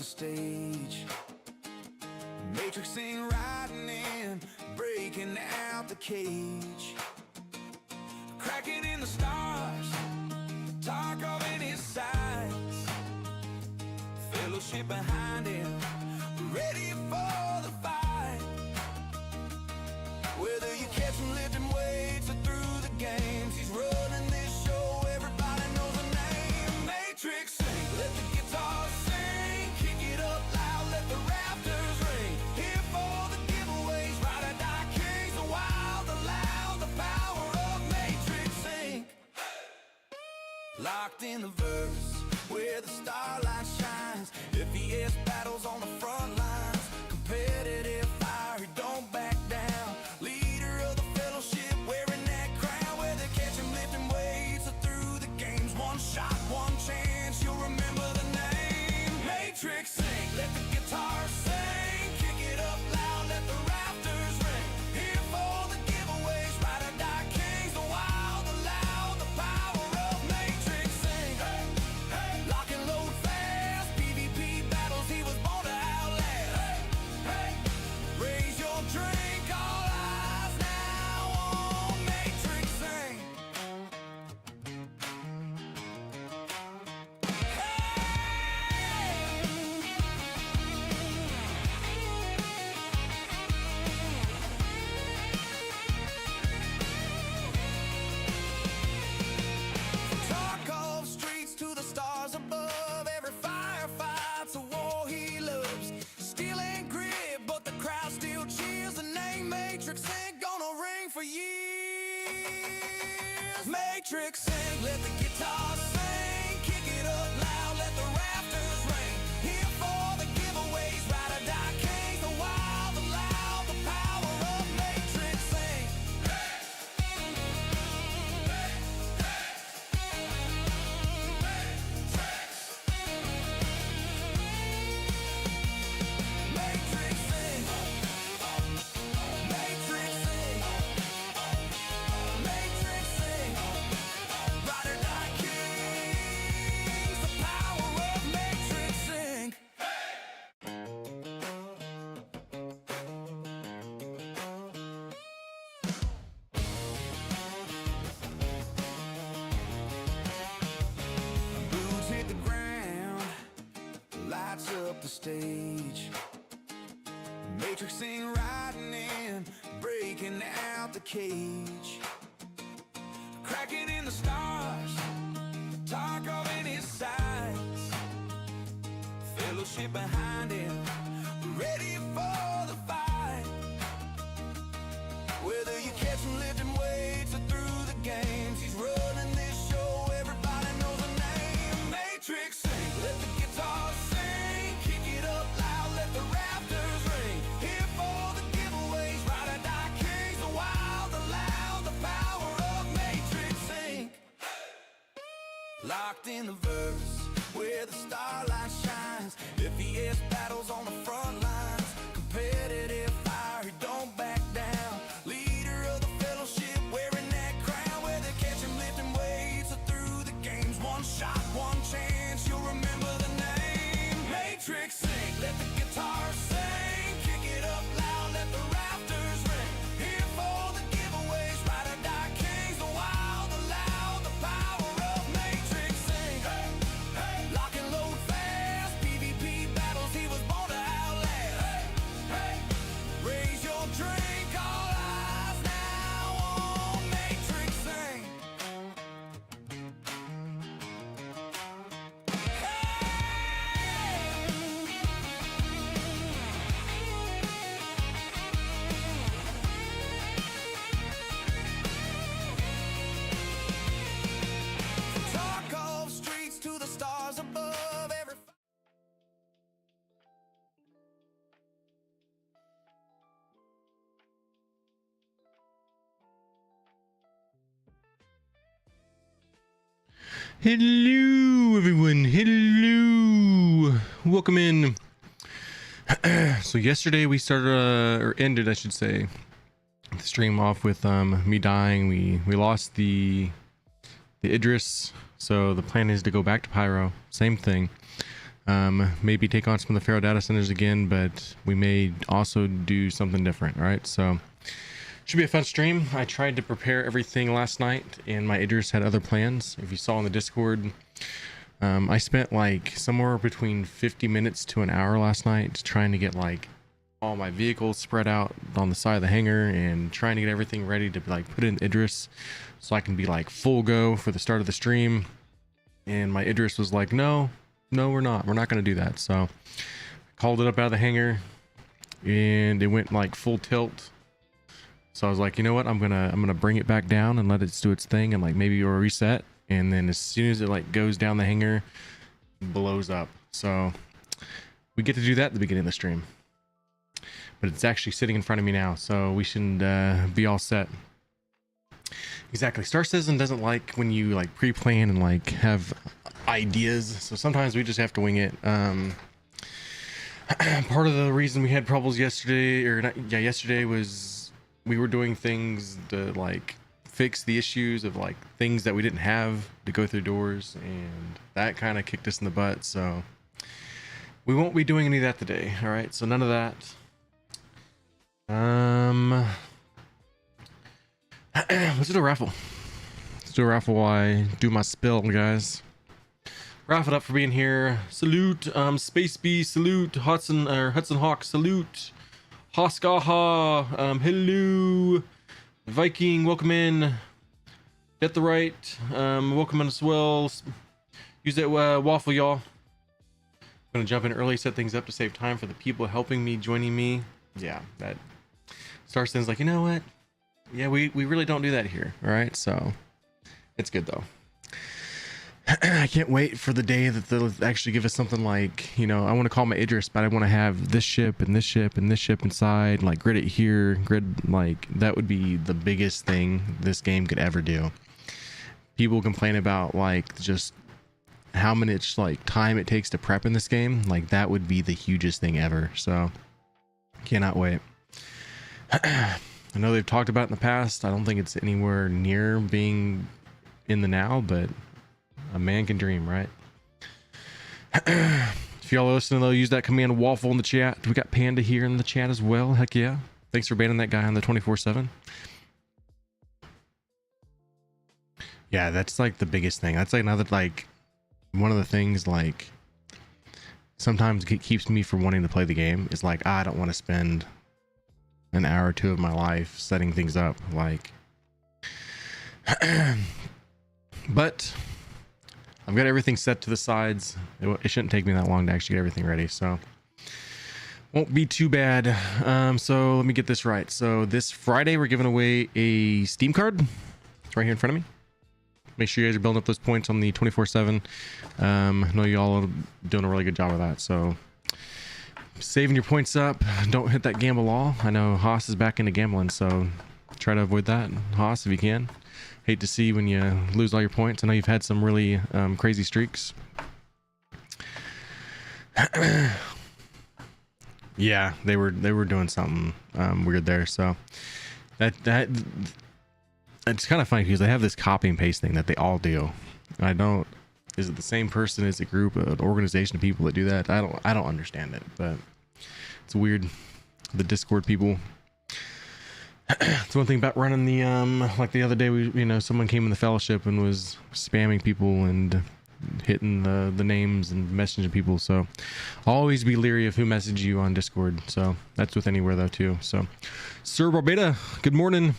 the stage. MatrixINK riding in, breaking out the cage. Cracking in the stars, talk of in his sights. Fellowship behind him, ready for the fight. Whether you catch him lifting weights or through the games, he's running this show, everybody knows the name. MatrixINK, let the guitar sing, kick it up loud, let the rafters ring. Here for the giveaways, ride or die kings, the wild, the loud, the power of MatrixINK. Locked in the verse, where the starlight shines. FES battles on the front lines, competitive fire, he don't back down. Leader of the fellowship, wearing that crown. Where they catch him lifting weights or through the games. One shot, one chance, you'll remember the name. MatrixINK, let the guitar sing, kick it up loud, let the rafters ring. Here for the giveaways, ride or die kings, the wild, the loud, the power of MatrixINK. Lock and load fast, PvP battles he was born to outlast. Raise your drink, all eyes now on MatrixINK. Talk of streets to the stars above, every firefight's a war he loves. Steel and grit, but the crowd still cheers. The name MatrixINK gonna ring for years. MatrixINK, let the guitar sing, kick it up loud, let the rafters ring. Here for the giveaways, ride or die kings, the wild, the loud, the power of MatrixINK. MatrixINK, MatrixINK, MatrixINK, ride or die kings, the power of MatrixINK. Boots hit the ground, lights up the stage. MatrixINK riding in, breaking out the cage. Cracking in the stars, talk of in his sights. Fellowship behind him, ready for the fight. Whether you catch him lifting weights or through the games, he's running this show, everybody knows the name. MatrixINK, let the guitar sing, kick it up loud, let the rafters ring. Here for the giveaways, ride or die kings, the wild, the loud, the power of MatrixINK. Locked in the verse, where the starlight shines. FES battles on the front lines, competitive fire, he don't back down. Leader of the fellowship, wearing that crown. Where they catch him lifting weights or through the games. One shot, one chance, you'll remember the name. MatrixINK, let the guitar sing, kick it up loud, let the rafters ring. Here for the giveaways, ride or die kings, the wild, the loud, the power of MatrixINK. Lock and load fast, PvP battles he was born to outlast. Raise your drink, all eyes now on MatrixINK. Talk of streets to the stars above, every Hello, everyone. Hello. Welcome in. So yesterday we started, or ended, I should say, the stream off with me dying. We lost the Idris, so the plan is to go back to Pyro. Same thing. Maybe take on some of the Farro Data Centers again, but we may also do something different. All right, so should be a fun stream. I tried to prepare everything last night, and my Idris had other plans. If you saw in the Discord, I spent like somewhere between 50 minutes to an hour last night trying to get like all my vehicles spread out on the side of the hangar and trying to get everything ready to like put in Idris so I can be like full go for the start of the stream. And my Idris was like, no, we're not going to do that. So I called it up out of the hangar and it went like full tilt. So I was like, you know what, I'm gonna bring it back down and let it do its thing, and like maybe you'll reset, and then as soon as it like goes down the hangar, it blows up. So we get to do that at the beginning of the stream, but it's actually sitting in front of me now, so we should be all set. Exactly. Star Citizen doesn't like when you like pre-plan and like have ideas, so sometimes we just have to wing it. Part of the reason we had troubles yesterday, or not, yeah, yesterday was we were doing things to like fix the issues of like things that we didn't have to go through doors, and that kind of kicked us in the butt. So we won't be doing any of that today. All right, so none of that. Let's do a raffle. Let's do a raffle while I do my spill, guys. Raffle it up for being here. Salute, Space Bee, salute, Hudson Hawk, salute. Hoskaha, hello, Viking, welcome in. Get the right, welcome in as well. Use that waffle, y'all. I'm gonna jump in early, set things up to save time for the people helping me, joining me. Yeah, that Star Citizen's like, you know what? Yeah, we really don't do that here. All right, so it's good though. I can't wait for the day that they'll actually give us something like, you know, I want to call my Idris, but I want to have this ship and this ship and this ship inside, like grid it here, grid, like that would be the biggest thing this game could ever do. People complain about like just how much like time it takes to prep in this game. Like that would be the hugest thing ever. So cannot wait. I know they've talked about it in the past. I don't think it's anywhere near being in the now, but a man can dream, right? If y'all are listening though, use that command waffle in the chat. We got Panda here in the chat as well. Heck yeah. Thanks for banning that guy on the 24/7. Yeah, that's like the biggest thing. That's like another, like one of the things like sometimes it keeps me from wanting to play the game is like, I don't want to spend an hour or two of my life setting things up, like but I've got everything set to the sides. It shouldn't take me that long to actually get everything ready, so won't be too bad. So let me get this right. So this Friday we're giving away a Steam card. It's right here in front of me. Make sure you guys are building up those points on the 24/7. I know y'all are doing a really good job of that, so saving your points up. Don't hit that gamble law. I know Haas is back into gambling, so try to avoid that, Haas, if you can. Hate to see when you lose all your points. I know you've had some really crazy streaks. Yeah, they were doing something weird there. So that it's kind of funny because they have this copy and paste thing that they all do. I don't. Is it the same person? Is it a group, an organization of people that do that? I don't understand it, but it's weird. The Discord people. It's one thing about running the like the other day, someone came in the fellowship and was spamming people and hitting the names and messaging people. So always be leery of who messaged you on Discord. So that's with anywhere though too. So Sir Barbeta, good morning.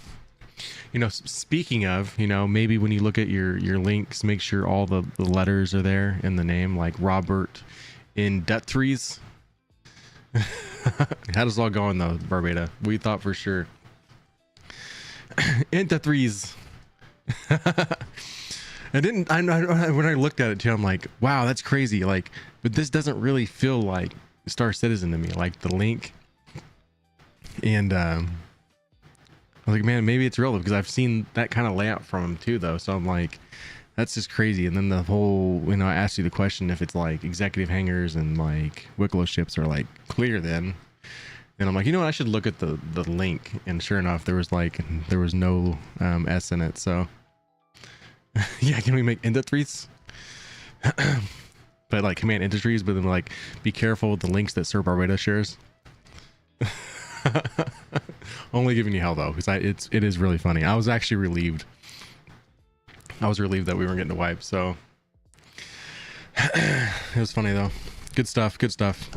Speaking of, maybe when you look at your links, make sure all the letters are there in the name, like Robert in Dutthrees. How does it all going though, Barbeta? We thought for sure. Into threes. When I looked at it too, I'm like, wow, that's crazy. Like, but this doesn't really feel like Star Citizen to me, like the link. And I was like, man, maybe it's real because I've seen that kind of layout from him too, though. So I'm like, that's just crazy. And then the whole, I asked you the question if it's like executive hangars and like Wicklow ships are like clear then. And I'm like, what? I should look at the link. And sure enough, there was no S in it. So yeah, can we make Industries? but like Command Industries, but then like be careful with the links that Sir Barbado shares. Only giving you hell though, because it is really funny. I was actually relieved. I was relieved that we weren't getting to wipe, so it was funny though. Good stuff, good stuff.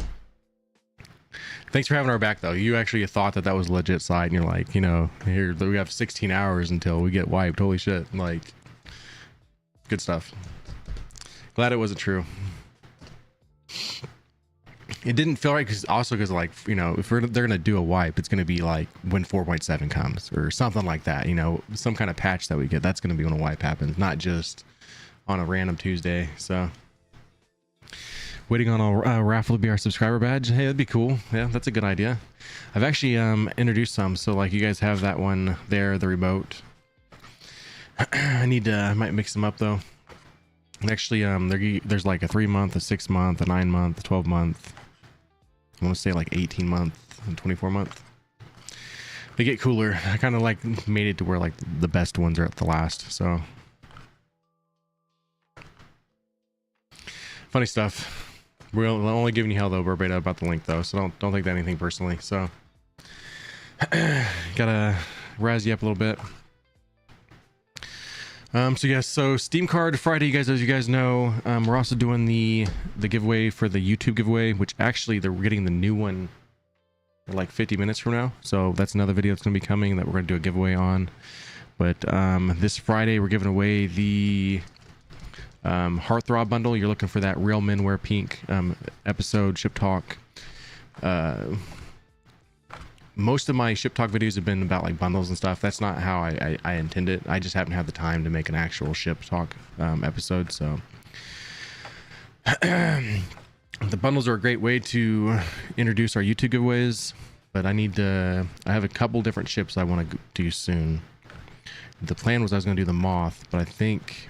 Thanks for having our back though. You actually thought that was a legit site, and you're like, you know, here we have 16 hours until we get wiped. Holy shit! Like, good stuff. Glad it wasn't true. It didn't feel right because like, you know, if they're gonna do a wipe, it's gonna be like when 4.7 comes or something like that. You know, some kind of patch that we get. That's gonna be when a wipe happens, not just on a random Tuesday. So. Waiting on a raffle to be our subscriber badge. Hey, that'd be cool. Yeah, that's a good idea. I've actually introduced some, so like you guys have that one there, the remote. I might mix them up though. And actually, there's like a 3-month, a 6-month, a 9-month, a 12-month. I want to say like 18-month and 24-month. They get cooler. I kind of like made it to where like the best ones are at the last. So funny stuff. We're only giving you hell though, Barbado, about the link though, so don't take that anything personally. So gotta razz you up a little bit. So yes, so Steam Card Friday, guys, as you guys know, we're also doing the giveaway for the YouTube giveaway, which actually they're getting the new one like 50 minutes from now. So that's another video that's gonna be coming that we're gonna do a giveaway on. But this Friday we're giving away the Heartthrob bundle. You're looking for that Real Men Wear Pink episode ship talk. Most of my ship talk videos have been about like bundles and stuff. That's not how I intend it. I just haven't had the time to make an actual ship talk episode. So the bundles are a great way to introduce our YouTube giveaways, but I have a couple different ships I want to do soon. The plan was I was going to do the Moth, but I think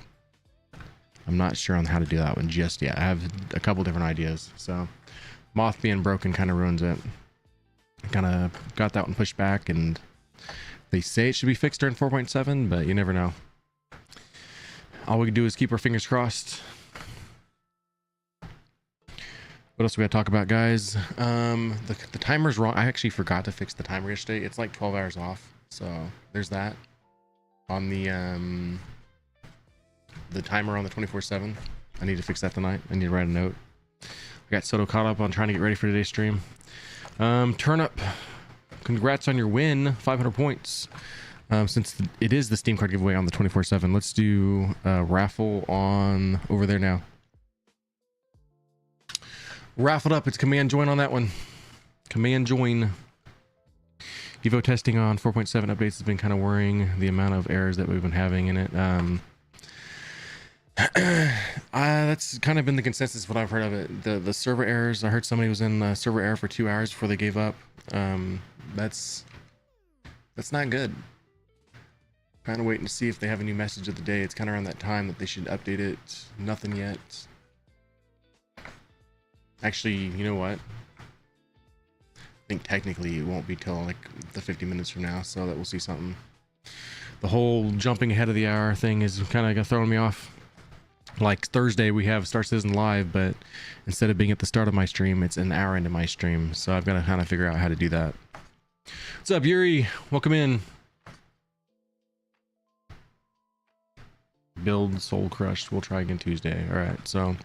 I'm not sure on how to do that one just yet. I have a couple different ideas. So Moth being broken kind of ruins it. I kind of got that one pushed back, and they say it should be fixed during 4.7, but you never know. All we can do is keep our fingers crossed. What else we got to talk about, guys? The timer's wrong. I actually forgot to fix the timer yesterday. It's like 12 hours off. So there's that. On the timer on the 24/7. I need to fix that tonight. I need to write a note. I got Soto caught up on trying to get ready for today's stream. Turnip, congrats on your win, 500 points. Since it is the Steam card giveaway on the 24/7, let's do a raffle on over there now. Raffled up. It's command join on that one. Command join. Evo testing on 4.7 updates has been kind of worrying, the amount of errors that we've been having in it. That's kind of been the consensus what I've heard of it. The server errors. I heard somebody was in server error for 2 hours before they gave up. That's not good. Kind of waiting to see if they have a new message of the day. It's kind of around that time that they should update it. Nothing yet. Actually, you know what? I think technically it won't be till like the 50 minutes from now, so that we'll see something. The whole jumping ahead of the hour thing is kind of throwing me off. Like Thursday we have Star Citizen live, but instead of being at the start of my stream, it's an hour into my stream, so I've got to kind of figure out how to do that. What's up, Yuri? Welcome in. Build Soul Crushed. We'll try again Tuesday. All right, so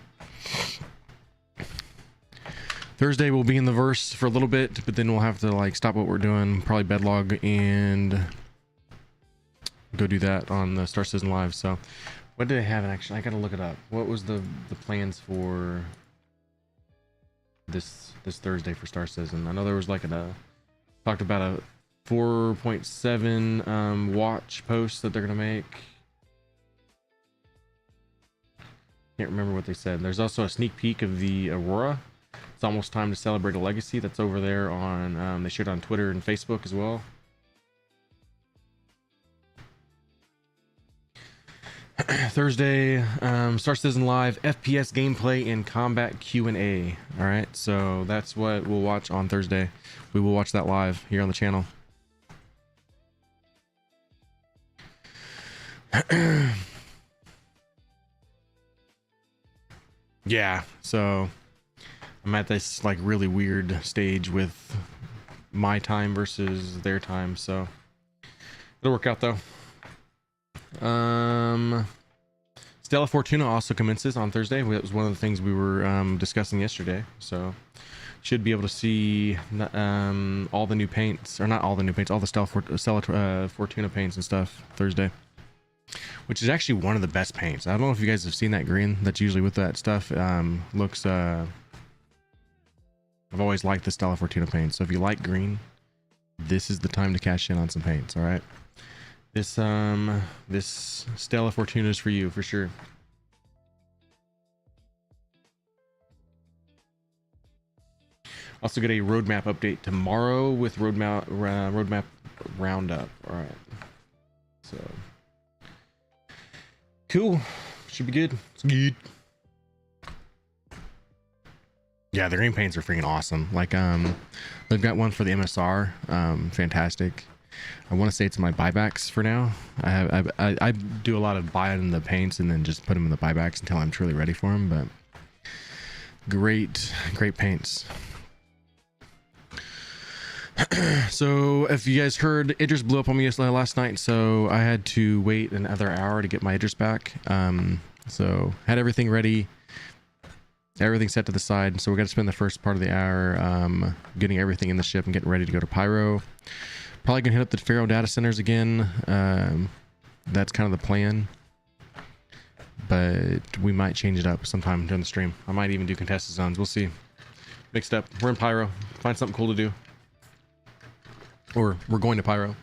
Thursday we'll be in the verse for a little bit, but then we'll have to like stop what we're doing, probably bedlog and go do that on the Star Citizen live. So what did they have in action? I gotta look it up. What was the plans for this Thursday for Star Citizen? I know there was like talked about a 4.7 watch post that they're gonna make. Can't remember what they said. There's also a sneak peek of the Aurora. It's almost time to celebrate a legacy. That's over there on they shared on Twitter and Facebook as well. Thursday, Star Citizen Live, FPS gameplay and combat Q&A. All right, so that's what we'll watch on Thursday. We will watch that live here on the channel. Yeah, so I'm at this like really weird stage with my time versus their time, so it'll work out though. Stella Fortuna also commences on Thursday. That was one of the things we were discussing yesterday, so should be able to see all the new paints, or not all the new paints, all the Stella Fortuna paints and stuff Thursday, which is actually one of the best paints. I don't know if you guys have seen that green that's usually with that stuff. Looks I've always liked the Stella Fortuna paint, so if you like green, this is the time to cash in on some paints. All right, this Stella Fortuna is for you for sure. Also get a roadmap update tomorrow with roadmap roundup. All right, so cool, should be good. It's good. Yeah, the green paints are freaking awesome. Like they've got one for the MSR, fantastic. I want to say it's in my buybacks for now. I do a lot of buying the paints and then just put them in the buybacks until I'm truly ready for them. But great paints. So if you guys heard, Idris blew up on me last night, so I had to wait another hour to get my Idris back. So had everything ready, everything set to the side, so we got to spend the first part of the hour getting everything in the ship and getting ready to go to Pyro. Probably gonna hit up the Farro Data Centers again. That's kind of the plan, but we might change it up sometime during the stream. I might even do contested zones, we'll see. Mixed up. We're in Pyro, find something cool to do. Or we're going to Pyro.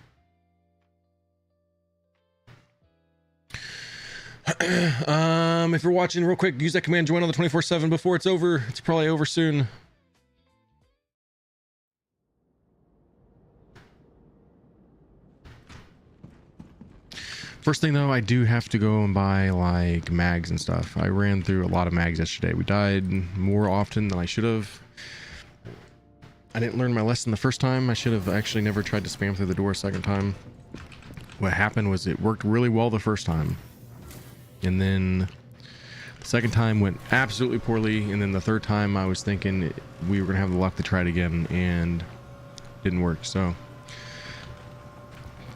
If you're watching real quick, use that command join on the 24/7 before it's over. It's probably over soon. First thing though, I do have to go and buy like mags and stuff. I ran through a lot of mags yesterday. We died more often than I should have. I didn't learn my lesson the first time. I should have actually never tried to spam through the door a second time. What happened was it worked really well the first time, and then the second time went absolutely poorly, and then the third time I was thinking we were gonna have the luck to try it again, and didn't work. So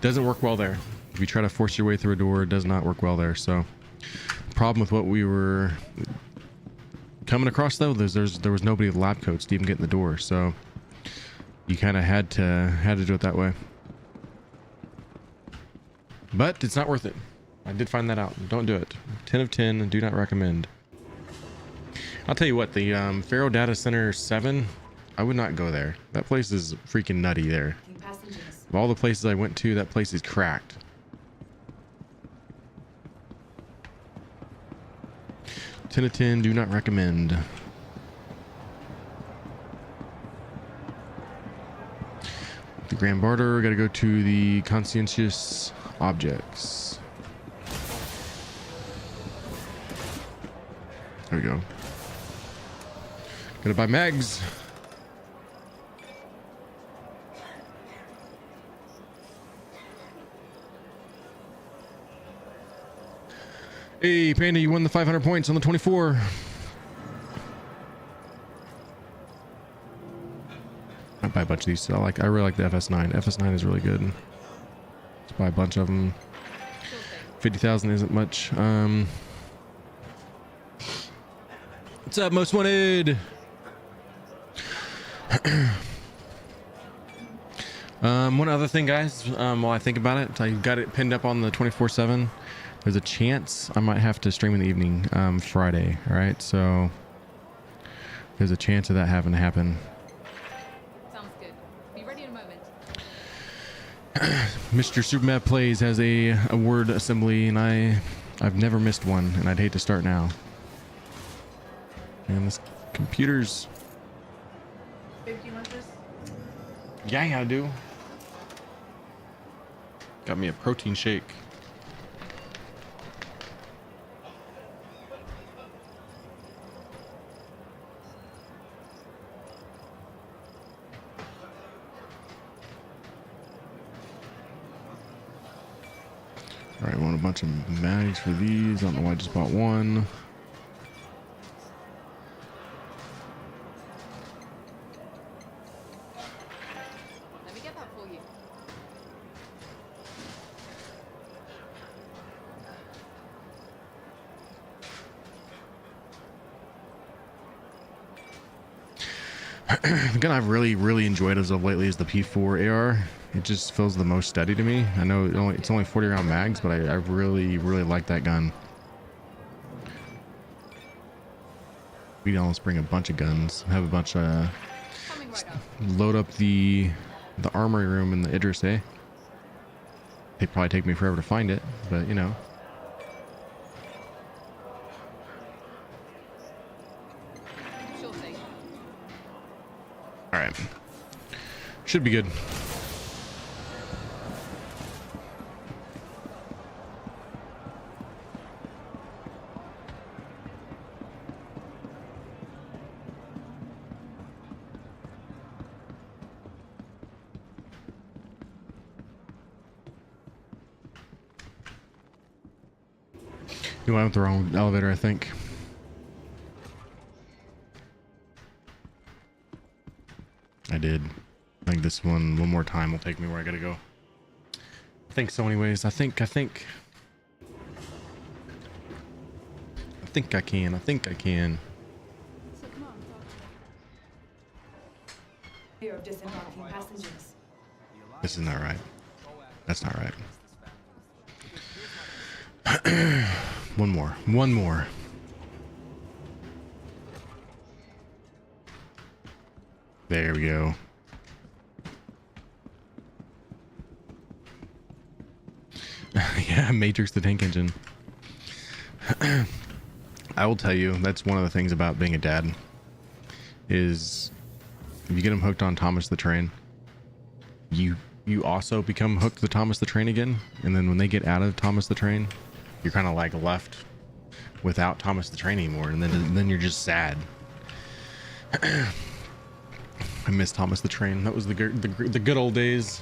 doesn't work well there. If you try to force your way through a door, it does not work well there. So problem with what we were coming across though, there was nobody with lab coats to even get in the door, so you kind of had to do it that way. But it's not worth it. I did find that out. Don't do it. 10 of 10, do not recommend. I'll tell you what, the Farro Data Center 7, I would not go there. That place is freaking nutty there. Of all the places I went to, that place is cracked. Ten of 10, do not recommend. The Grand Barter, gotta go to the conscientious objects. There we go. Gotta buy mags. Hey, Panda, you won the 500 points on the 24. I buy a bunch of these. I really like the FS9. FS9 is really good. Let's buy a bunch of them. 50,000 isn't much. What's up, Most Wanted? One other thing, guys, while I think about it, I got it pinned up on the 24/7. There's a chance I might have to stream in the evening, Friday. All right, so there's a chance of that having to happen. Sounds good. Be ready in a moment. Mr. Supermap Plays has a word assembly, and I've never missed one, and I'd hate to start now. Man, this computer's... 50 lunches? Yeah, I do. Got me a protein shake. Alright, I want a bunch of mags for these. I don't know why I just bought one. The gun I've really enjoyed as of lately is the P4 AR. It just feels the most steady to me. I know it's only 40 round mags, but I really like that gun. We'd almost bring a bunch of guns, have a bunch of Coming right up. load up the armory room in the Idris, eh? It'd probably take me forever to find it, but you know. Sure thing. All right, should be good. You went with the wrong elevator, I think. I did. I think this one more time will take me where I gotta go. I think so anyways. I think I can. So come on, talk to me. Fear of disembarking passengers. This is not right. That's not right. One more. There we go. Yeah, Matrix the tank engine. I will tell you, that's one of the things about being a dad, is if you get them hooked on Thomas the Train, you also become hooked to Thomas the Train again, and then when they get out of Thomas the Train, you're kind of like left without Thomas the Train anymore, and then you're just sad. I miss Thomas the Train. That was the good old days.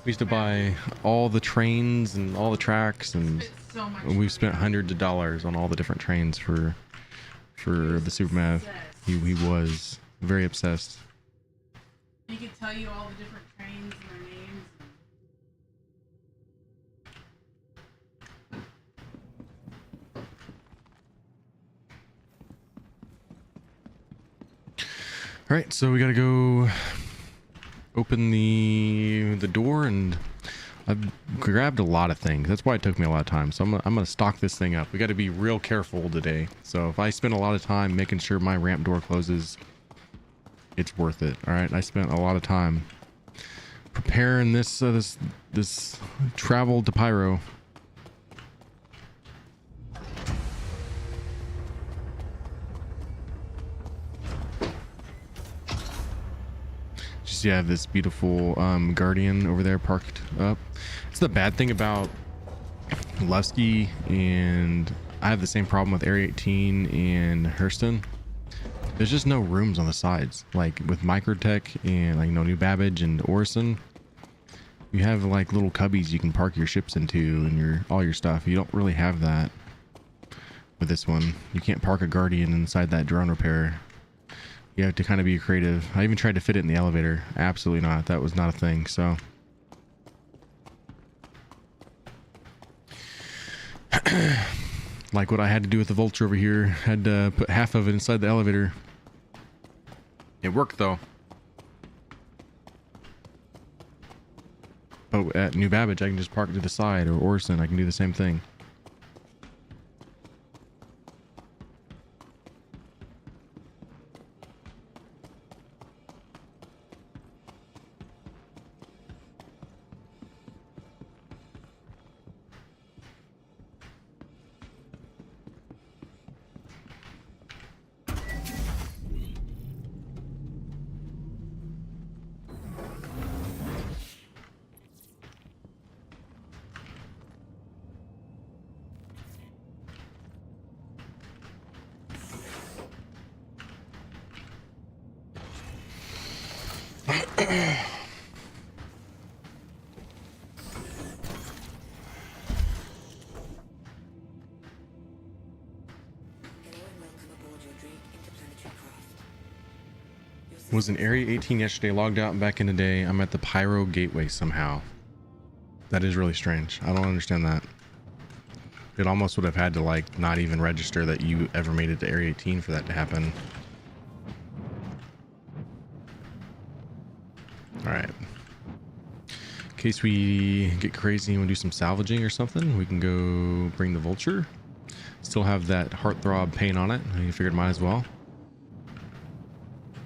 We used to buy all the trains and all the tracks, and So much. we've spent hundreds of dollars on all the different trains for the Supermath. He was very obsessed. He could tell you all the different trains and their names. All right, so we gotta go open the door, and I've grabbed a lot of things. That's why it took me a lot of time. So I'm gonna stock this thing up. We got to be real careful today. So if I spend a lot of time making sure my ramp door closes, it's worth it. All right, I spent a lot of time preparing this travel to Pyro. Just you have this beautiful Guardian over there parked up. It's the bad thing about Levski, and I have the same problem with Area 18 and Hurston. There's just no rooms on the sides. Like with Microtech and like New Babbage and Orison, you have like little cubbies you can park your ships into and all your stuff. You don't really have that with this one. You can't park a Guardian inside that drone repair. You have to kind of be creative. I even tried to fit it in the elevator. Absolutely not. That was not a thing. So like what I had to do with the Vulture over here, had to put half of it inside the elevator. It worked though. But at New Babbage, I can just park it to the side, or Orson, I can do the same thing. Was in Area 18 yesterday, logged out and back in today. I'm at the Pyro gateway somehow. That is really strange. I don't understand that. It almost would have had to like not even register that you ever made it to Area 18 for that to happen. case we get crazy and we do some salvaging or something, we can go bring the vulture. Still have that heartthrob paint on it. I figured might as well.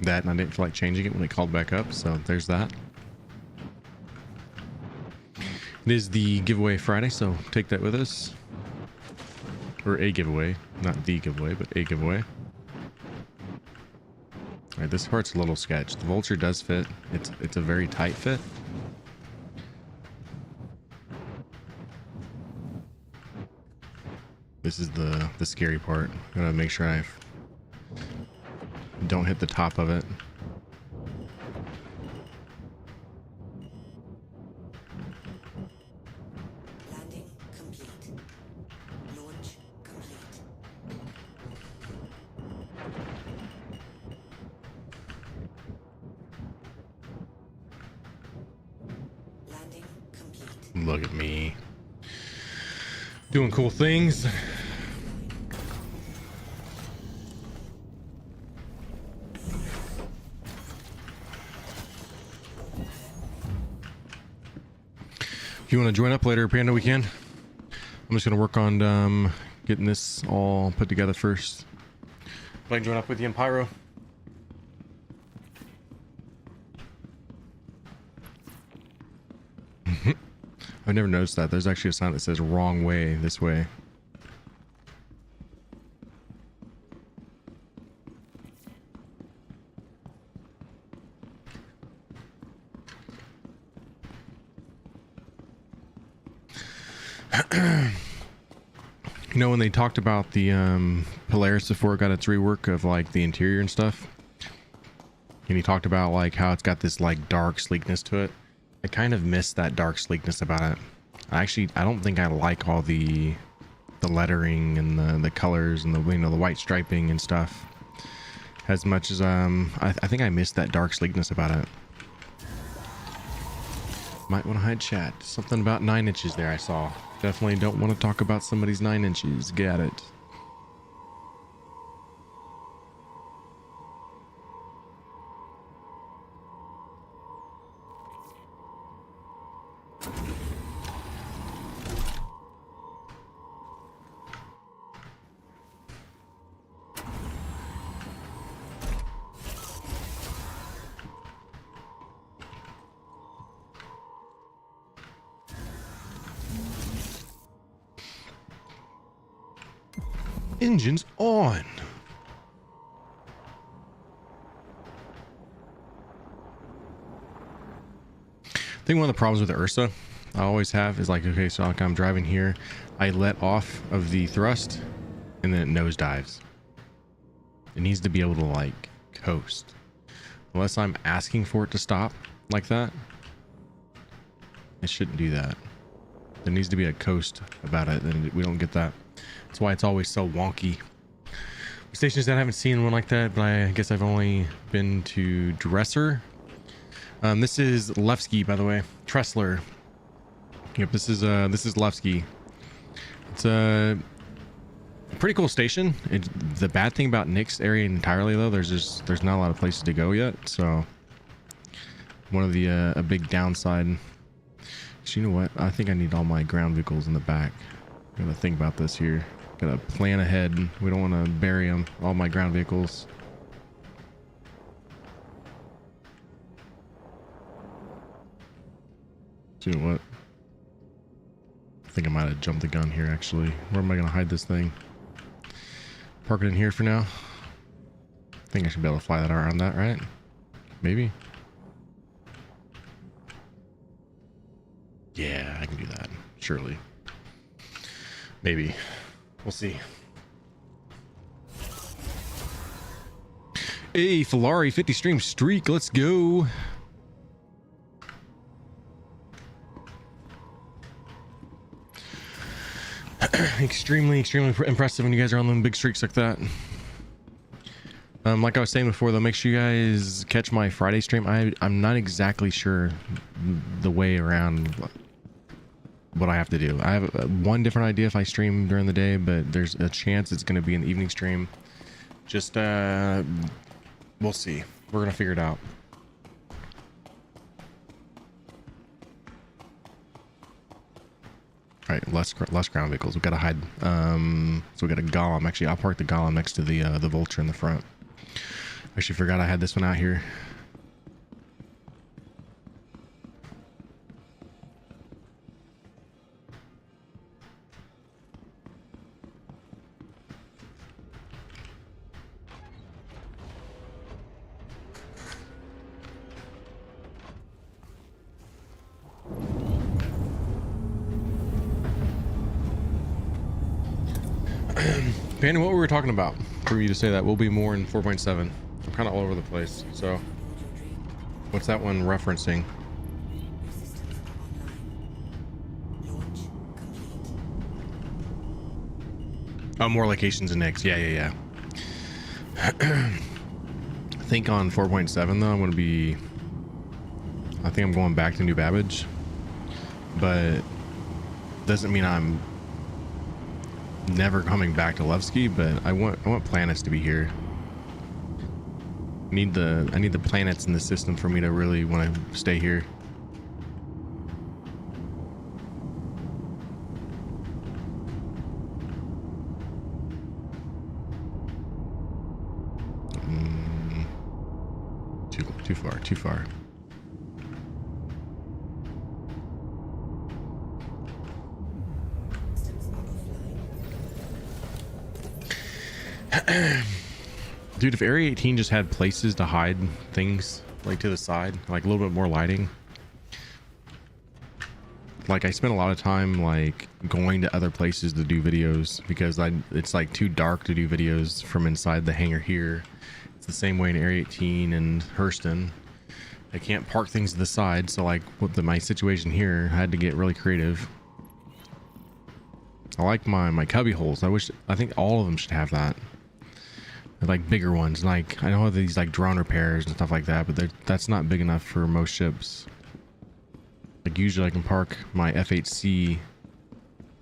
That, and I didn't feel like changing it when it called back up, so there's that. It is the giveaway Friday, so take that with us. Or a giveaway, not the giveaway, but a giveaway. All right, this part's a little sketch. The vulture does fit. It's a very tight fit. This is the scary part. Gotta make sure I don't hit the top of it. Landing complete. Launch complete. Landing complete. Look at me. Doing cool things. If you want to join up later, Panda, we can. I'm just going to work on getting this all put together first. If I can join up with you in Pyro. I've never noticed that. There's actually a sign that says wrong way this way. You know, when they talked about the Polaris before it got its rework of like the interior and stuff, and he talked about like how it's got this like dark sleekness to it. I kind of miss that dark sleekness about it. I don't think I like all the lettering and the colors and the, you know, the white striping and stuff as much as I think I miss that dark sleekness about it. Might want to hide chat. Something about 9 inches there I saw. Definitely don't want to talk about somebody's 9 inches. Got it. Engines on. I think one of the problems with the Ursa I always have is like, okay, so like I'm driving here, I let off of the thrust and then it nosedives. It needs to be able to like coast. Unless I'm asking for it to stop like that, it shouldn't do that. There needs to be a coast about it, and we don't get that. That's why it's always so wonky. Stations that I haven't seen one like that, but I guess I've only been to Dresser. This is Levski, by the way. Tressler. Yep, this is Levski. It's a pretty cool station. The bad thing about Nick's area entirely, though, there's not a lot of places to go yet. So one of the a big downside. So you know what? I think I need all my ground vehicles in the back. I'm gonna think about this here. Gotta plan ahead. We don't want to bury them. All my ground vehicles. So you know what? I think I might have jumped the gun here, actually. Where am I gonna hide this thing? Park it in here for now. I think I should be able to fly that around that, right? Maybe. Yeah, I can do that. Surely. Maybe. We'll see. Hey, Filari, 50 stream streak. Let's go. Extremely impressive when you guys are on them big streaks like that. Like I was saying before, though, make sure you guys catch my Friday stream. I'm not exactly sure the way around what I have to do. I have one different idea if I stream during the day, but there's a chance it's going to be an evening stream. Just we'll see. We're gonna figure it out. right, less ground vehicles. We gotta hide. So we got a golem. Actually, I'll park the golem next to the vulture in the front. Actually, forgot I had this one out here. Panda, what were we talking about for you to say that? We'll be more in 4.7. I'm kind of all over the place. So, what's that one referencing? Systems online. Launch complete. Oh, more locations and X. Yeah. I think on 4.7 though, I think I'm going back to New Babbage, but doesn't mean I'm never coming back to Levski, but I want planets to be here. I need the planets in the system for me to really want to stay here. Too far. Systems are offline. Dude, if Area 18 just had places to hide things, like to the side, like a little bit more lighting. Like I spent a lot of time like going to other places to do videos because it's like too dark to do videos from inside the hangar here. It's the same way in Area 18 and Hurston. I can't park things to the side, so like with my situation here, I had to get really creative. I like my cubby holes. I think all of them should have that. They're like bigger ones. Like I know these like drone repairs and stuff like that, but that's not big enough for most ships. Like usually I can park my F8C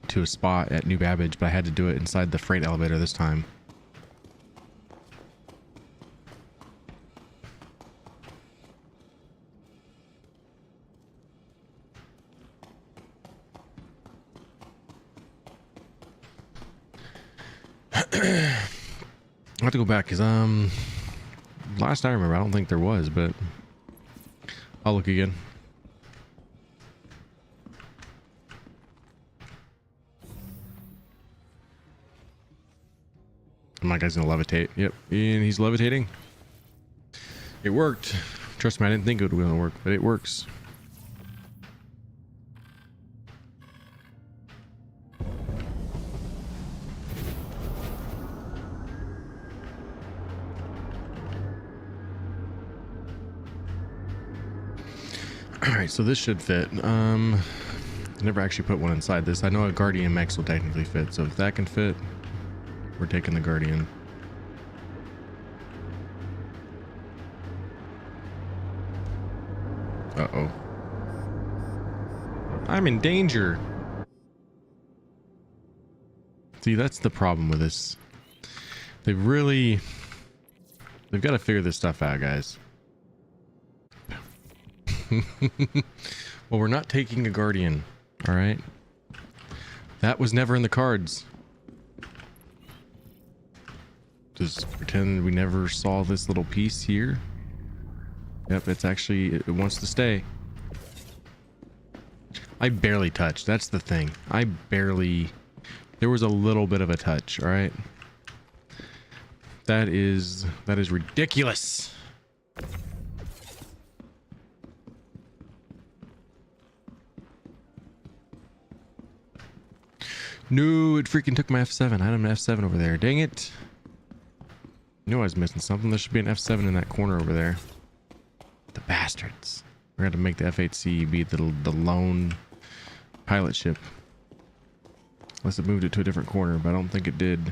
to a spot at New Babbage, but I had to do it inside the freight elevator this time. I have to go back because last I remember I don't think there was, but I'll look again. My guy's gonna levitate. Yep, and he's levitating. It worked. Trust me, I didn't think it was gonna work, but it works. Alright, so this should fit. I never actually put one inside this. I know a Guardian Max will technically fit, so if that can fit, we're taking the Guardian. Uh-oh. I'm in danger. See, that's the problem with this. They've got to figure this stuff out, guys. Well, we're not taking a Guardian, all right? That was never in the cards. Just pretend we never saw this little piece here. Yep, it wants to stay. I barely touched. That's the thing. There was a little bit of a touch, all right? That is ridiculous. No, it freaking took my F7. I had an F7 over there. Dang it. Knew I was missing something. There should be an F7 in that corner over there. The bastards. We're going to make the F8C be the lone pilot ship. Unless it moved it to a different corner, but I don't think it did.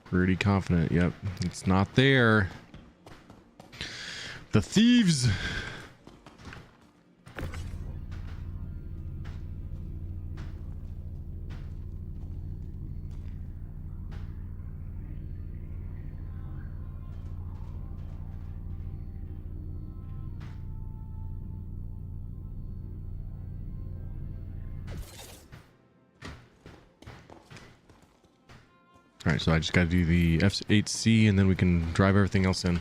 Pretty confident. Yep. It's not there. The thieves. right, so I just got to do the F8C and then we can drive everything else in.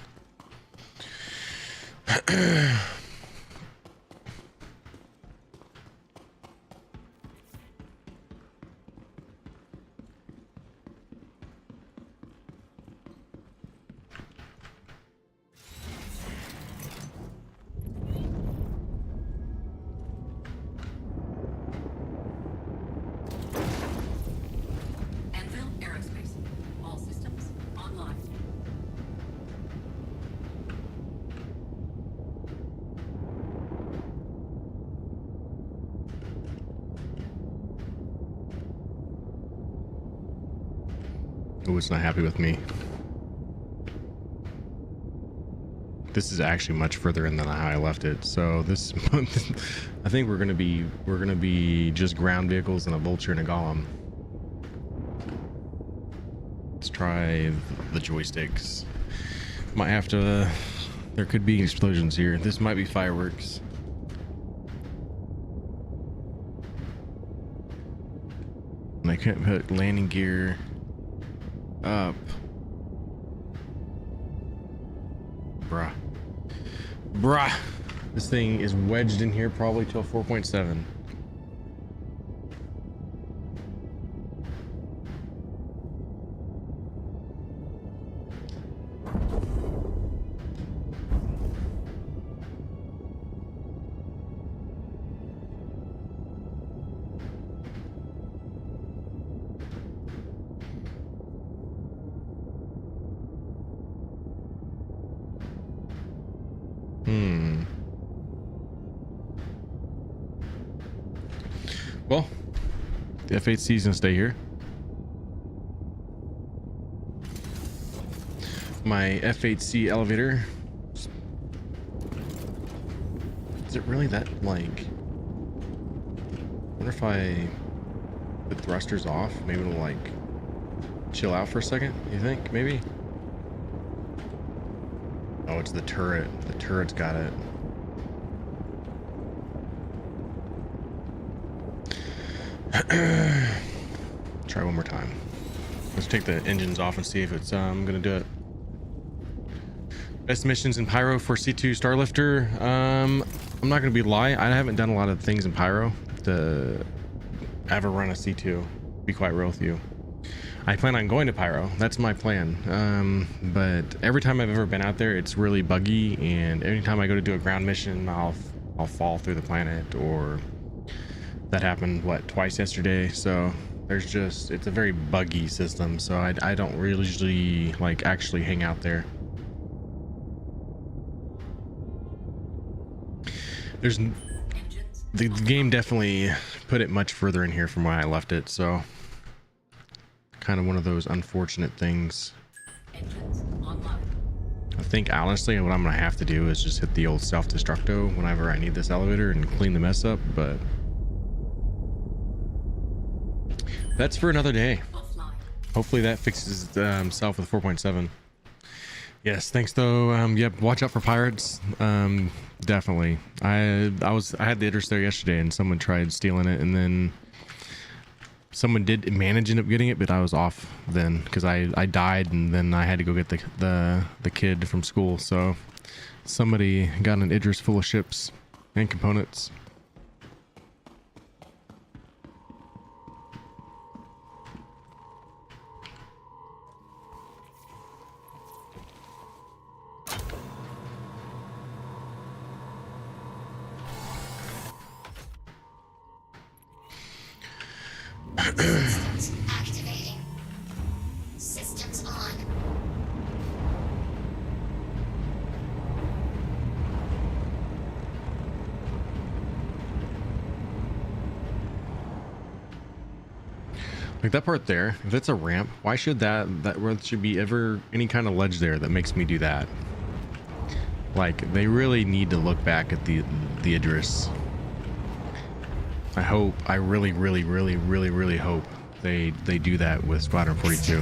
Anvil Aerospace. All systems online. Oh, it's not happy with me. This is actually much further in than how I left it. So this, I think we're gonna be just ground vehicles and a vulture and a golem. Let's try the joysticks. Might have to. There could be explosions here. This might be fireworks. And I can't put landing gear up. Bruh. This thing is wedged in here probably till 4.7. Well, the F8C is gonna stay here. My F8C elevator. Is it really that, like... I wonder if I put thrusters off, maybe it'll like chill out for a second, you think? Maybe? Oh, it's the turret. The turret's got it. Try one more time. Let's take the engines off and see if it's gonna do it. Best missions in Pyro for C2 Starlifter. I'm not gonna lie, I haven't done a lot of things in Pyro to ever run a C2, to be quite real with you. I plan on going to Pyro, that's my plan. But every time I've ever been out there, it's really buggy, and anytime I go to do a ground mission, I'll fall through the planet, or that happened twice yesterday. So there's just, it's a very buggy system, so I don't really usually like actually hang out there. The game definitely put it much further in here from where I left it, so kind of one of those unfortunate things. I think honestly what I'm gonna have to do is just hit the old self-destructo whenever I need this elevator and clean the mess up, but that's for another day. Hopefully that fixes itself with 4.7. Yes, thanks though. Yep, watch out for pirates. Definitely. I had the address there yesterday and someone tried stealing it, and then someone did manage to end up getting it, but I was off then because I died, and then I had to go get the kid from school. So somebody got an Idris full of ships and components. Systems activating. Systems on. Like that part there, if it's a ramp, why should that should be ever any kind of ledge there that makes me do that? Like, they really need to look back at the Idris. I really hope they do that with Squadron 42.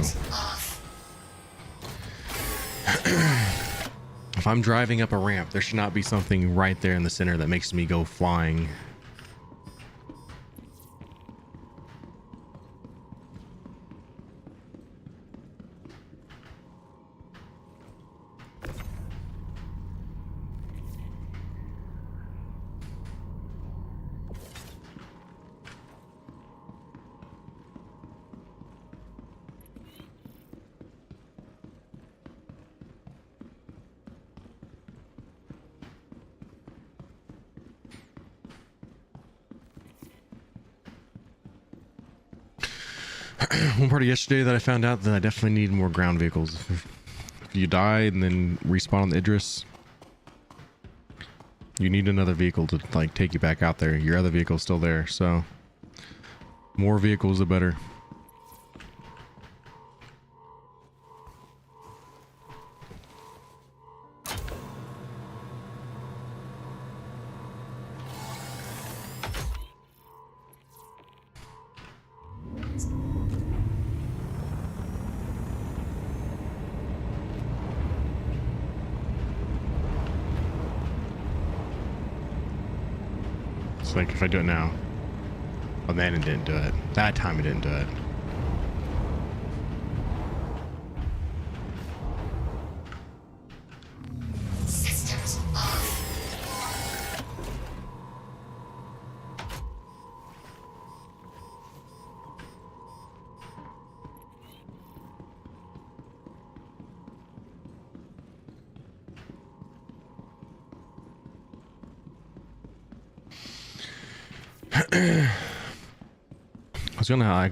If I'm driving up a ramp, there should not be something right there in the center that makes me go flying. One part of yesterday that I found out that I definitely need more ground vehicles. If you die and then respawn on the Idris, you need another vehicle to like take you back out there. Your other vehicle's still there, so more vehicles the better. It's like if I do it now. Oh man, it didn't do it. That time it didn't do it. Systems off.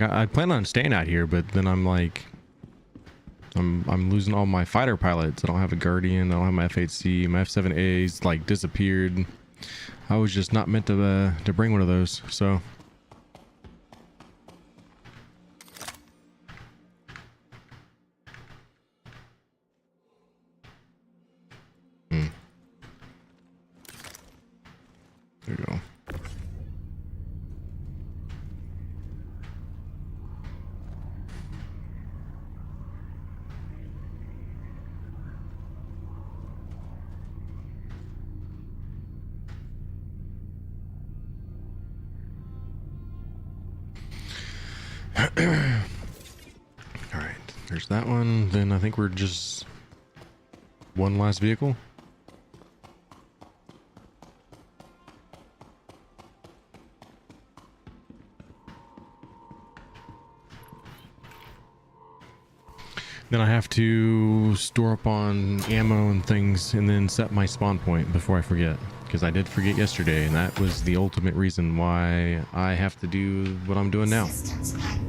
I plan on staying out here, but then I'm like, I'm losing all my fighter pilots. I don't have a Guardian. I don't have my F8C. My F7A's like disappeared. I was just not meant to bring one of those. So. There we go. All right, there's that one. Then I think we're just one last vehicle. Then I have to store up on ammo and things and then set my spawn point before I forget. Because I did forget yesterday, and that was the ultimate reason why I have to do what I'm doing now. Systems back.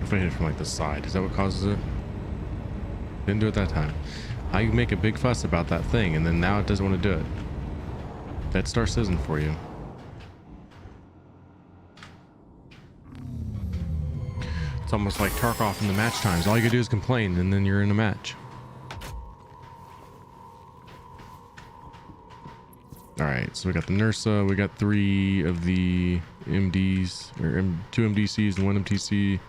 If I hit it from like the side, is that what causes it? Didn't do it that time. I make a big fuss about that thing, and then now it doesn't want to do it. That Star Citizen for you. It's almost like Tarkov in the match times. All you gotta do is complain, and then you're in a match. Alright, so we got the Nursa, we got 3 of the MDs, or 2 MDCs and 1 MTC.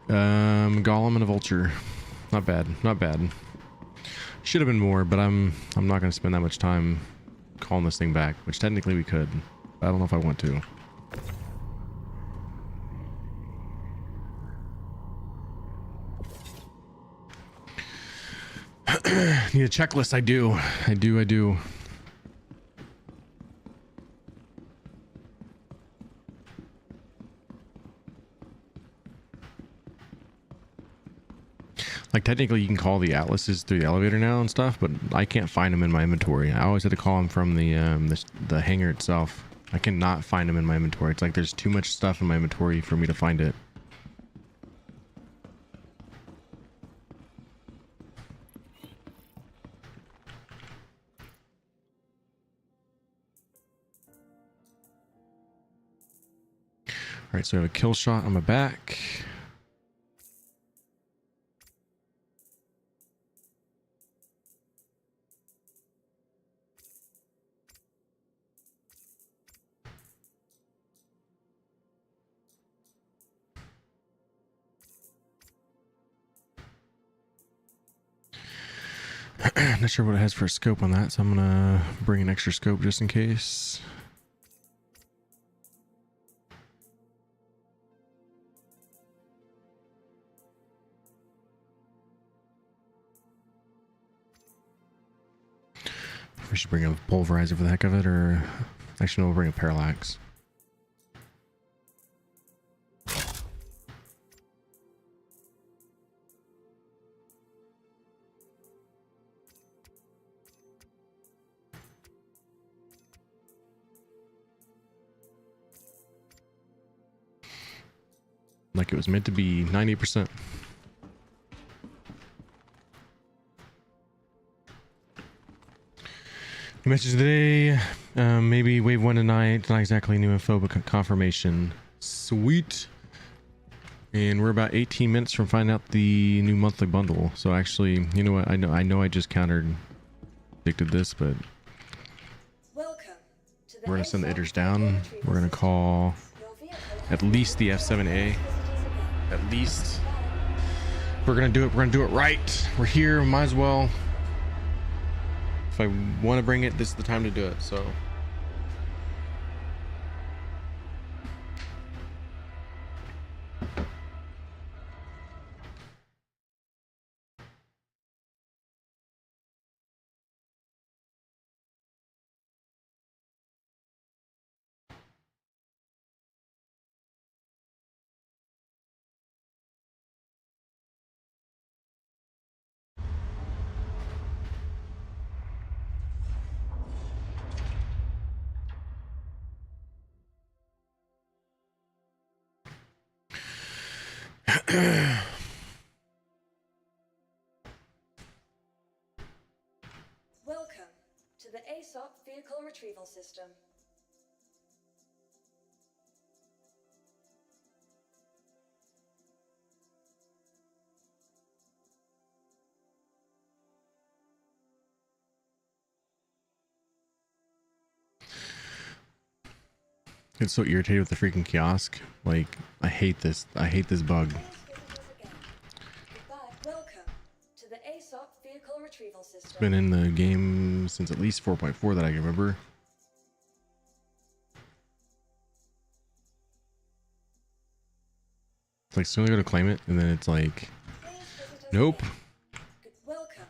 Golem and a Vulture. Not bad, not bad. Should have been more, but I'm not gonna spend that much time calling this thing back, which technically we could. I don't know if I want to. Need a checklist. I do. Like technically you can call the atlases through the elevator now and stuff, but I can't find them in my inventory. I always had to call them from the hangar itself. I cannot find them in my inventory. It's like there's too much stuff in my inventory for me to find it. Alright, so I have a kill shot on my back. Not sure what it has for a scope on that, so I'm gonna bring an extra scope just in case. We should bring a pulverizer for the heck of it, or actually no, we'll bring a parallax. like it was meant to be, 90%. Message today, maybe wave 1 tonight, not exactly new info, but confirmation. Sweet. And we're about 18 minutes from finding out the new monthly bundle. So actually, you know what, I know I just countered predicted this, but we're gonna send the itters down. We're gonna call at least the F7A. At least. We're gonna do it right. We're here, might as well. If I want to bring it, this is the time to do it. So Welcome to the ASOP Vehicle Retrieval System. it's so irritated with the freaking kiosk. Like, I hate this bug. Welcome to the ASOP Vehicle Retrieval System. It's been in the game since at least 4.4 that I can remember. It's like, soon I go to claim it, and then it's like, nope. Welcome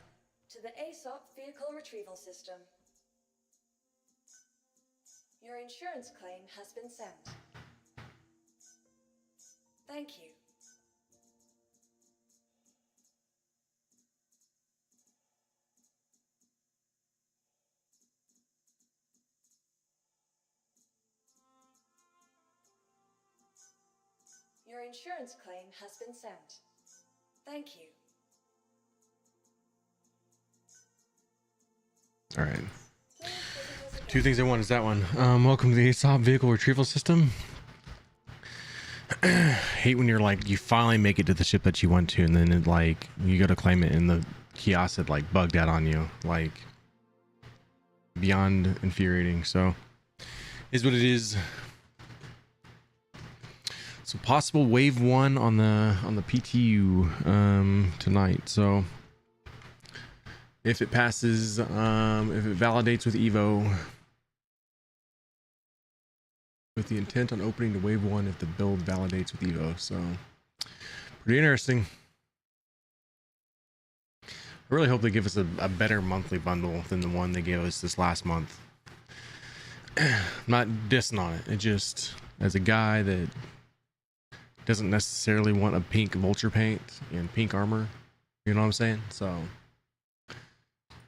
to the ASOP Vehicle Retrieval System. Your insurance claim has been sent. Thank you. Your insurance claim has been sent. Thank you. All right. Two things I want is that one. Welcome to the ASOP Vehicle Retrieval System. Hate when you're like, you finally make it to the ship that you want to, and then it, like, you go to claim it and the kiosk had like bugged out on you. Like, beyond infuriating. So is what it is. So possible wave 1 on the PTU tonight. So if it passes, if it validates with Evo, with the intent on opening to wave 1 if the build validates with Evo. So pretty interesting. I really hope they give us a better monthly bundle than the one they gave us this last month. I'm not dissing on it. It just, as a guy that doesn't necessarily want a pink vulture paint and pink armor, you know what I'm saying? So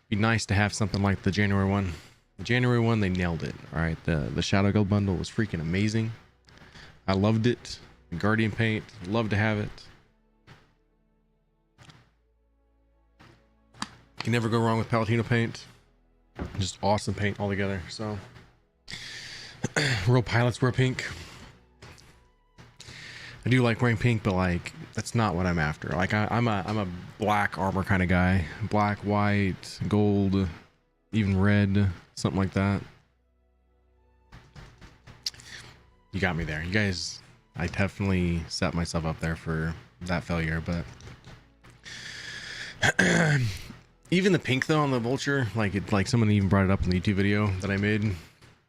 be nice to have something like the January one. The January one, they nailed it. All right, the Shadow Guild bundle was freaking amazing. I loved it. The Guardian paint, love to have it. You can never go wrong with Palatino paint. Just awesome paint altogether. So real pilots wear pink. I do like wearing pink, but like, that's not what I'm after. Like, I'm a black armor kind of guy. Black, white, gold, even red, something like that. You got me there. You guys, I definitely set myself up there for that failure, but even the pink though on the vulture, like someone even brought it up in the YouTube video that I made.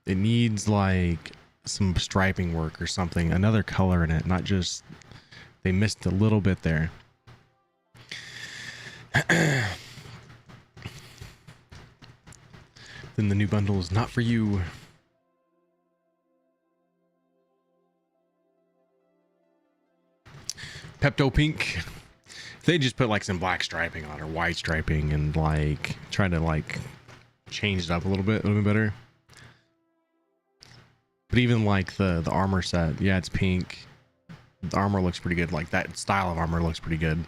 It needs like some striping work or something, another color in it, not just, they missed a little bit there. Then the new bundle is not for you. Pepto pink. If they just put like some black striping on or white striping and like try to like change it up a little bit better. But even like the armor set, yeah, it's pink. the armor looks pretty good. Like that style of armor looks pretty good.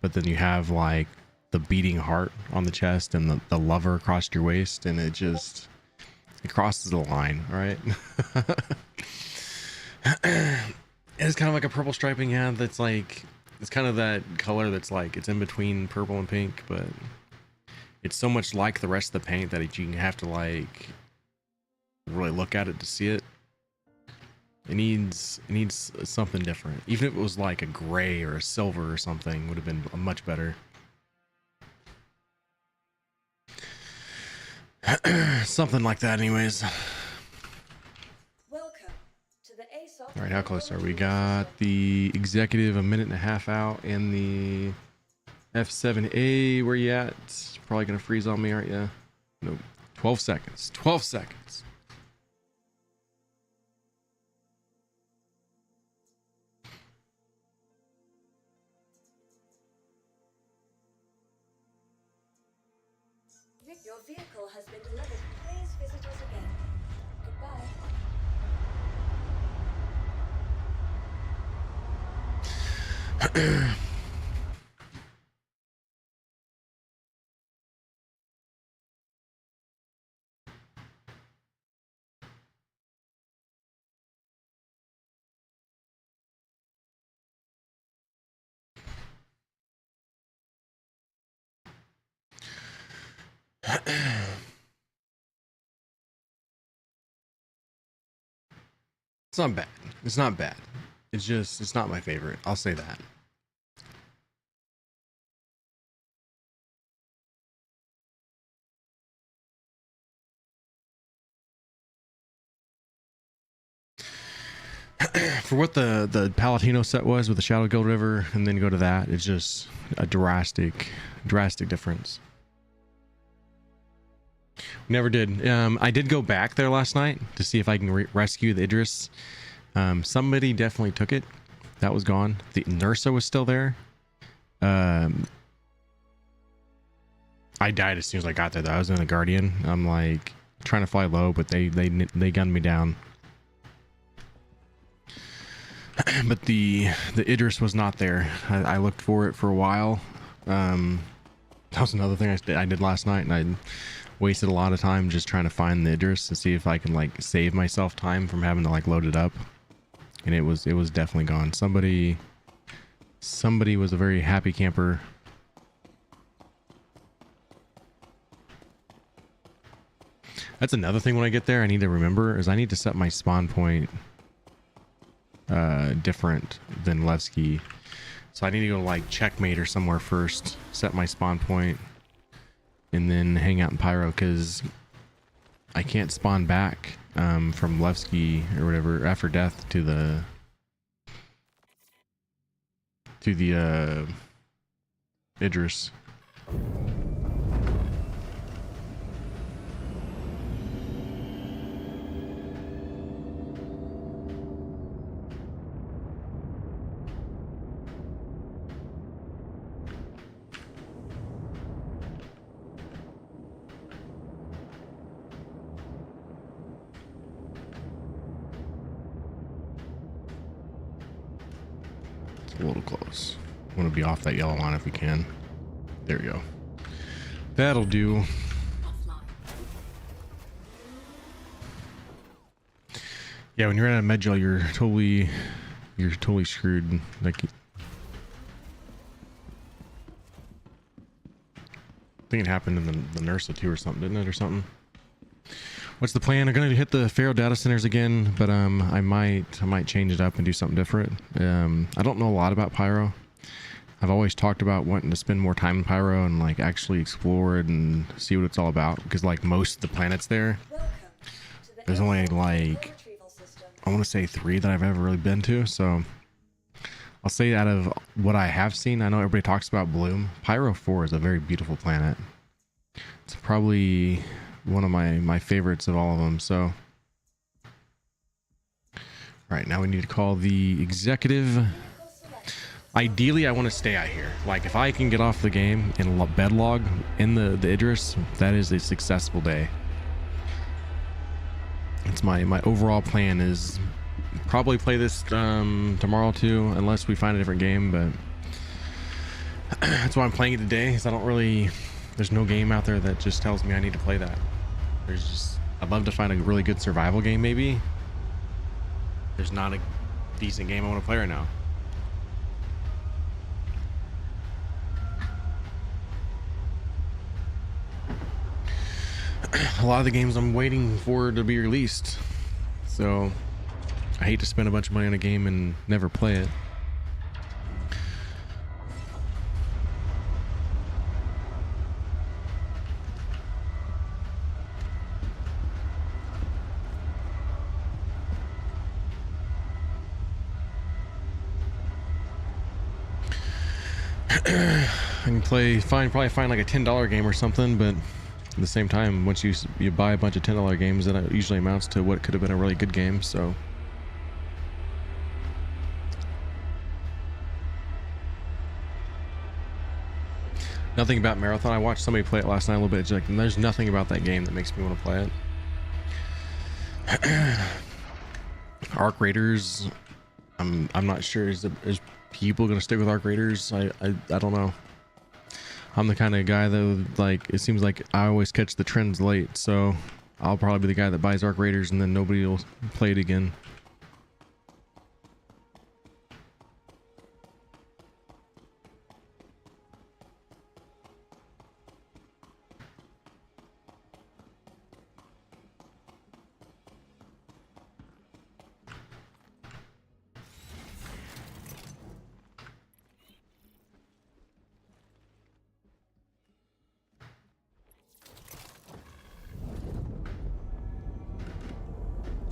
But then you have like the beating heart on the chest and the lover across your waist, and it crosses the line, right? It's kind of like a purple striping, yeah, that's like, it's kind of that color that's like, it's in between purple and pink, but it's so much like the rest of the paint that you have to like really look at it to see it. It needs something different. Even if it was like a gray or a silver or something, would have been much better. Something like that anyways. Welcome to the ASOP. All right, how close are we? Got the executive a minute and a half out, and the F7A, where you at? Probably gonna freeze on me, aren't you? Nope. 12 seconds. 12 seconds. Your vehicle has been delivered. Please visit us again. Goodbye. It's not bad. It's not bad. It's just, it's not my favorite. I'll say that. For what the Palatino set was with the Shadow Guild River, and then go to that, it's just a drastic difference. Never did. I did go back there last night to see if I can rescue the Idris. Somebody definitely took it. That was gone. The Nursa was still there. I died as soon as I got there though. I was in a Guardian. I'm like trying to fly low, but they gunned me down. But the Idris was not there. I looked for it for a while. That was another thing I did last night, and I wasted a lot of time just trying to find the Idris to see if I can like save myself time from having to like load it up. And it was definitely gone. Somebody was a very happy camper. That's another thing when I get there I need to remember is I need to set my spawn point different than Levski. So I need to go to like Checkmate or somewhere first, set my spawn point, and then hang out in Pyro, because I can't spawn back from Levski or whatever after death to the Idris. A little close. Want to be off that yellow line if we can. There we go. That'll do. Yeah, when you're at a medgel, you're totally screwed. Like, I think it happened in the Nursa too or something, didn't it, or something? What's the plan? I'm gonna hit the Farro Data Centers again, but I might change it up and do something different. I don't know a lot about Pyro. I've always talked about wanting to spend more time in Pyro and like actually explore it and see what it's all about, because like most of the planets there, there's only like, I want to say 3 that I've ever really been to. So I'll say out of what I have seen, I know everybody talks about Bloom. Pyro 4 is a very beautiful planet. It's probably one of my favorites of all of them. So right now we need to call the executive. Ideally I want to stay out here. Like if I can get off the game and bed log in the Idris, that is a successful day. It's my overall plan is probably play this tomorrow too, unless we find a different game, but that's why I'm playing it today, because I don't really, there's no game out there that just tells me I need to play that. There's just, I'd love to find a really good survival game maybe. There's not a decent game I want to play right now. A lot of the games I'm waiting for to be released, so I hate to spend a bunch of money on a game and never play it. I can probably find like a $10 game or something, but at the same time, once you buy a bunch of $10 games, then it usually amounts to what could have been a really good game. So nothing about Marathon. I watched somebody play it last night a little bit. It's like, there's nothing about that game that makes me want to play it. Arc Raiders, I'm not sure. Is people gonna stick with Arc Raiders? I don't know. I'm the kind of guy though, like, it seems like I always catch the trends late, so I'll probably be the guy that buys Arc Raiders and then nobody will play it again.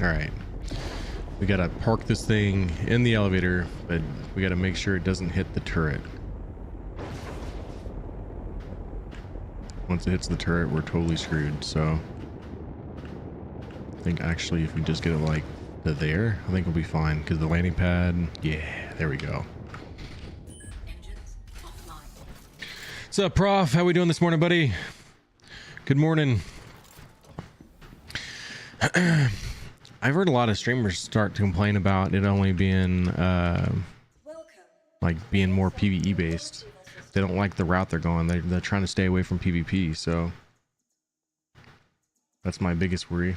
All right, we gotta park this thing in the elevator, but we gotta make sure it doesn't hit the turret. Once it hits the turret, we're totally screwed. So I think actually if we just get it like to there, I think we'll be fine, because the landing pad, yeah, there we go. What's up, Prof? How we doing this morning, buddy? Good morning. I've heard a lot of streamers start to complain about it only being like being more PvE based. They don't like the route they're going. They're trying to stay away from PvP, so that's my biggest worry.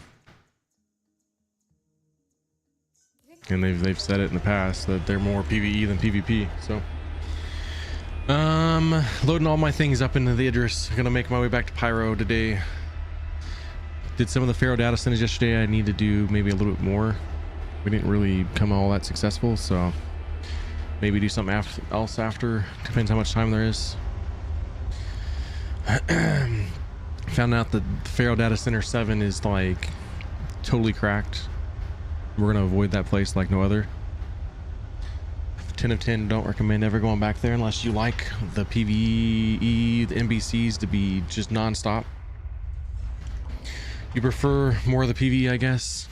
And they've said it in the past that they're more PvE than PvP. So loading all my things up into the address. Gonna make my way back to Pyro today. Did some of the Farro Data Centers yesterday. I need to do maybe a little bit more. We didn't really come all that successful, so maybe do something else after. Depends how much time there is. Found out that Farro Data Center 7 is like totally cracked. We're gonna avoid that place like no other. 10 of 10, don't recommend ever going back there unless you like the PvE, the NBCs to be just non-stop. You prefer more of the PvE, I guess.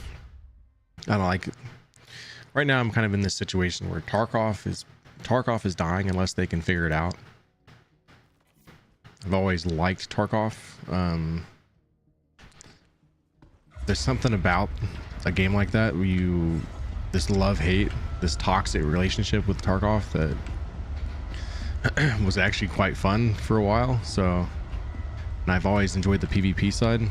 I don't like it. Right now I'm kind of in this situation where Tarkov is dying unless they can figure it out. I've always liked Tarkov. There's something about a game like that where this love-hate, this toxic relationship with Tarkov that was actually quite fun for a while. So, and I've always enjoyed the PvP side.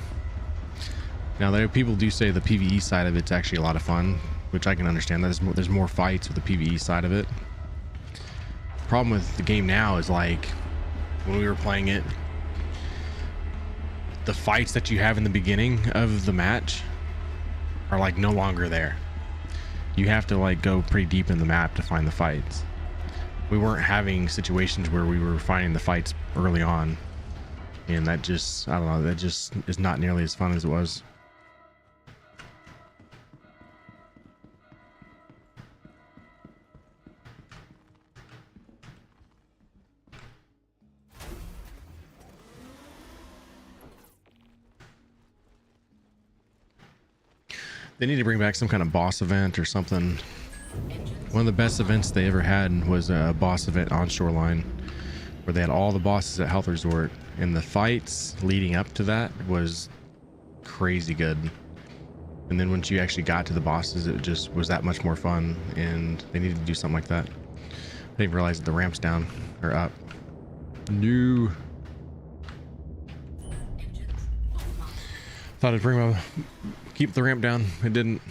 Now, people do say the PvE side of it's actually a lot of fun, which I can understand. There's more fights with the PvE side of it. The problem with the game now is, like, when we were playing it, the fights that you have in the beginning of the match are like no longer there. You have to like go pretty deep in the map to find the fights. We weren't having situations where we were finding the fights early on, and that just, I don't know, that just is not nearly as fun as it was. They need to bring back some kind of boss event or something. One of the best events they ever had was a boss event on Shoreline, where they had all the bosses at Health Resort, and the fights leading up to that was crazy good. And then once you actually got to the bosses, it just was that much more fun, and they needed to do something like that. I didn't realize that the ramp's down or up. No. Thought it'd bring my keep the ramp down. It didn't.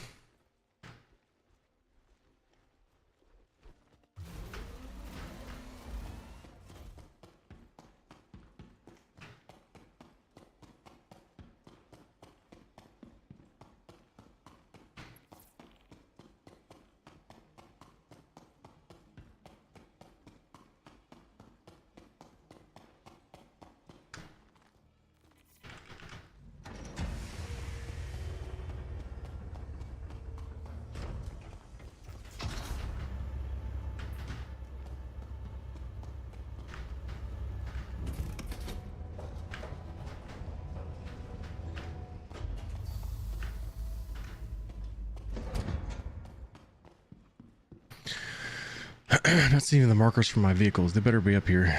Not seeing the markers for my vehicles. They better be up here.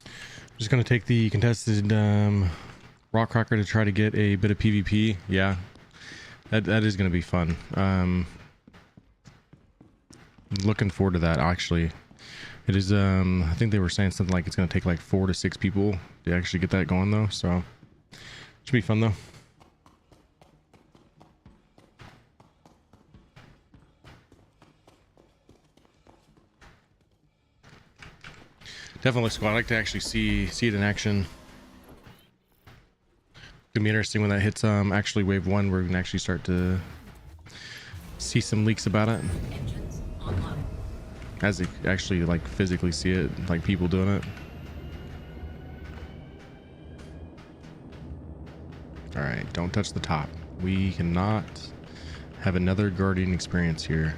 I'm just gonna take the contested rock cracker to try to get a bit of PvP. Yeah, that is gonna be fun. Looking forward to that. Actually, it is. I think they were saying something like it's gonna take like 4 to 6 people to actually get that going though. So should be fun though. Definitely looks cool. I like to actually see it in action. Gonna be interesting when that hits actually wave 1, where we can actually start to see some leaks about it. Engines online. As they actually like physically see it, like people doing it. Alright, don't touch the top. We cannot have another Guardian experience here.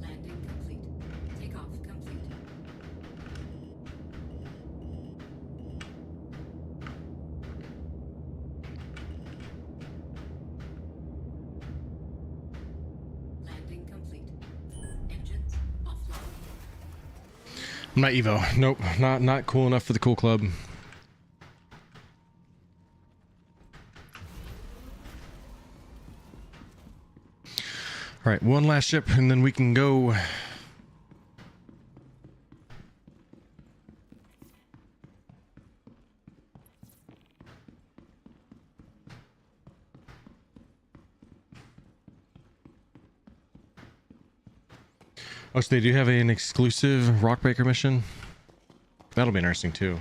Landing complete. Takeoff complete. Landing complete. Engines offline. I'm not Evo. Nope, not cool enough for the cool club. All right, one last ship and then we can go. Oh, so they do have an exclusive Rockbreaker mission? That'll be interesting too.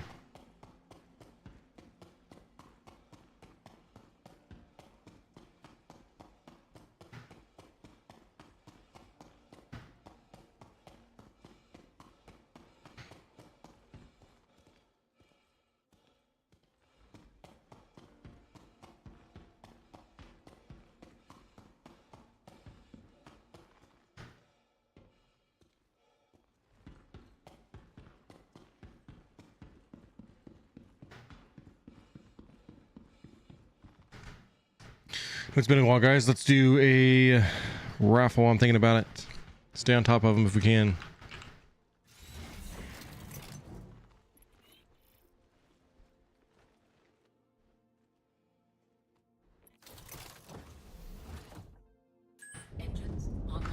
It's been a while, guys. Let's do a raffle. I'm thinking about it. Stay on top of them if we can. Engines online.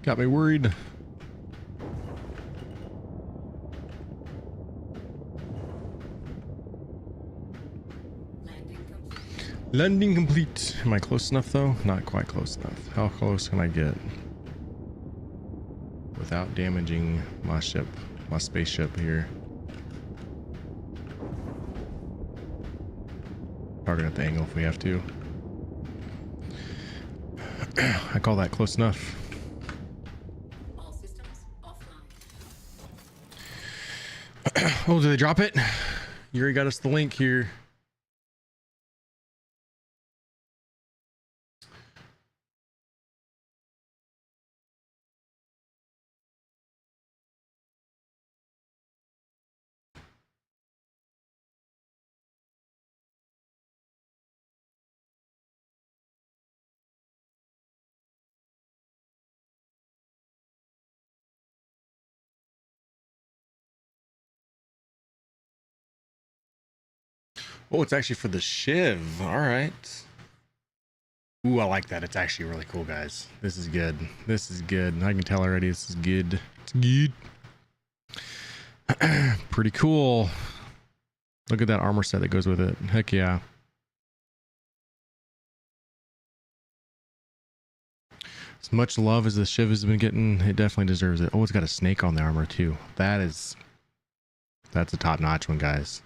Got me worried. Landing complete. Landing complete. Am I close enough though? Not quite close enough. How close can I get without damaging my ship, my spaceship here? target at the angle if we have to. I call that close enough. All systems offline. Oh, did they drop it? You already got us the link here. Oh, it's actually for the Shiv. All right. Ooh, I like that. It's actually really cool, guys. This is good. This is good. I can tell already this is good. It's good. Pretty cool. Look at that armor set that goes with it. Heck yeah. As much love as the Shiv has been getting, it definitely deserves it. Oh, it's got a snake on the armor too. That's a top-notch one, guys.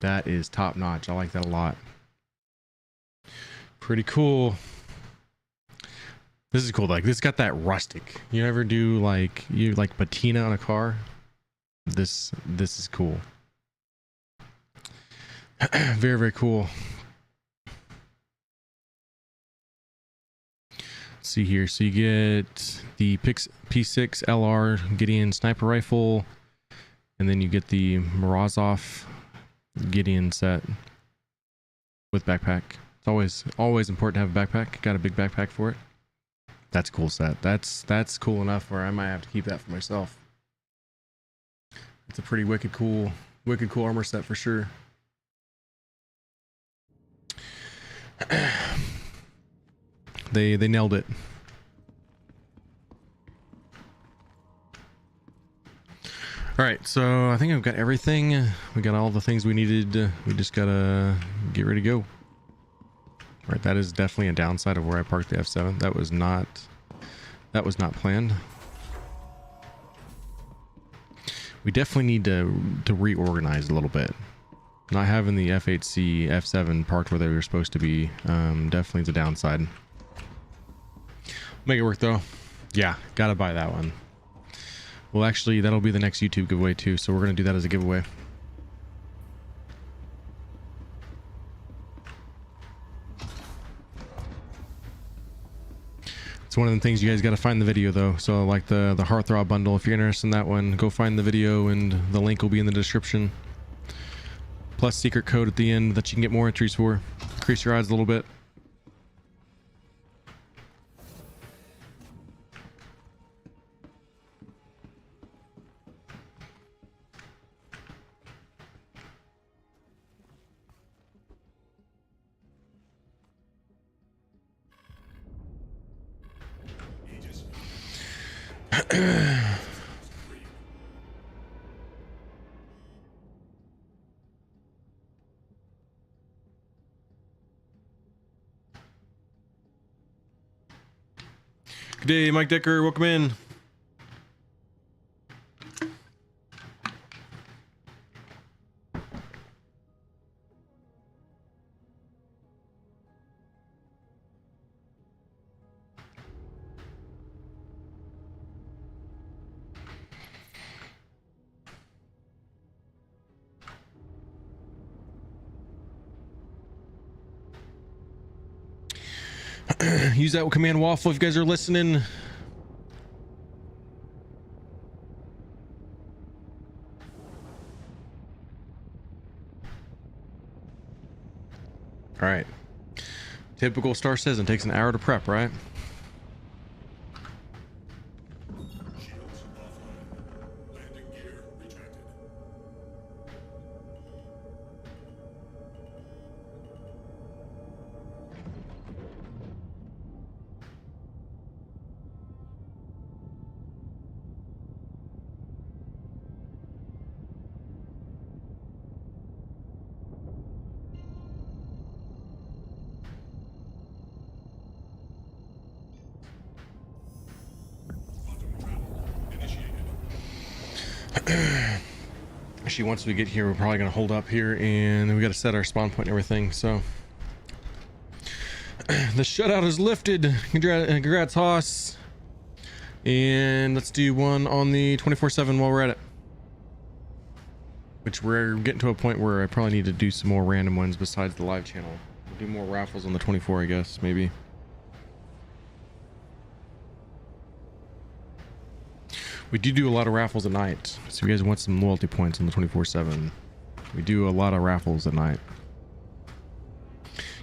That is top-notch. I like that a lot. Pretty cool. This is cool. Like, this got that rustic. You ever do like patina on a car? This is cool. Very, very cool. Let's see here. So you get the P6 LR Gideon sniper rifle, and then you get the Morozov Gideon set with backpack. It's always important to have a backpack. Got a big backpack for it. That's a cool set. That's cool enough where I might have to keep that for myself. It's a pretty wicked cool armor set for sure. They nailed it. All right, so I think I've got everything. We got all the things we needed. We just gotta get ready to go. All right, that is definitely a downside of where I parked the F7. That was not planned. We definitely need to reorganize a little bit. Not having the F8C, F7 parked where they were supposed to be, definitely is a downside. Make it work though. Yeah, gotta buy that one. Well, actually, that'll be the next YouTube giveaway too, so we're gonna do that as a giveaway. It's one of the things you guys got to find the video though. So like the Heartthrob bundle, if you're interested in that one, go find the video and the link will be in the description. Plus secret code at the end that you can get more entries for. Increase your odds a little bit. Good day, Mike Decker. Welcome in. Use that command waffle if you guys are listening. All right. Typical Star Citizen takes an hour to prep, right? Actually, once we get here, we're probably going to hold up here and then we got to set our spawn point and everything. So The shutout is lifted. Congrats, Haas. And let's do one on the 24/7 while we're at it. Which we're getting to a point where I probably need to do some more random ones besides the live channel. We'll do more raffles on the 24, I guess, maybe. We do a lot of raffles at night. So if you guys want some loyalty points on the 24/7, we do a lot of raffles at night.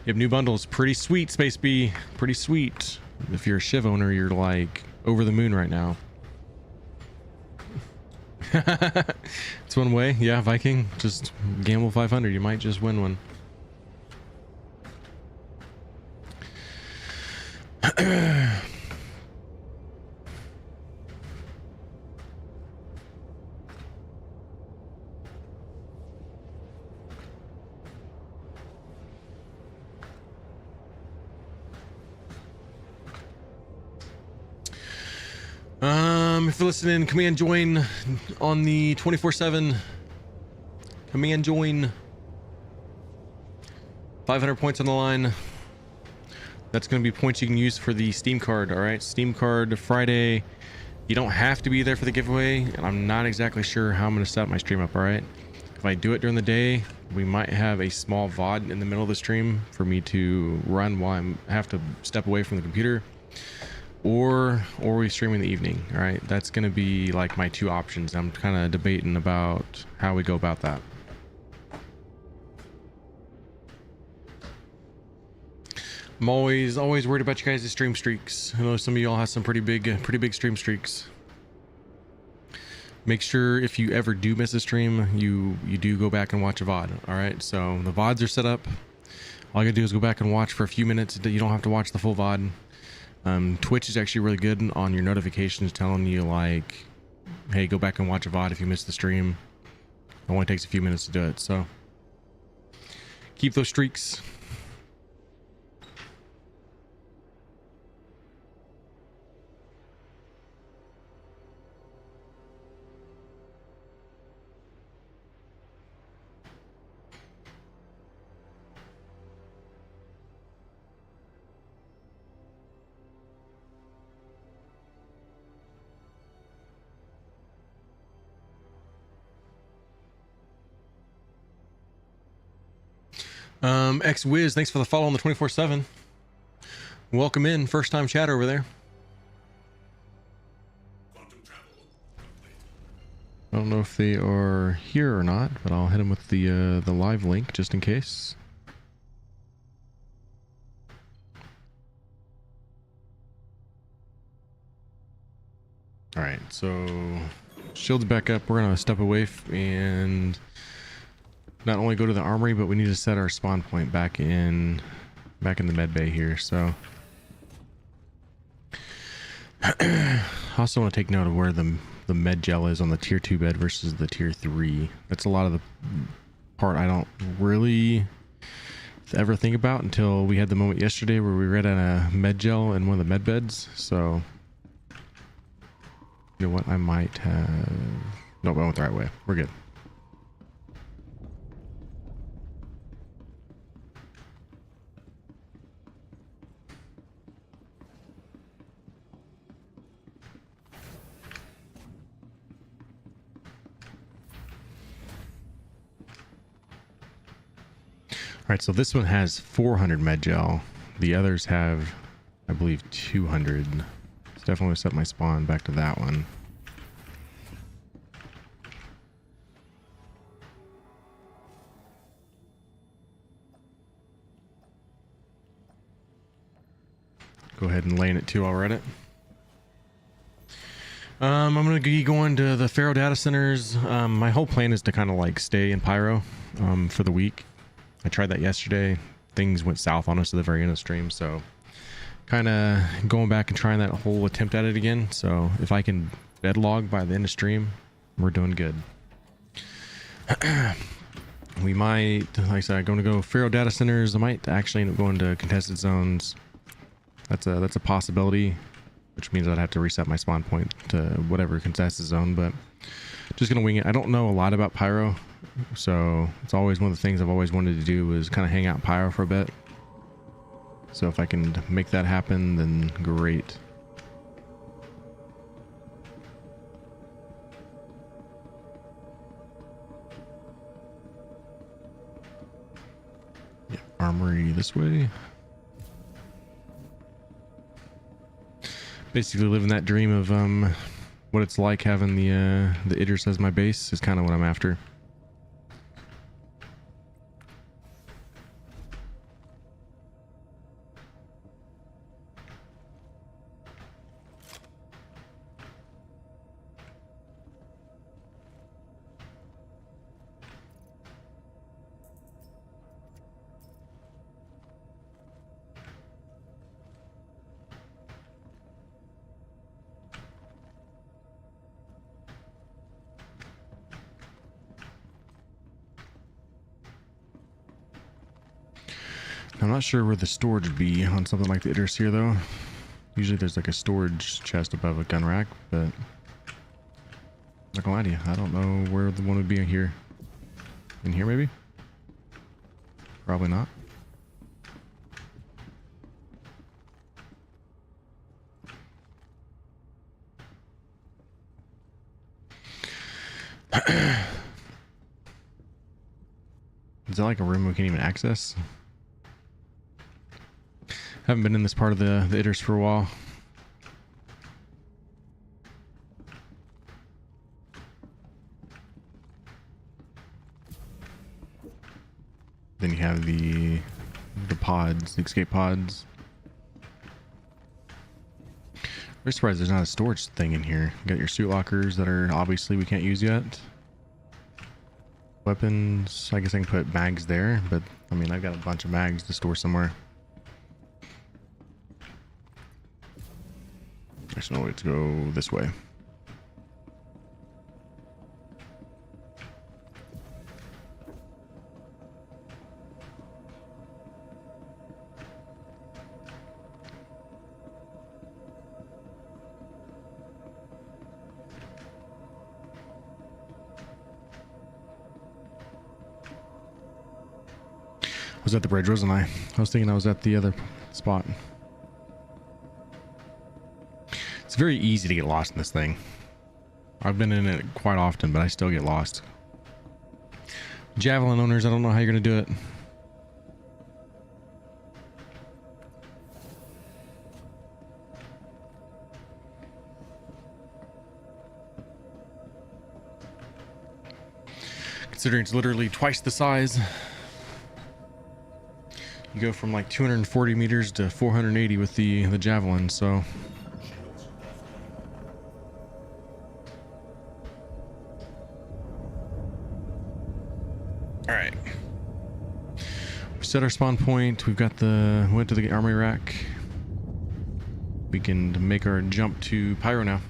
You have new bundles. Pretty sweet, Space B. Pretty sweet. If you're a Shiv owner, you're like over the moon right now. It's one way. Yeah, Viking. Just gamble 500. You might just win one. If you're listening, command join on the 24/7. Command join. 500 points on the line. That's going to be points you can use for the Steam card. All right, Steam card Friday. You don't have to be there for the giveaway, and I'm not exactly sure how I'm going to set my stream up. All right, if I do it during the day, we might have a small VOD in the middle of the stream for me to run while I have to step away from the computer. Or we stream in the evening. All right, that's gonna be like my two options. I'm kind of debating about how we go about that. I'm always worried about you guys' stream streaks. I know some of y'all have some pretty big stream streaks. Make sure if you ever do miss a stream, you do go back and watch a VOD. All right, so the VODs are set up. All you gotta do is go back and watch for a few minutes. You don't have to watch the full VOD. Twitch is actually really good on your notifications, telling you like, hey, go back and watch a VOD if you missed the stream. It only takes a few minutes to do it, so keep those streaks. X-Wiz, thanks for the follow on the 24/7. Welcome in, first time chatter over there. I don't know if they are here or not, but I'll hit them with the live link just in case. All right, so shield's back up. We're gonna step away and not only go to the armory, but we need to set our spawn point back in the med bay here. So also want to take note of where the med gel is on the tier 2 bed versus the tier 3. That's a lot of the part I don't really ever think about until we had the moment yesterday where we read on a med gel in one of the med beds. So you know what, I might have, nope, I went the right way. We're good. All right, so this one has 400 med gel. The others have, I believe, 200. So definitely set my spawn back to that one. Go ahead and lane it too while we're at it. I'm gonna be going to the Farro Data Centers. My whole plan is to kind of like stay in Pyro for the week. I tried that yesterday. Things went south on us at the very end of the stream, so kind of going back and trying that whole attempt at it again. So if I can bed log by the end of stream, we're doing good. We might, like I said, I'm going to go Farro Data Centers. I might actually end up going to contested zones. That's a possibility, which means I'd have to reset my spawn point to whatever contested zone, but just gonna wing it. I don't know a lot about Pyro, so it's always one of the things I've always wanted to do was kind of hang out in Pyro for a bit. So if I can make that happen, then great. Yeah, armory this way. Basically living that dream of what it's like having the Idris as my base is kind of what I'm after. I'm not sure where the storage would be on something like the Idris here, though. Usually there's like a storage chest above a gun rack, but not gonna lie to you, I don't know where the one would be in here. In here, maybe? Probably not. Is that like a room we can't even access? Haven't been in this part of the Idris for a while. Then you have the pods, the escape pods. Very surprised there's not a storage thing in here. You got your suit lockers that are obviously we can't use yet. Weapons, I guess I can put mags there, but I mean I've got a bunch of mags to store somewhere. There's no way to go this way. I was at the bridge, wasn't I? I was thinking I was at the other spot. It's very easy to get lost in this thing. I've been in it quite often, but I still get lost. Javelin owners, I don't know how you're going to do it. Considering it's literally twice the size. You go from like 240 meters to 480 with the javelin, so... Alright. We set our spawn point. We've got went to the armory rack. We can make our jump to Pyro now.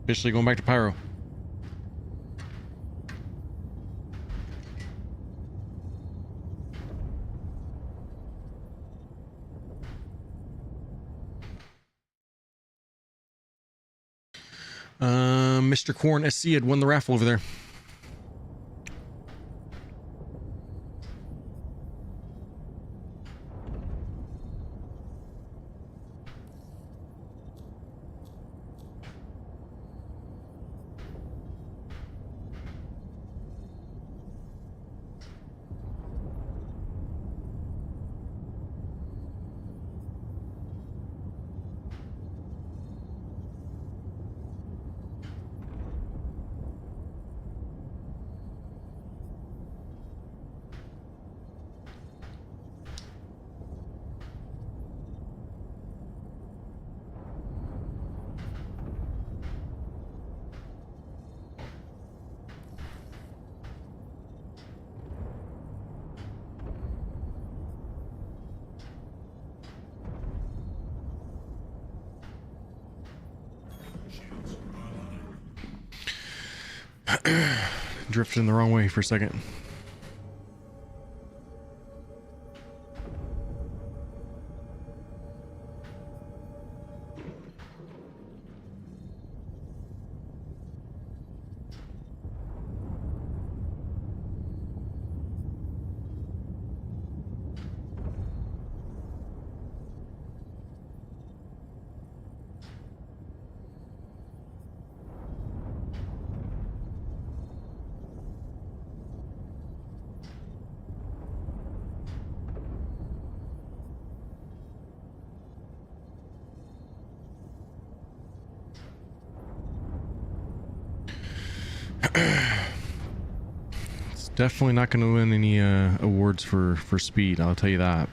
Officially going back to Pyro. Mr. Corn SC had won the raffle over there. Drifted in the wrong way for a second. It's definitely not going to win any awards for speed, I'll tell you that.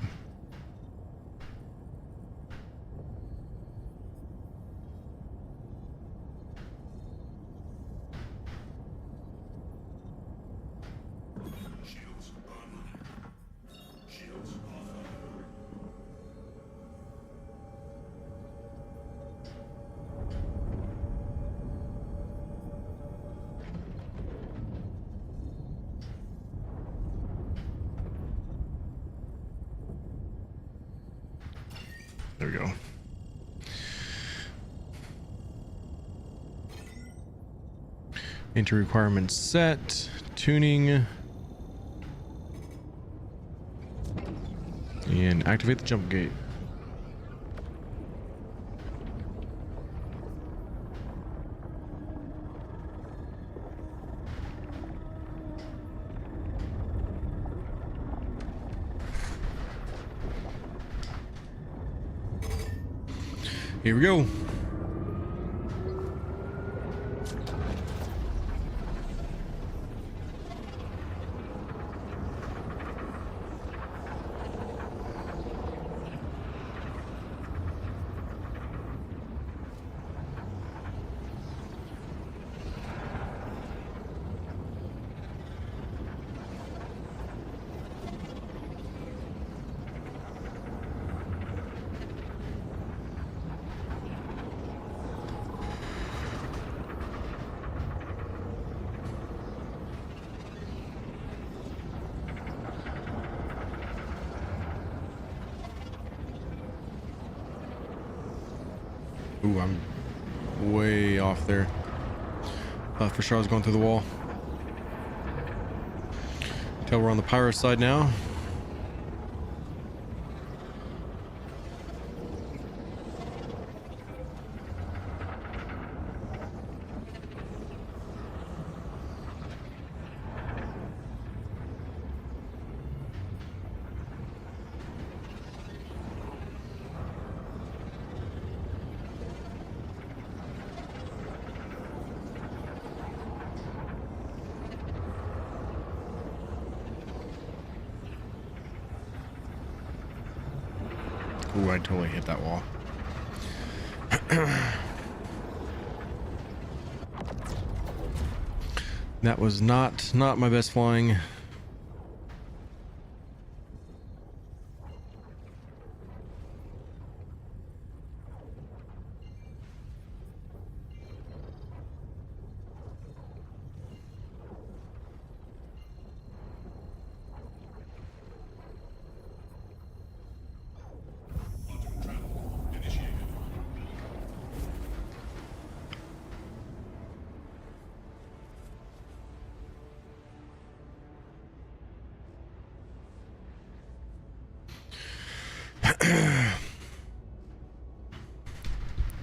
There we go. Enter requirements set, tuning, and activate the jump gate. Here we go. Ooh, I'm way off there. Thought for sure I was going through the wall. Tell we're on the Pyro side now. Ooh, I totally hit that wall. That was not my best flying.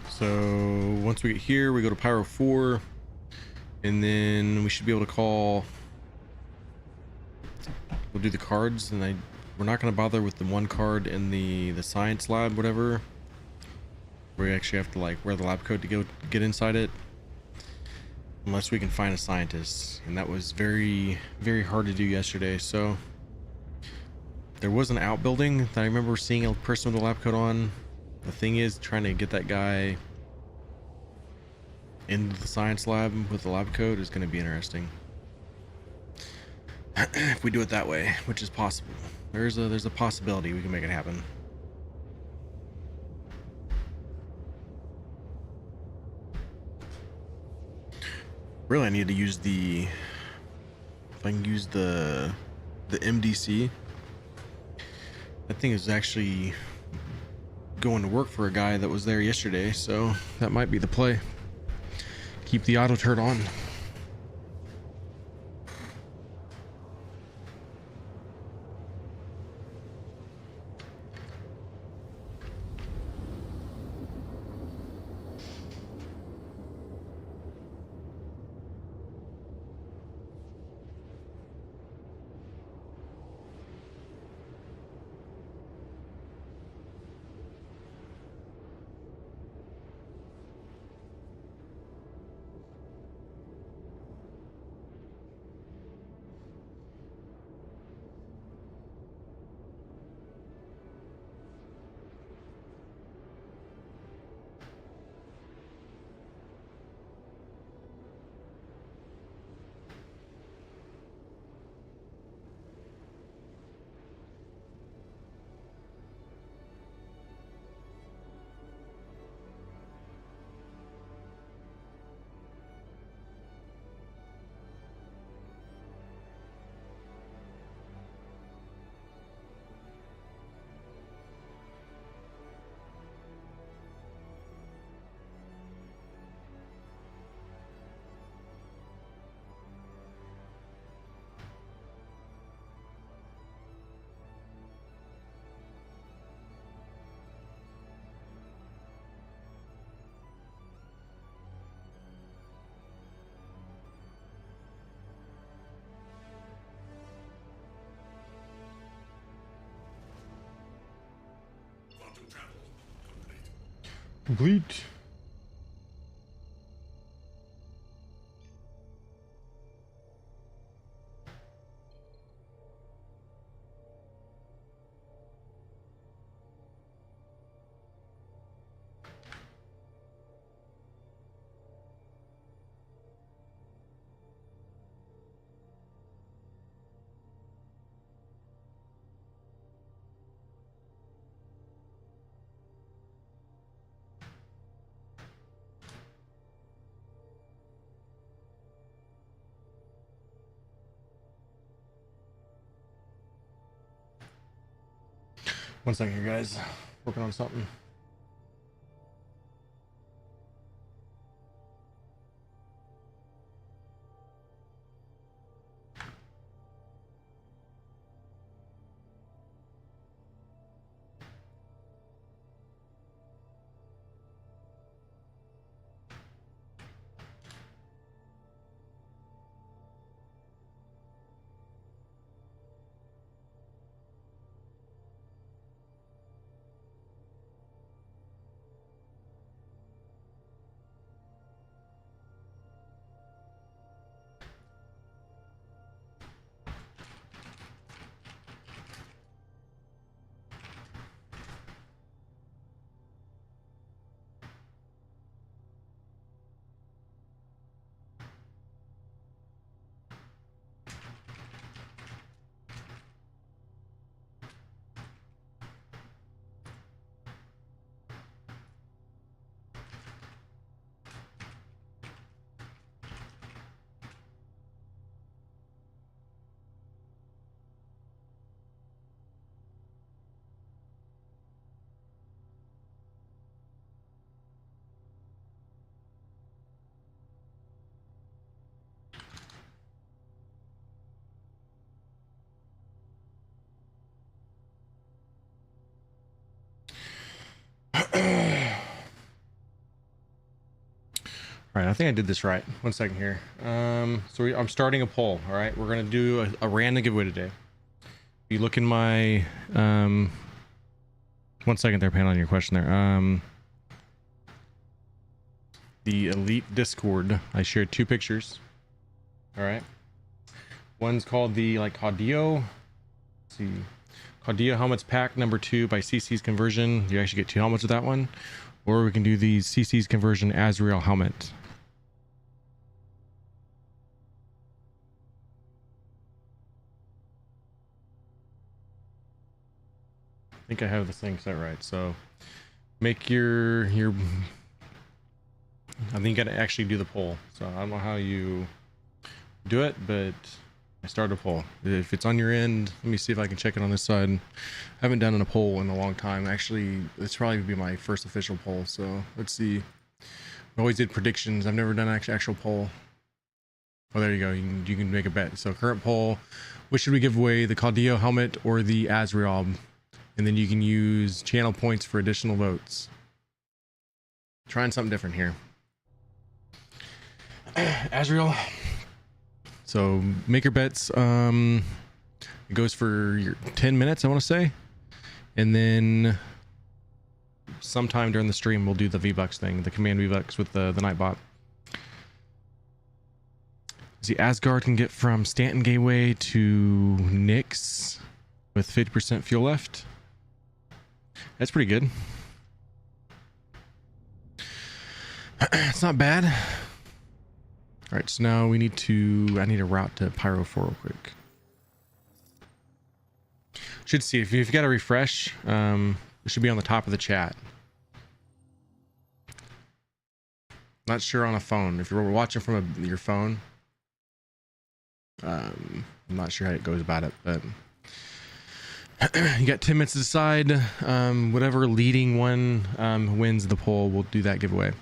So once we get here, we go to Pyro 4, and then we should be able to call. We'll do the cards, and we're not going to bother with the one card in the science lab, whatever. We actually have to like wear the lab coat to go get inside it, unless we can find a scientist, and that was very hard to do yesterday. So there was an outbuilding that I remember seeing a person with a lab coat on. The thing is, trying to get that guy into the science lab with the lab coat is going to be interesting. If we do it that way, which is possible. There's a possibility we can make it happen. Really, I need to use if I can use the MDC. That thing is actually going to work for a guy that was there yesterday, so that might be the play. Keep the auto turret on. Complete. One second here, guys. Working on something. All right, I think I did this right. One second here. I'm starting a poll. All right, we're gonna do a random giveaway today. If you look in my 1 second there, Pan, on your question there. The Elite Discord, I shared 2 pictures. All right, one's called the Caudillo. Let's see, Caudillo helmets pack number 2 by CC's conversion. You actually get 2 helmets with that one, or we can do the CC's conversion Azrael helmet. I think I have this thing set right. So make your I think you gotta actually do the poll. So I don't know how you do it, but I started a poll. If it's on your end, let me see if I can check it on this side. I haven't done a poll in a long time. Actually, it's probably gonna be my first official poll. So let's see. I always did predictions. I've never done an actual poll. Oh, there you go. You can make a bet. So current poll: which should we give away, the Caudillo helmet or the Azrael? And then you can use channel points for additional votes. Trying something different here. Azrael. So make your bets. It goes for your 10 minutes, I want to say. And then sometime during the stream, we'll do the V-Bucks thing, the command V-Bucks with the Nightbot. See, Asgard can get from Stanton Gateway to Nyx with 50% fuel left. That's pretty good. It's not bad. All right, so now I need a route to Pyro 4 real quick. Should see if you've got a refresh, it should be on the top of the chat. Not sure on a phone. If you're watching from your phone, I'm not sure how it goes about it, but you got 10 minutes to decide. Whatever leading one wins the poll, we'll do that giveaway.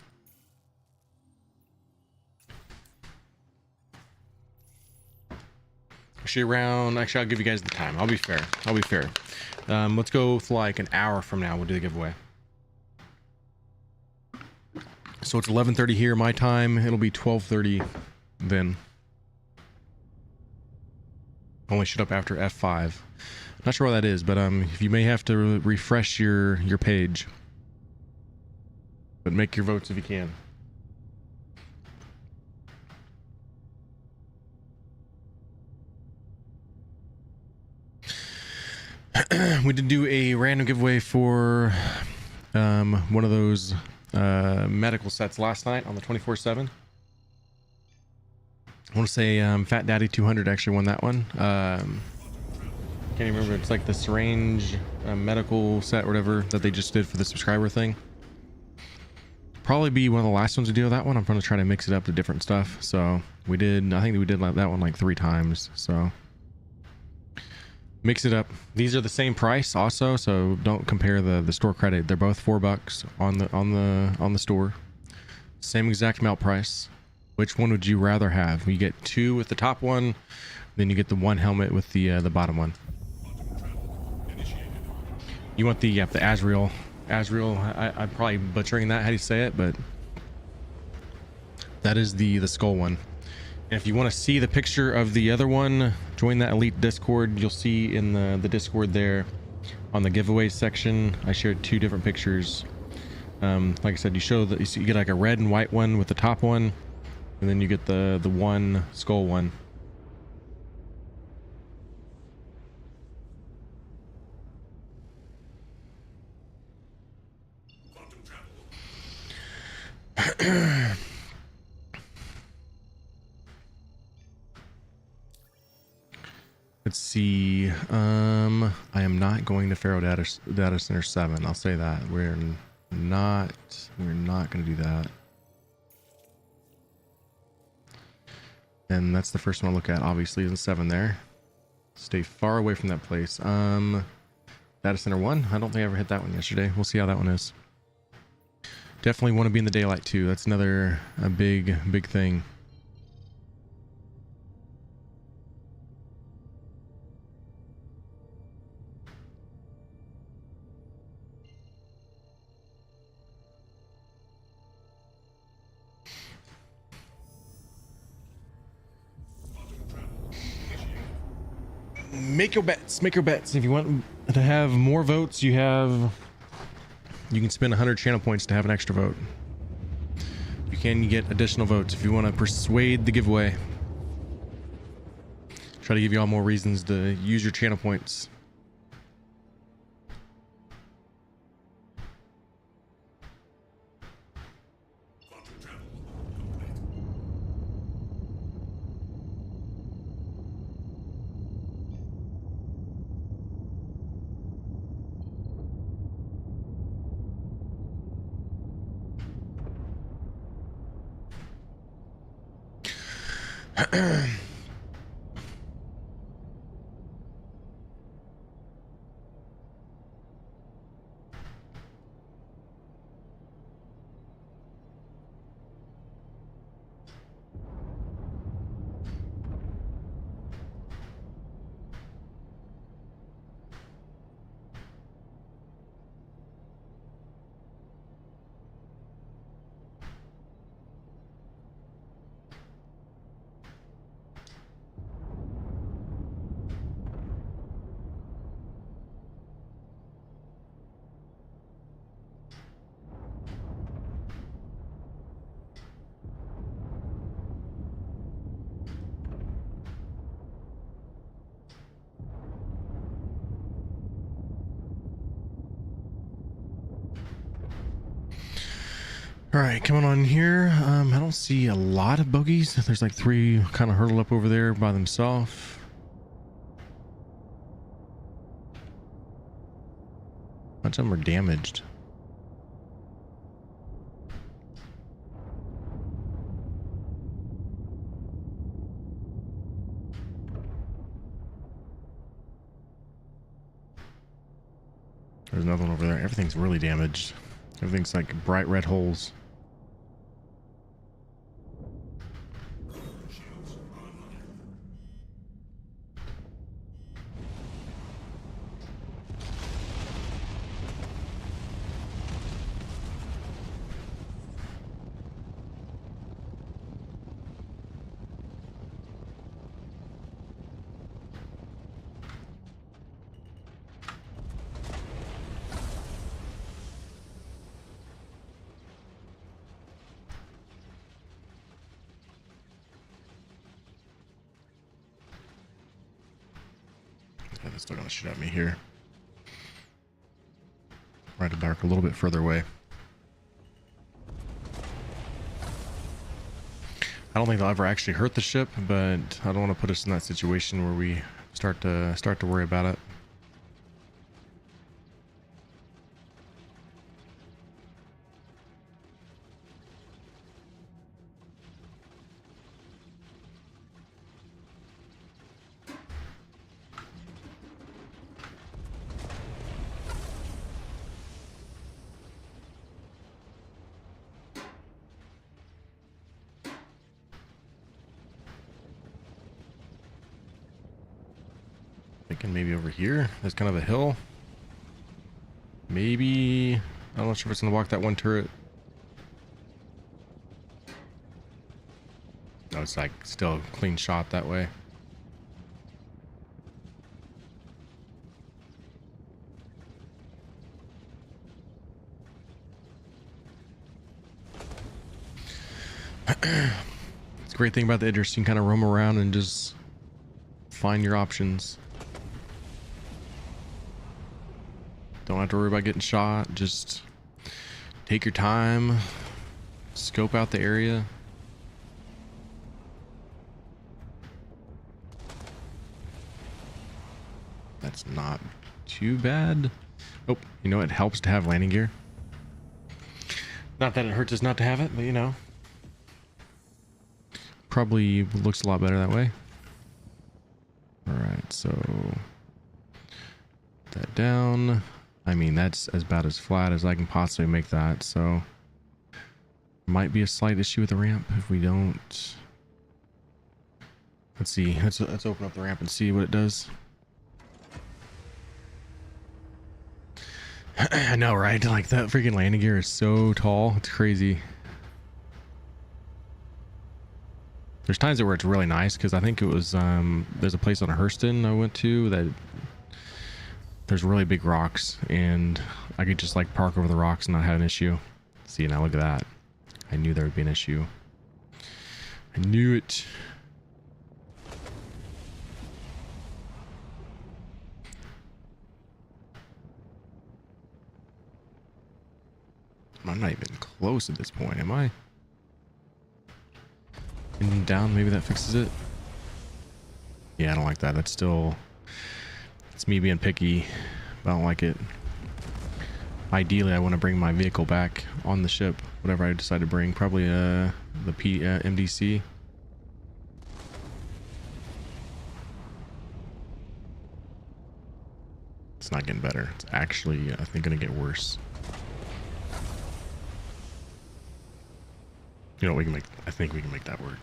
Actually, I'll give you guys the time. I'll be fair. Let's go with like an hour from now. We'll do the giveaway. So it's 11:30 here, my time. It'll be 12:30 then. Only shut up after F5. Not sure what that is, but if you may have to refresh your page. But make your votes if you can. We did do a random giveaway for one of those medical sets last night on the 24/7. I want to say Fat Daddy 200 actually won that one. Can't even remember. It's like the syringe medical set or whatever that they just did for the subscriber thing. Probably be one of the last ones to do that one. I'm going to try to mix it up to different stuff. So we did, I think we did that one like 3 times. So mix it up. These are the same price also, so don't compare the store credit. They're both $4 on the store. Same exact melt price. Which one would you rather have? You get 2 with the top one, then you get the 1 helmet with the bottom one. You want the Azrael. I'm probably butchering that. How do you say it? But that is the skull one. And if you want to see the picture of the other one, join that elite Discord. You'll see in the Discord there on the giveaway section. I shared 2 different pictures. Like I said, you get like a red and white one with the top one, and then you get the one skull one. Let's see. I am not going to Farro Data Center 7. I'll say that. We're not going to do that. And that's the first one to look at, obviously, is the 7 there. Stay far away from that place. Data Center 1. I don't think I ever hit that one yesterday. We'll see how that one is. Definitely want to be in the daylight too. That's another big thing. Make your bets. Make your bets. If you want to have more votes, you can spend 100 channel points to have an extra vote. You can get additional votes if you want to persuade the giveaway. Try to give you all more reasons to use your channel points. All right, coming on here. I don't see a lot of bogeys. There's like 3 kind of hurtled up over there by themselves. A bunch of them are damaged. There's another one over there. Everything's really damaged. Everything's like bright red holes. Still gonna shoot at me here. Right to dark a little bit further away. I don't think they'll ever actually hurt the ship, but I don't want to put us in that situation where we start to worry about it. Thinking maybe over here. There's kind of a hill. Maybe. I'm not sure if it's gonna block that one turret. No, it's like still a clean shot that way. It's a great thing about the Idris. You can kind of roam around and just find your options. Don't have to worry about getting shot. Just take your time, scope out the area. That's not too bad. Oh, you know, it helps to have landing gear. Not that it hurts us not to have it, but you know. Probably looks a lot better that way. Alright, so put that down. I mean, that's about as flat as I can possibly make that, so might be a slight issue with the ramp if we don't. Let's see. Let's open up the ramp and see what it does. I know, right? Like, that freaking landing gear is so tall. It's crazy. There's times where it's really nice because I think it was there's a place on Hurston I went to that there's really big rocks and I could just like park over the rocks and not have an issue. See, now look at that. I knew there would be an issue. I knew it. I'm not even close at this point, am I? And down, maybe that fixes it. Yeah, I don't like that. That's still, it's me being picky. I don't like it. Ideally, I want to bring my vehicle back on the ship, whatever I decide to bring. Probably the MDC. It's not getting better. It's actually, I think, going to get worse. You know, we can make, I think we can make that work.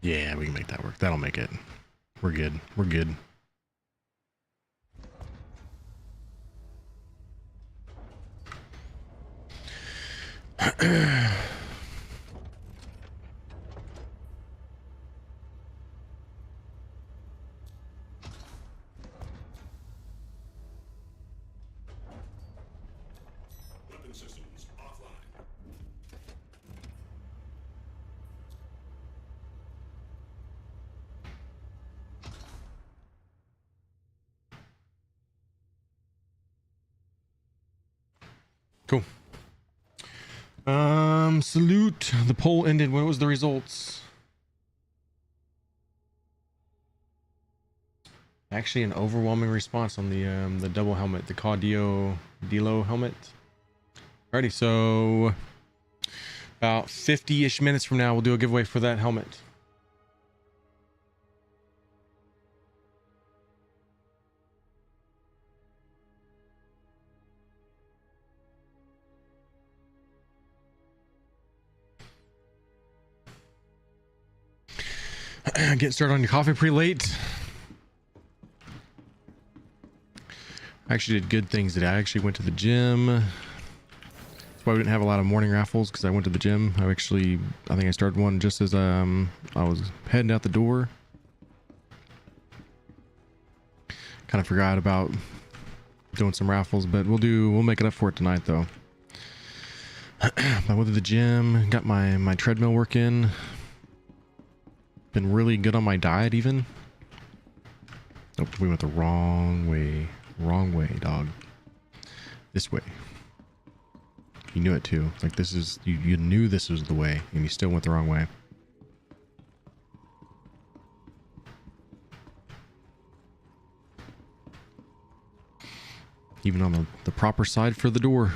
Yeah, we can make that work. That'll make it. We're good. We're good. Weapon systems offline. Cool. Salute. The poll ended. What was the results? Actually, an overwhelming response on the double helmet, the Dilo helmet. Alrighty, so about 50-ish minutes from now, we'll do a giveaway for that helmet. Getting started on your coffee pretty late. I actually did good things today. I actually went to the gym. That's why we didn't have a lot of morning raffles, because I went to the gym. I think I started one just as I was heading out the door. Kind of forgot about doing some raffles, but we'll make it up for it tonight though. I went to the gym, got my treadmill work in. Been really good on my diet even. Oh We went the wrong way. Wrong way, dog. This way. You knew it too. Like this is, you knew this was the way and you still went the wrong way. Even on the proper side for the door.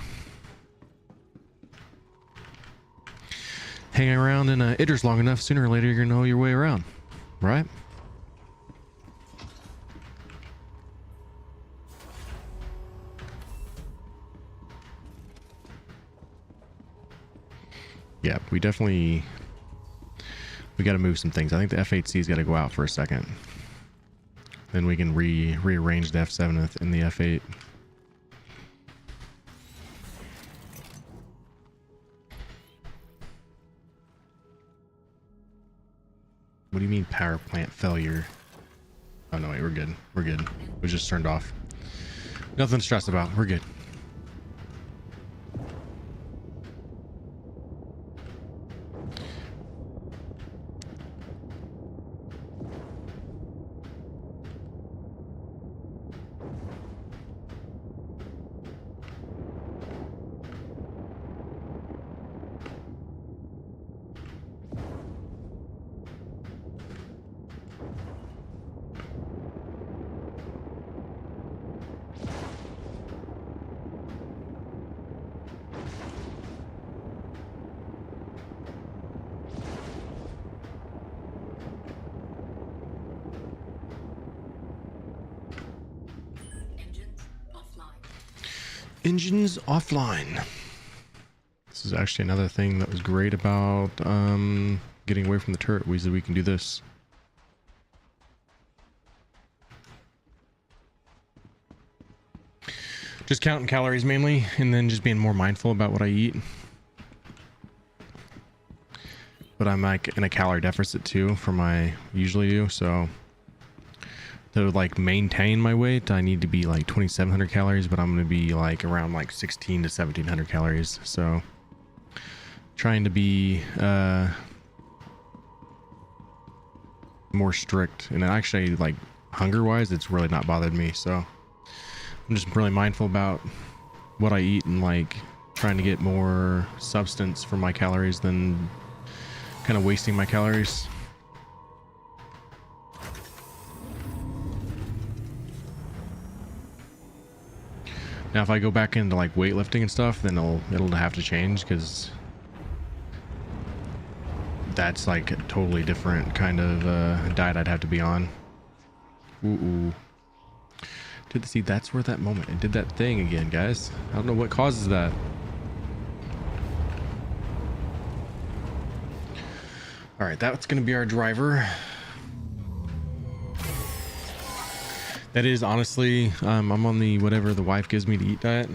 Hanging around in itters long enough, sooner or later you're gonna know your way around, right? Yeah, we got to move some things. I think the F8C's got to go out for a second. Then we can rearrange the F7 in the F8. What do you mean power plant failure? Oh no, wait, we're good. We're good. It was just turned off. Nothing to stress about. We're good. Engines offline. This is actually another thing that was great about getting away from the turret. We can do this. Just counting calories mainly, and then just being more mindful about what I eat. But I'm like in a calorie deficit too for my usually do, so to like maintain my weight I need to be like 2,700 calories, but I'm going to be like around like 16 to 1,700 calories. So trying to be more strict, and actually like hunger wise it's really not bothered me, so I'm just really mindful about what I eat and like trying to get more substance from my calories than kind of wasting my calories. Now if I go back into like weightlifting and stuff, then it'll have to change, because that's like a totally different kind of diet I'd have to be on. Ooh. See, that's where that moment, it did that thing again, guys. I don't know what causes that. All right, that's going to be our driver. That is honestly, I'm on the whatever the wife gives me to eat diet.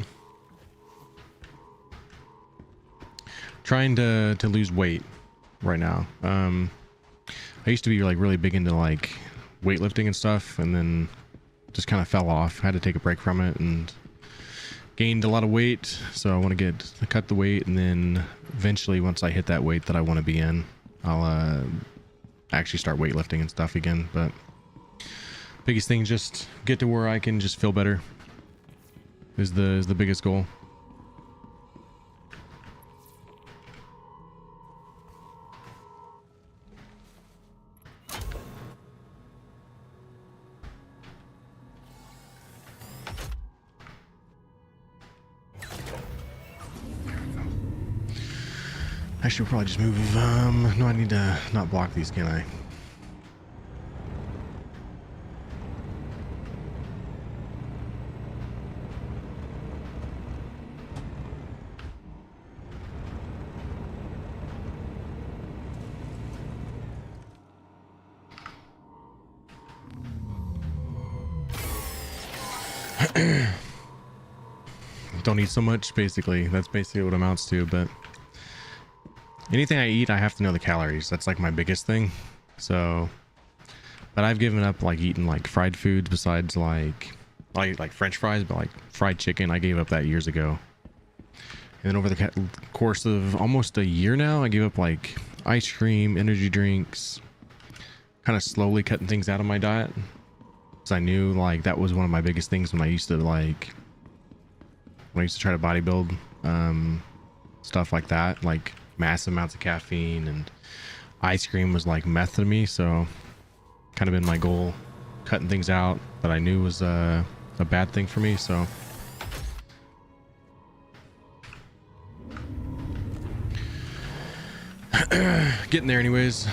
Trying to lose weight right now. I used to be like really big into like weightlifting and stuff, and then just kind of fell off. Had to take a break from it and gained a lot of weight. So I want to cut the weight, and then eventually once I hit that weight that I want to be in, I'll actually start weightlifting and stuff again. But biggest thing, just get to where I can just feel better is the biggest goal. I should probably just move. No, I need to not block these, can I? Don't eat so much, basically. That's basically what it amounts to. But anything I eat, I have to know the calories. That's like my biggest thing. So, but I've given up like eating like fried foods. Besides like I eat like French fries, but like fried chicken, I gave up that years ago. And then over the course of almost a year now, I gave up like ice cream, energy drinks, kind of slowly cutting things out of my diet. because I knew like that was one of my biggest things when I used to try to bodybuild, stuff like that, like massive amounts of caffeine, and ice cream was like meth to me. So kind of been my goal, cutting things out that I knew was a bad thing for me. So getting there anyways,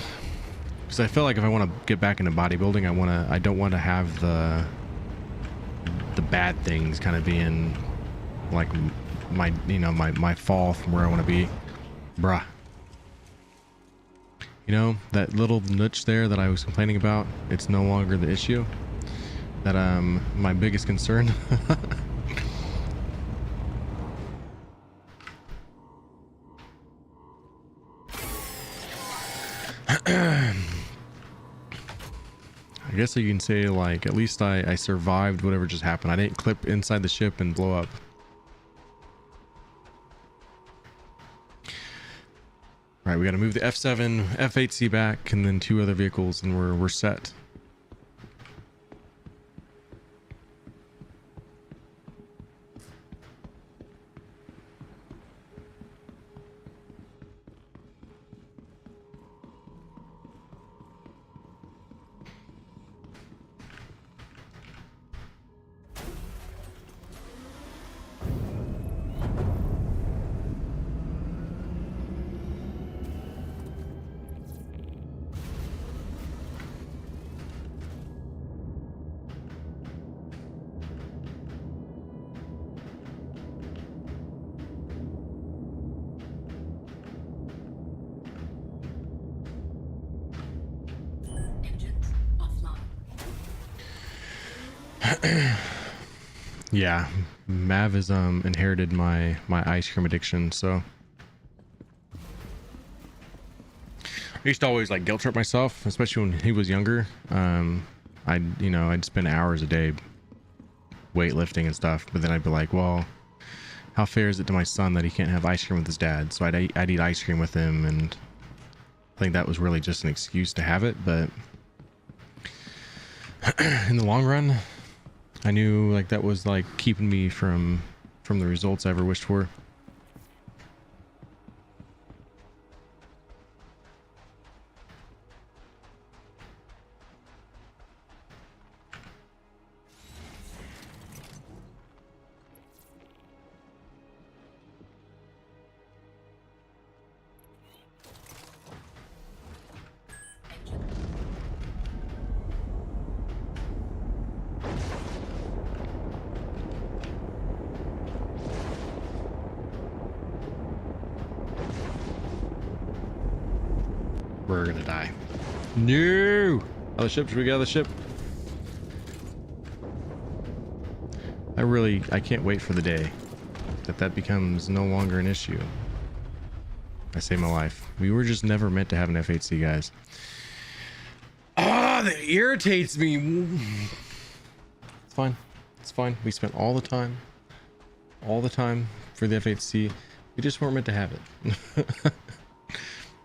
because I feel like if I want to get back into bodybuilding, I don't want to have the bad things kind of being like my fall from where I want to be. Bruh, you know, that little niche there that I was complaining about, it's no longer the issue. That my biggest concern. I guess you can say, like, at least I survived whatever just happened. I didn't clip inside the ship and blow up. Right, we got to move the F7, F8C back, and then 2 other vehicles, and we're set. Engines offline. Yeah, Mav has inherited my ice cream addiction, so I used to always like guilt trip myself, especially when he was younger. I'd spend hours a day weightlifting and stuff, but then I'd be like, well, how fair is it to my son that he can't have ice cream with his dad? So I'd eat ice cream with him, and I think that was really just an excuse to have it. But in the long run, I knew like that was like keeping me from the results I ever wished for. We're gonna die. No! Other ships, we got the ship. I can't wait for the day that becomes no longer an issue. I saved my life. We were just never meant to have an F8C, guys. Ah, that irritates me. It's fine. It's fine. We spent all the time for the F8C. We just weren't meant to have it.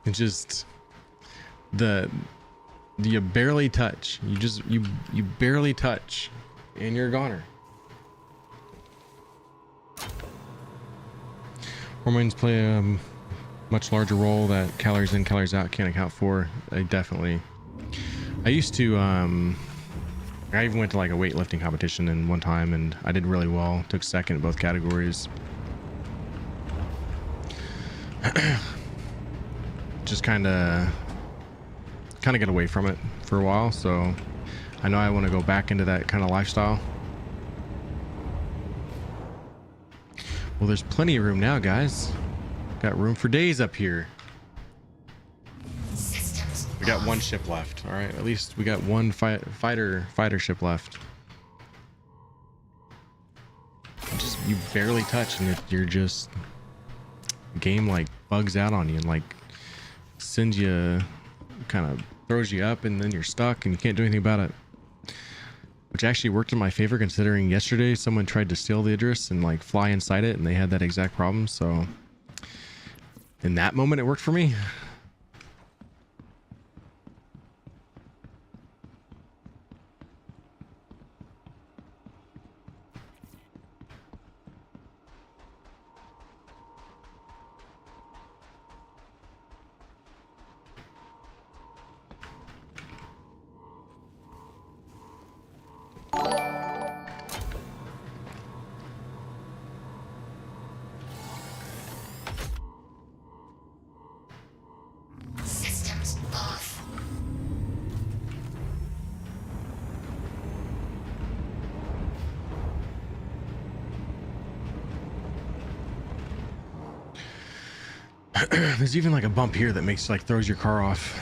It just you barely touch. You barely touch, and you're a goner. Hormones play a much larger role that calories in, calories out can't account for. I used to I even went to like a weightlifting competition in one time, and I did really well. Took second in both categories. Just kind of get away from it for a while, so I know I want to go back into that kind of lifestyle. Well, there's plenty of room now, guys. Got room for days up here. Systems We got one ship left. All right, at least we got one fighter ship left. You barely touch, and you're just game like bugs out on you and like sends you, kind of throws you up, and then you're stuck and you can't do anything about it. Which actually worked in my favor, considering yesterday someone tried to steal the Idris and like fly inside it, and they had that exact problem. So in that moment, it worked for me. There's even like a bump here that makes like throws your car off.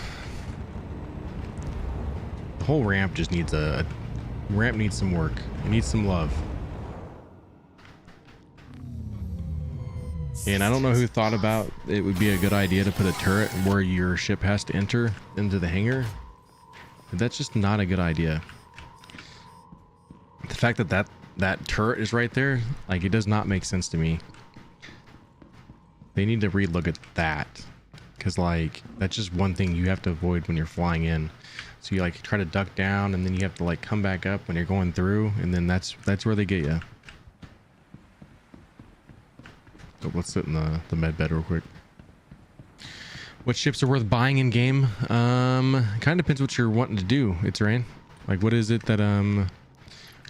The whole ramp just needs ramp needs some work. It needs some love. And I don't know who thought about it would be a good idea to put a turret where your ship has to enter into the hangar. But that's just not a good idea. The fact that that turret is right there, like, it does not make sense to me. They need to relook at that, because like that's just one thing you have to avoid when you're flying in. So you like try to duck down and then you have to like come back up when you're going through, and then that's where they get you. So let's sit in the med bed real quick. What ships are worth buying in game? Kind of depends what you're wanting to do. It's Rain. Like, what is it that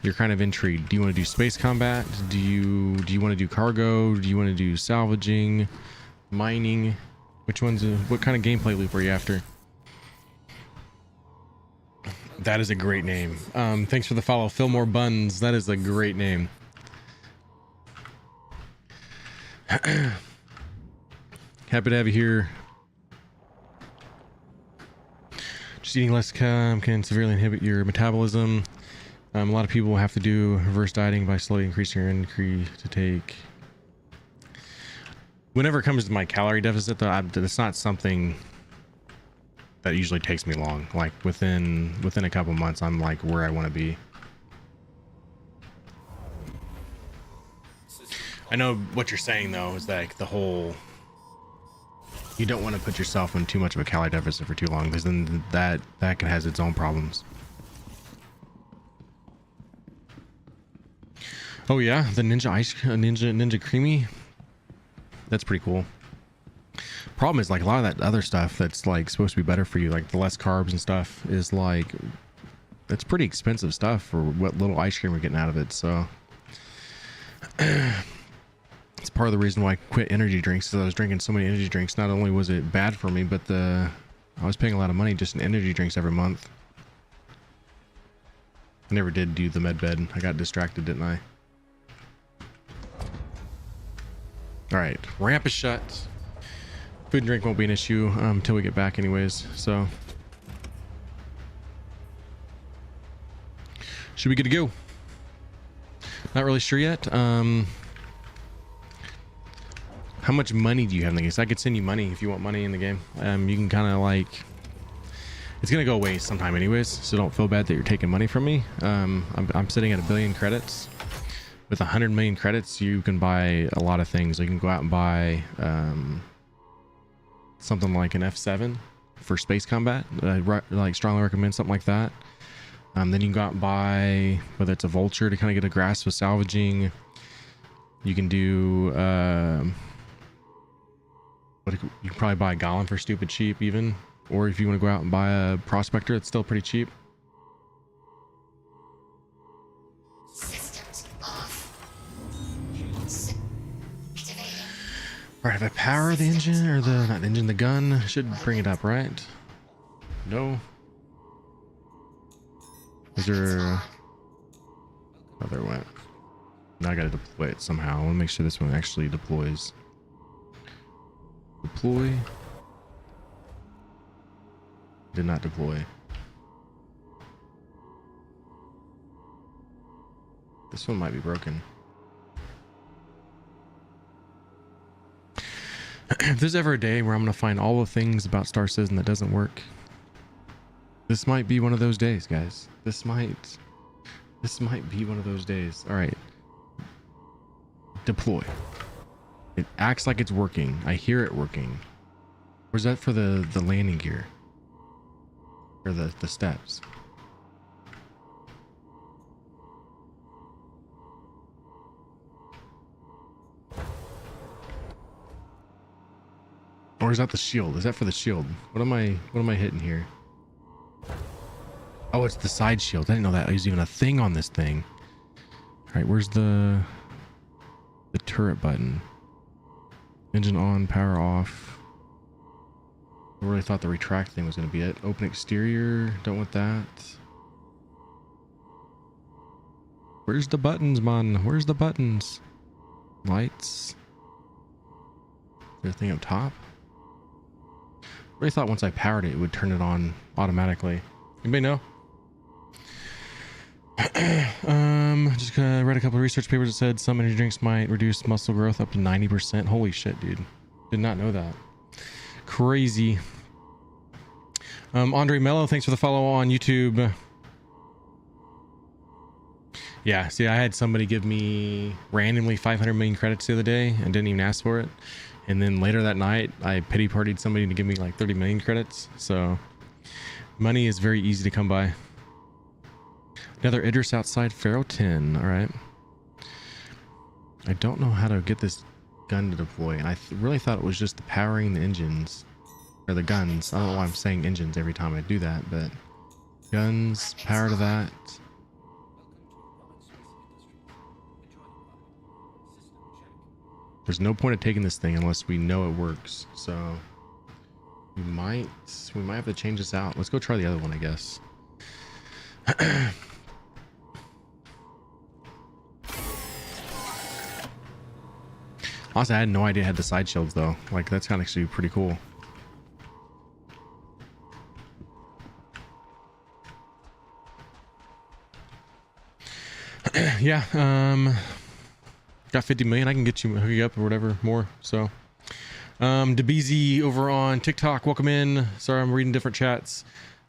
you're kind of intrigued? Do you want to do space combat? Do you want to do cargo? Do you want to do salvaging, mining? Which one's what kind of gameplay loop are you after? That is a great name. Thanks for the follow, Fillmore Buns. That is a great name. Happy to have you here. Just eating less can severely inhibit your metabolism. A lot of people have to do reverse dieting by slowly increasing your increase to take. Whenever it comes to my calorie deficit, though, it's not something that usually takes me long. Like within a couple months, I'm like where I want to be. I know what you're saying though is like the whole. You don't want to put yourself in too much of a calorie deficit for too long, because then that has its own problems. Oh yeah, the Ninja Creamy. That's pretty cool. Problem is, like, a lot of that other stuff that's like supposed to be better for you, like the less carbs and stuff, is like it's pretty expensive stuff for what little ice cream we're getting out of it. So it's part of the reason why I quit energy drinks, because I was drinking so many energy drinks. Not only was it bad for me, but I was paying a lot of money just in energy drinks every month. I never did do the med bed. I got distracted, didn't I? All right, ramp is shut. Food and drink won't be an issue until we get back anyways, so should be good to go. Not really sure yet. How much money do you have in the game? So I could send you money if you want money in the game. You can kind of like, it's gonna go away sometime anyways, so don't feel bad that you're taking money from me. I'm sitting at 1 billion credits. With 100 million credits, you can buy a lot of things. You can go out and buy something like an F7 for space combat. Like strongly recommend something like that. Then you can go out and buy, whether it's a vulture to kind of get a grasp of salvaging. You can do you can probably buy a golem for stupid cheap even, or if you want to go out and buy a prospector, it's still pretty cheap. Systems off. Activating. All right, if I power the engine, or not the engine, the gun, should bring it up, right? No. Is there? Oh, there it went. Now I gotta deploy it somehow. I want to make sure this one actually deploys. Deploy. Did not deploy. This one might be broken. If there's ever a day where I'm gonna find all the things about Star Citizen that doesn't work, this might be one of those days, guys. This might be one of those days. All right. Deploy. It acts like it's working. I hear it working. Where's that for the landing gear? Or the steps? Or is that the shield? Is that for the shield? What am I hitting here? Oh, it's the side shield. I didn't know that was even a thing on this thing. All right, where's the turret button? Engine on, power off. I really thought the retract thing was going to be it. Open exterior, don't want that. Where's the buttons, man? Where's the buttons? Lights. Is there a thing up top? really thought once I powered it, it would turn it on automatically. Anybody know? Just read a couple of research papers that said some energy drinks might reduce muscle growth up to 90%. Holy shit, dude. Did not know that. Crazy. Andre Mello, thanks for the follow on YouTube. Yeah, see, I had somebody give me randomly 500 million credits the other day and didn't even ask for it. And then later that night, I pity partied somebody to give me like 30 million credits. So money is very easy to come by. Another Idris outside Farro 10. All right. I don't know how to get this gun to deploy. And I really thought it was just powering the engines or the guns. I don't know why I'm saying engines every time I do that, but guns, power to that. There's no point of taking this thing unless we know it works. So we might have to change this out. Let's go try the other one, I guess. Honestly, I had no idea it had the side shields though. Like that's kind of actually pretty cool. Yeah, got 50 million. I can get you hook you up or whatever more. So DeBeezy over on TikTok, welcome in. Sorry, I'm reading different chats.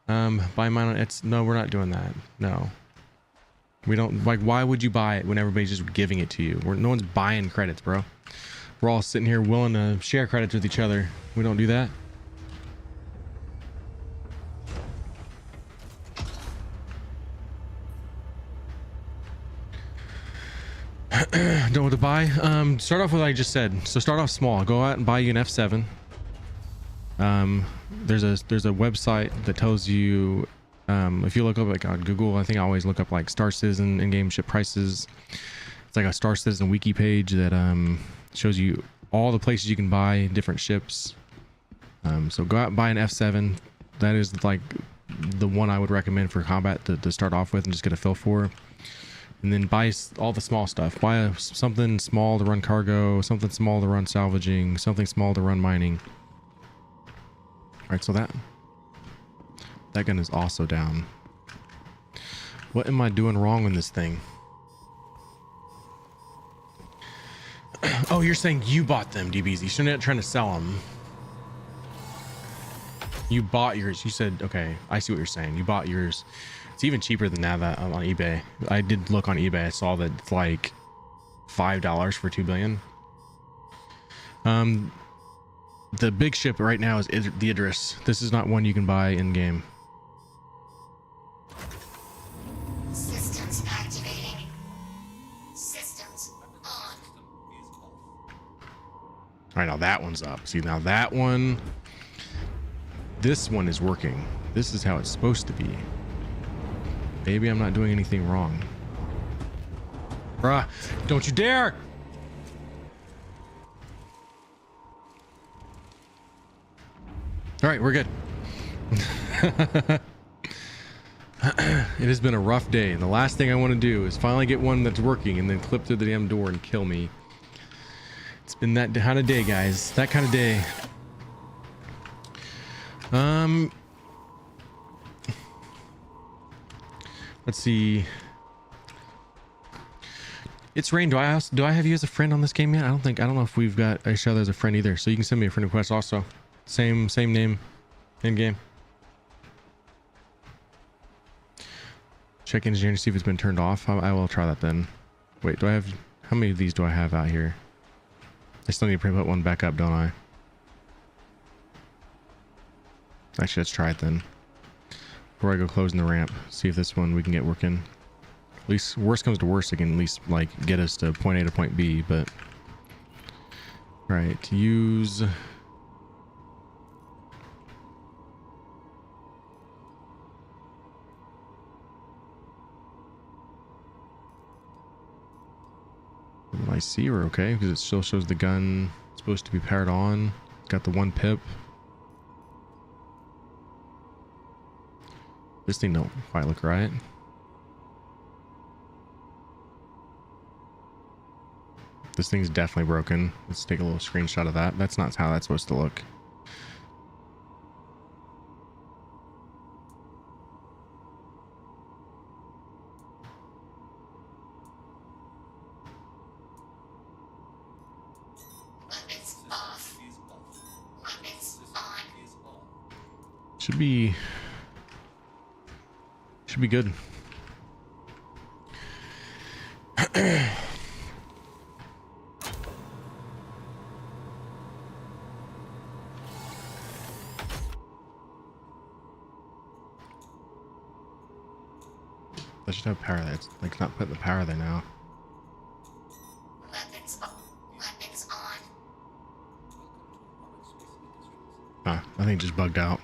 Buy mine on it's no, we're not doing that. No, we don't. Like, why would you buy it when everybody's just giving it to you? No one's buying credits, bro. We're all sitting here willing to share credits with each other. We don't do that. Don't know what to buy. Start off with what I just said. So start off small. Go out and buy you an F7. There's a website that tells you if you look up like on Google, I think I always look up like Star Citizen in-game ship prices. It's like a Star Citizen wiki page that shows you all the places you can buy different ships. So go out and buy an F7. That is like the one I would recommend for combat to start off with and just get a feel for. And then buy all the small stuff. Buy something small to run cargo, something small to run salvaging, something small to run mining. All right, so that gun is also down. What am I doing wrong in this thing? Oh, you're saying you bought them, DBZ. You're not trying to sell them. You bought yours. You said, okay, I see what you're saying. You bought yours. It's even cheaper than that on eBay. I did look on eBay. I saw that it's like $5 for 2 billion. The big ship right now is the Idris. This is not one you can buy in game. Systems activating. Systems on. All right, now that one's up. See, now that one, this one is working. This is how it's supposed to be. Maybe I'm not doing anything wrong. Bruh, don't you dare! All right, we're good. It has been a rough day. The last thing I want to do is finally get one that's working and then clip through the damn door and kill me. It's been that kind of day, guys. That kind of day. Let's see. It's Rain. Do I have you as a friend on this game yet? I don't know if we've got each other as a friend either. So you can send me a friend request also. Same name in game. Check engineering to see if it's been turned off. I will try that then. Wait, how many of these do I have out here? I still need to put one back up, don't I? Actually, let's try it then. Before I go closing the ramp, see if this one we can get working. At least worst comes to worst, it can at least like get us to point A to point B, but all right, use I see we're okay because it still shows the gun supposed to be powered on. It's got the one pip. This thing don't quite look right. This thing's definitely broken. Let's take a little screenshot of that. That's not how that's supposed to look. Should be good. I should have power there. It's like not putting the power there now. Weapons on. Weapons on. I think it just bugged out.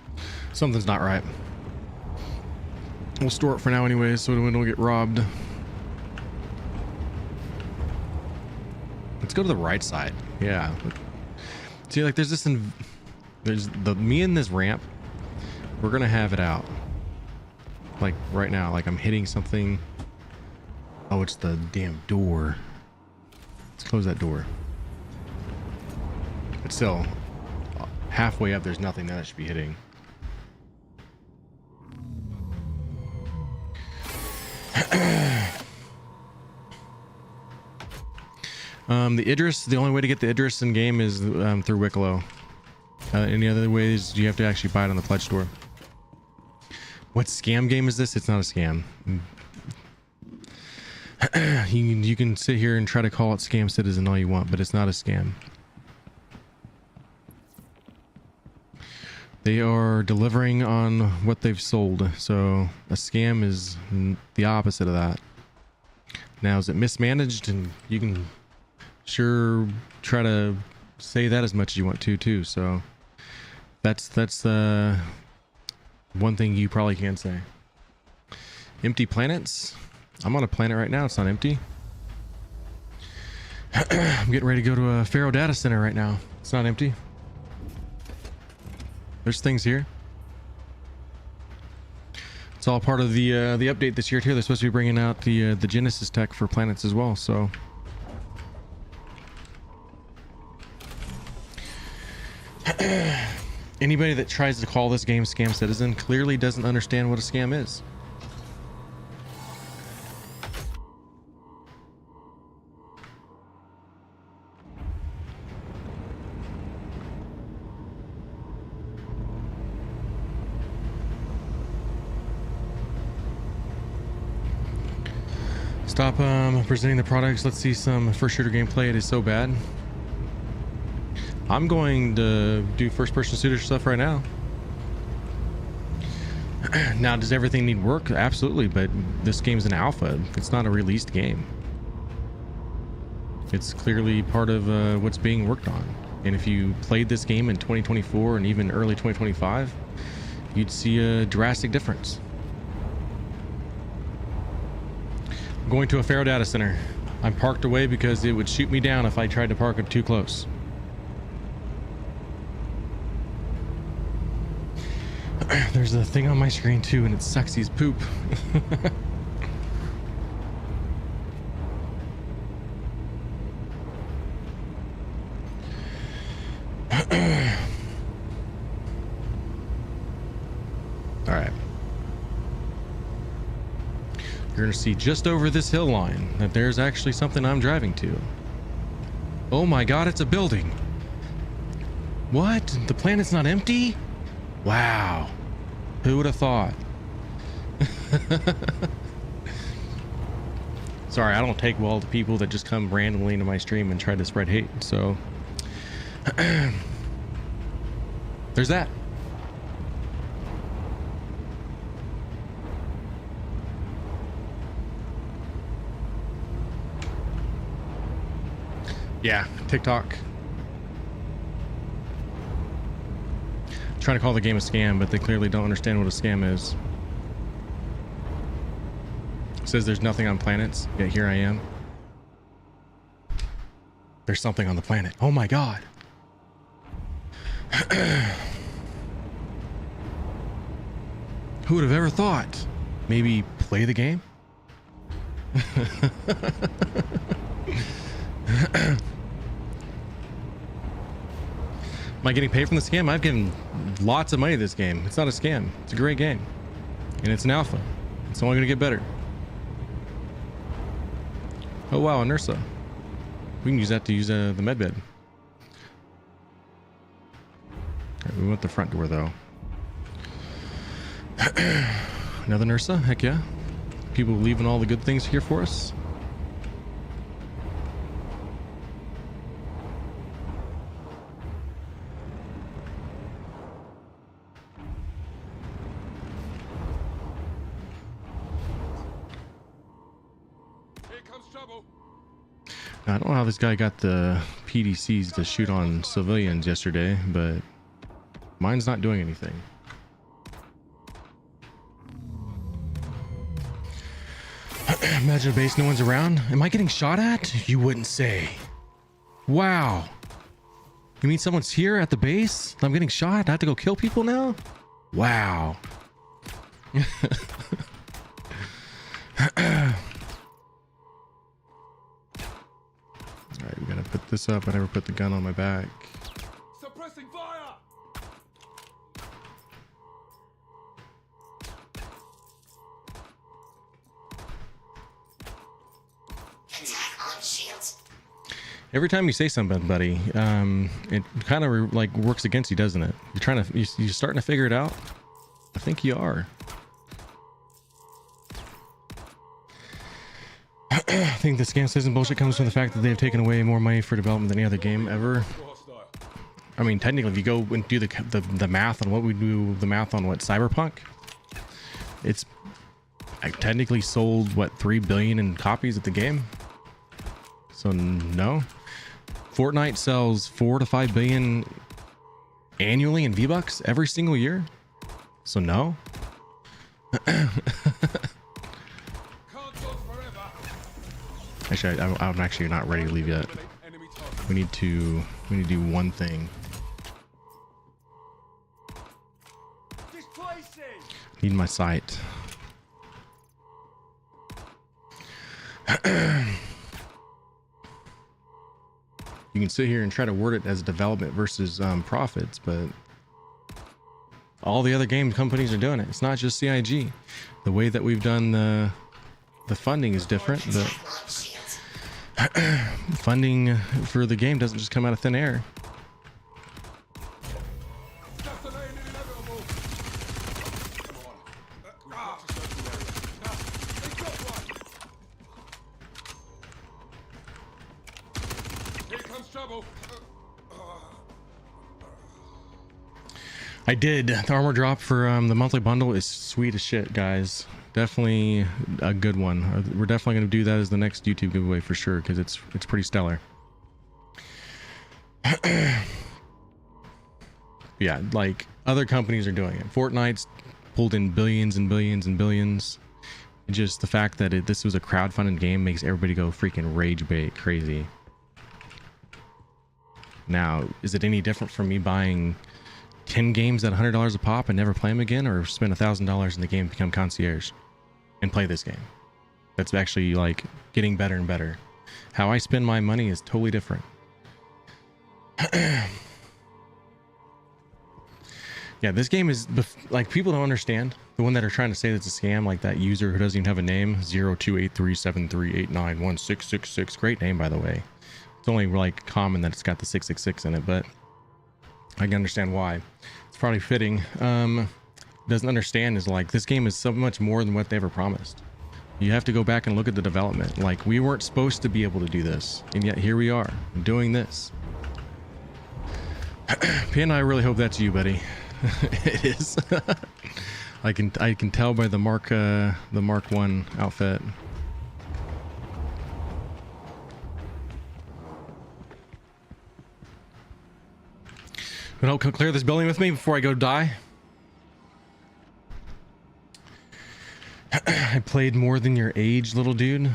Something's not right. We'll store it for now anyways so we don't get robbed. Let's go to the right side. Yeah. See, like there's me and this ramp. We're gonna have it out. Like right now, like I'm hitting something. Oh, it's the damn door. Let's close that door. But still, halfway up, there's nothing that I should be hitting. The Idris, the only way to get the Idris in game is through Wicklow. Any other ways, you have to actually buy it on the pledge store. What scam game is this? It's not a scam. You can sit here and try to call it Scam Citizen all you want, but it's not a scam. They are delivering on what they've sold. So a scam is the opposite of that. Now, is it mismanaged? And you can sure try to say that as much as you want to too. So that's one thing you probably can say. Empty planets. I'm on a planet right now. It's not empty. I'm getting ready to go to a Farro Data Center right now. It's not empty. There's things here. It's all part of the update this year too. They're supposed to be bringing out the Genesis tech for planets as well. So anybody that tries to call this game Scam Citizen clearly doesn't understand what a scam is. Stop presenting the products. Let's see some first shooter gameplay. It is so bad. I'm going to do first person shooter stuff right now. Now, does everything need work? Absolutely, but this game's an alpha. It's not a released game. It's clearly part of what's being worked on. And if you played this game in 2024 and even early 2025, you'd see a drastic difference. I'm going to a Farro Data Center. I'm parked away because it would shoot me down if I tried to park it too close. There's a thing on my screen too, and it's sexy as poop. All right. You're gonna see just over this hill line that there's actually something I'm driving to. Oh my God, it's a building. What? The planet's not empty? Wow. Who would have thought? Sorry, I don't take well to people that just come randomly into my stream and try to spread hate. So there's that. Yeah, TikTok. Trying to call the game a scam, but they clearly don't understand what a scam is. It says there's nothing on planets, yet here I am. There's something on the planet. Oh my God. Who would have ever thought? Maybe play the game? Am I getting paid from the scam? I've given lots of money to this game. It's not a scam. It's a great game. And it's an alpha. It's only going to get better. Oh wow, a Nursa. We can use that to use the medbed. Right, we want the front door though. Another Nursa, heck yeah. People leaving all the good things here for us. Now, I don't know how this guy got the PDCs to shoot on civilians yesterday, but mine's not doing anything. Imagine a base, no one's around. Am I getting shot at? You wouldn't say. Wow. You mean someone's here at the base? I'm getting shot? I have to go kill people now? Wow. Alright, we're gonna put this up. I never put the gun on my back. Suppressing fire! Attack on shields. Every time you say something, buddy, it kind of like works against you, doesn't it? You're trying to, you're starting to figure it out. I think you are. I think the scam system bullshit comes from the fact that they've taken away more money for development than any other game ever. I mean, technically, if you go and do the math on what we do, the math on what Cyberpunk, it's technically sold what 3 billion in copies of the game. So no. Fortnite sells 4 to 5 billion annually in V-Bucks every single year. So no. Actually, I'm actually not ready to leave yet. We need to do one thing. Need my sight. You can sit here and try to word it as development versus profits, but all the other game companies are doing it. It's not just CIG. The way that we've done the funding is different, but funding for the game doesn't just come out of thin air. I did. The armor drop for the monthly bundle is sweet as shit, guys. Definitely a good one. We're definitely going to do that as the next YouTube giveaway for sure, because it's pretty stellar. Yeah, like other companies are doing it. Fortnite's pulled in billions and billions and billions. Just the fact that this was a crowdfunded game makes everybody go freaking rage bait crazy. Now, is it any different from me buying 10 games at $100 a pop and never play them again, or spend $1,000 in the game, become concierge and play this game? That's actually like getting better and better. How I spend my money is totally different. Yeah, this game is like, people don't understand. The one that are trying to say that's a scam, like that user who doesn't even have a name, 028373891666. Great name, by the way. It's only like common that it's got the 666 in it, but I can understand why. It's probably fitting. Doesn't understand is like, this game is so much more than what they ever promised. You have to go back and look at the development. Like, we weren't supposed to be able to do this, and yet here we are doing this. Pin, I really hope that's you, buddy. It is. I can tell by the Mark 1 outfit. But help clear this building with me before I go die. I played more than your age, little dude.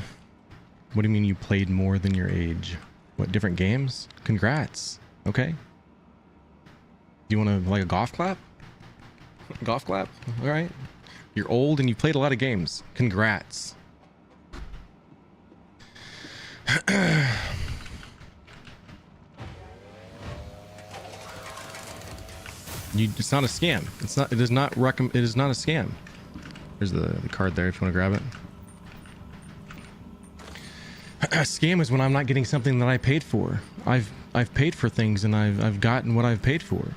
What do you mean you played more than your age? What, different games? Congrats. Okay. You want to, like, a golf clap? Golf clap? All right. You're old and you played a lot of games. Congrats. It's not a scam. It's not. It is not recommend. It is not a scam. There's the card there if you want to grab it. A scam is when I'm not getting something that I paid for. I've paid for things and I've gotten what I've paid for.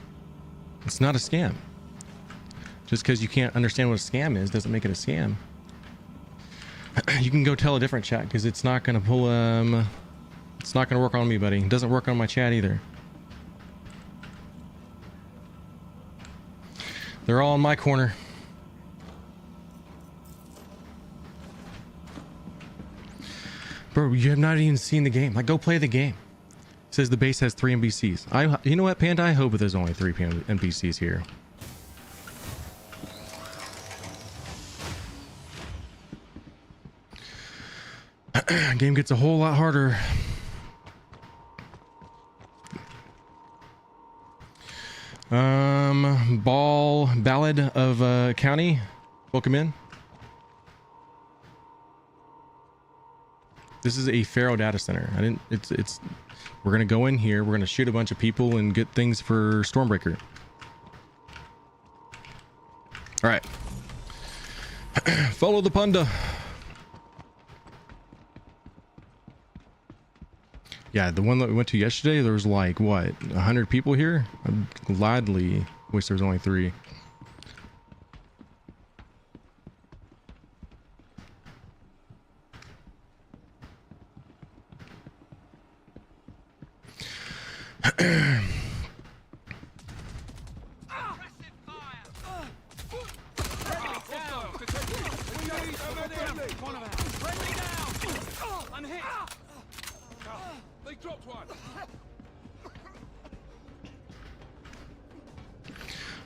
It's not a scam. Just because you can't understand what a scam is doesn't make it a scam. You can go tell a different chat because it's not gonna pull it's not gonna work on me, buddy. It doesn't work on my chat either. They're all in my corner. Bro, you have not even seen the game. Like, go play the game. It says the base has 3 NPCs. You know what, Panda? I hope there's only 3 NPCs here. Game gets a whole lot harder. Ballad of County. Welcome in. This is a Farro Data Center. We're gonna go in here, we're gonna shoot a bunch of people and get things for Stormbreaker. Alright. Follow the panda. Yeah, the one that we went to yesterday, there was like, what, 100 people here? I gladly wish there was only 3.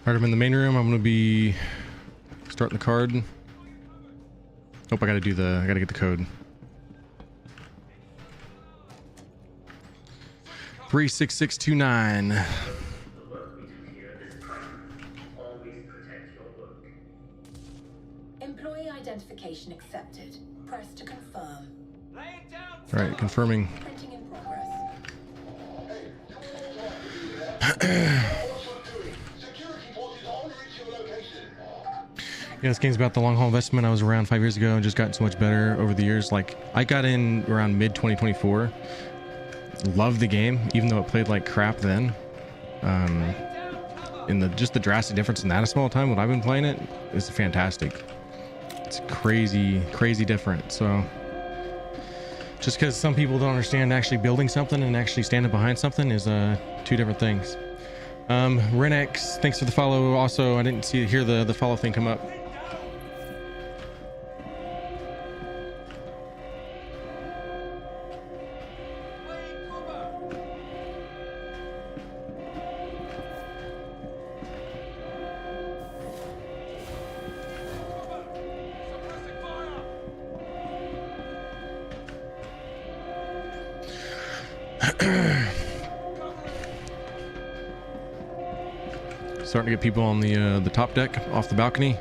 Alright, I'm in the main room. I'm gonna be starting the card. Hope I gotta get the code. 36629. Employee identification accepted. Press to confirm. Alright, confirming. Printing in progress. Yeah, this game's about the long haul investment. I was around 5 years ago and just gotten so much better over the years. Like, I got in around mid 2024. Loved the game, even though it played like crap then. And just the drastic difference in that small time when I've been playing it is fantastic. It's crazy different. So just because some people don't understand actually building something and actually standing behind something is 2 different things. Renex, thanks for the follow. Also, I didn't hear the follow thing come up. Starting to get people on the top deck off the balcony.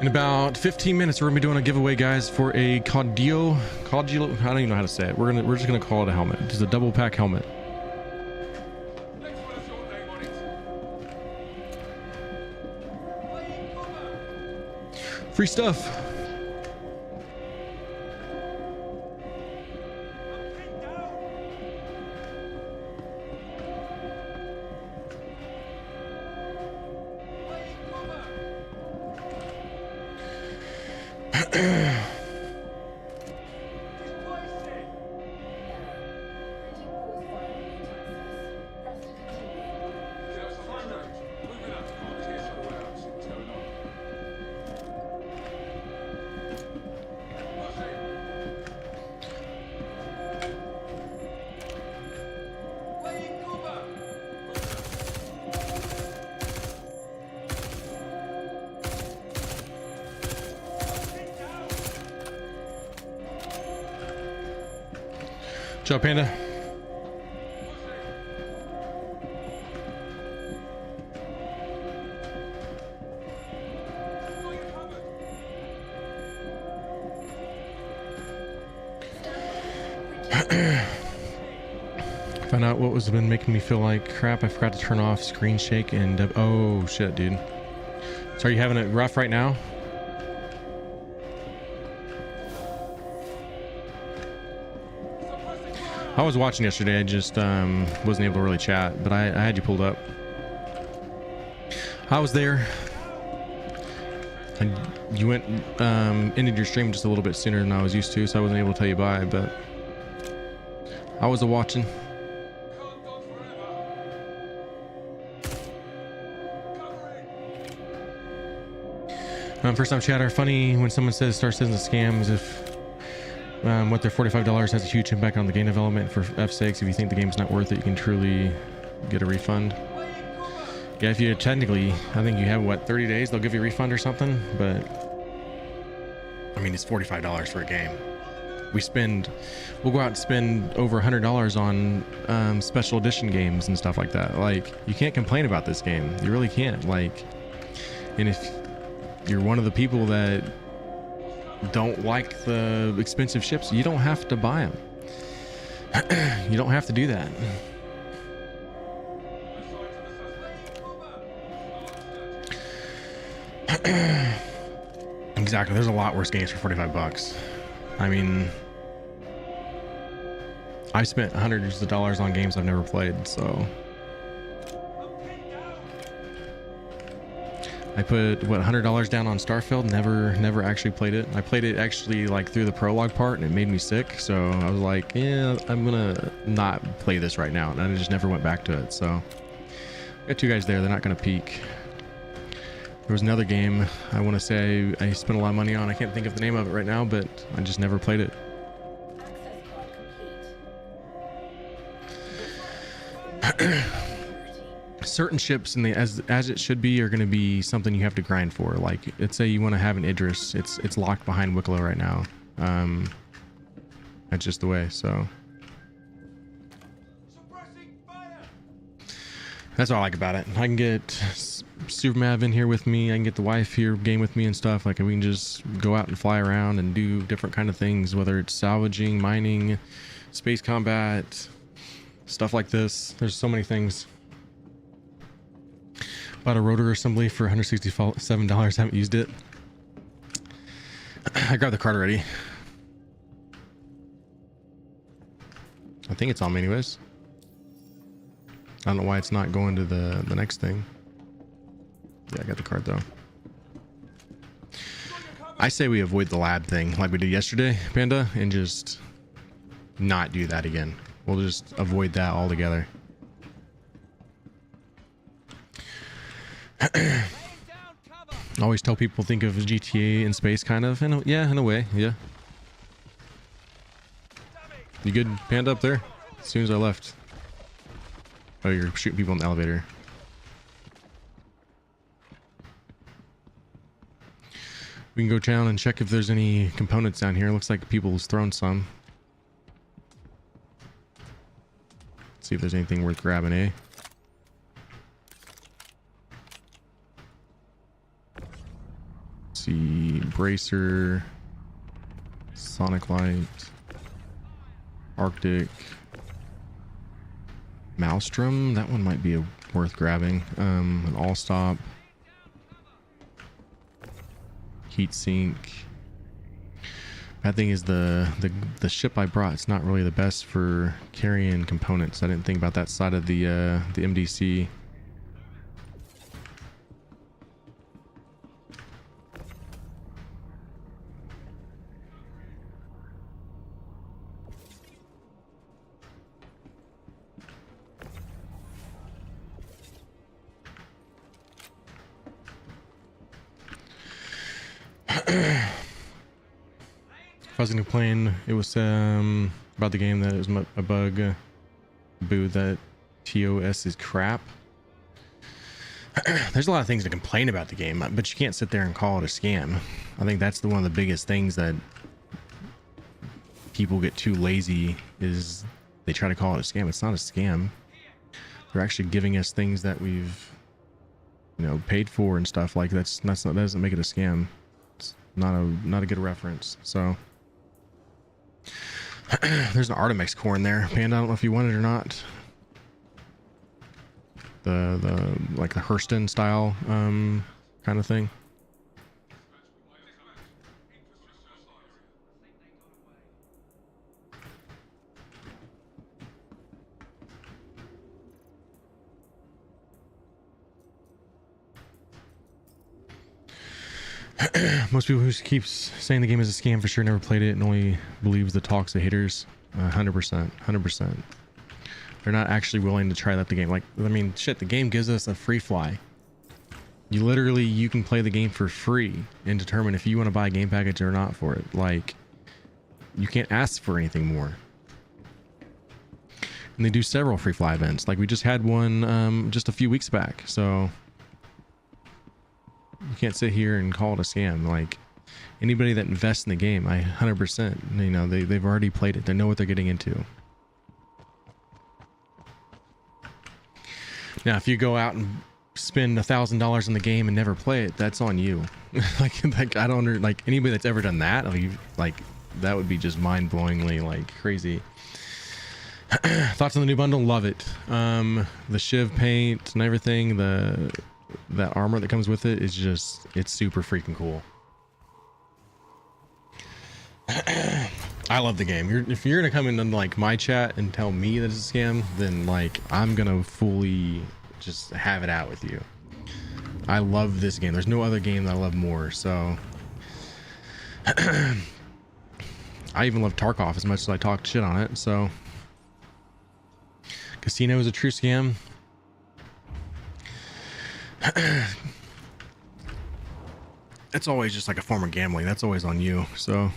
In about 15 minutes, we're gonna be doing a giveaway, guys, for a Caudillo. I don't even know how to say it. We're just gonna call it a helmet. It's a double pack helmet. Free stuff. Ciao, Panda. Found out what was been making me feel like crap. I forgot to turn off screen shake and oh shit, dude. So are you having it rough right now? I was watching yesterday. I just wasn't able to really chat, but I had you pulled up. I was there. And you went ended your stream just a little bit sooner than I was used to, so I wasn't able to tell you bye, but I was watching. First time chatter, funny when someone says Star Citizen is a scam, as if what their $45 has a huge impact on the game development. For F's sakes, if you think the game's not worth it, you can truly get a refund. Yeah, if you technically, I think you have what, 30 days, they'll give you a refund or something, but I mean, it's $45 for a game. We'll go out and spend over $100 on special edition games and stuff like that. Like, you can't complain about this game. You really can't. Like, and if you're one of the people that don't like the expensive ships, you don't have to buy them. You don't have to do that. Exactly. There's a lot worse games for 45 bucks. I mean, I've spent hundreds of dollars on games I've never played, so I put what, $100 down on Starfield. Never actually played it. I played it actually like through the prologue part, and it made me sick. So I was like, yeah, I'm gonna not play this right now, and I just never went back to it. So I got two guys there. They're not gonna peek. There was another game I want to say I spent a lot of money on. I can't think of the name of it right now, but I just never played it. Certain ships and as it should be are going to be something you have to grind for. Like, let's say you want to have an Idris, it's locked behind Wicklow right now. That's just the way. So that's what I like about it. I can get Supermav in here with me. I can get the wife here game with me and stuff. Like, we can just go out and fly around and do different kind of things, whether it's salvaging, mining, space combat, stuff like this. There's so many things. Bought a rotor assembly for $167. Haven't used it. I grabbed the card already. I think it's on me anyways. I don't know why it's not going to the next thing. Yeah, I got the card though. I say we avoid the lab thing like we did yesterday, Panda, and just not do that again. We'll just avoid that altogether. I always tell people think of GTA in space, kind of. Yeah, in a way, yeah. You good, Panda, up there? As soon as I left. Oh, you're shooting people in the elevator. We can go down and check if there's any components down here. Looks like people's thrown some. See if there's anything worth grabbing, eh? See, bracer, sonic light, Arctic, Maelstrom. That one might be worth grabbing. An all stop, heat sink. Bad thing is the ship I brought, it's not really the best for carrying components. I didn't think about that side of the MDC. If I was gonna complain, it was about the game that it was a bug. Boo, that TOS is crap. There's a lot of things to complain about the game, but you can't sit there and call it a scam. I think that's one of the biggest things that people get too lazy, is they try to call it a scam. It's not a scam. They're actually giving us things that we've, paid for and stuff. Like, that doesn't make it a scam. It's not a good reference. So there's an Artemex core in there, Panda. I don't know if you want it or not. The like the Hurston style kind of thing. Most people who keeps saying the game is a scam for sure never played it and only believes the talks of haters. 100%. They're not actually willing to try that the game. Like, I mean, shit, the game gives us a free fly. You can play the game for free and determine if you want to buy a game package or not for it. Like, you can't ask for anything more. And they do several free fly events. Like, we just had one just a few weeks back. So you can't sit here and call it a scam. Like, anybody that invests in the game, 100%, you know, they've already played it. They know what they're getting into. Now, if you go out and spend $1,000 in the game and never play it, that's on you. like I don't like anybody that's ever done that. Like that would be just mind-blowingly like crazy. Thoughts on the new bundle? Love it. The Shiv paint and everything, that armor that comes with it is just, it's super freaking cool. I love the game. If you're gonna come in like my chat and tell me that it's a scam, then like I'm gonna fully just have it out with you. I love this game. There's no other game that I love more. So I even love Tarkov as much as I talked shit on it. So Casino is a true scam. It's always just like a form of gambling. That's always on you. So,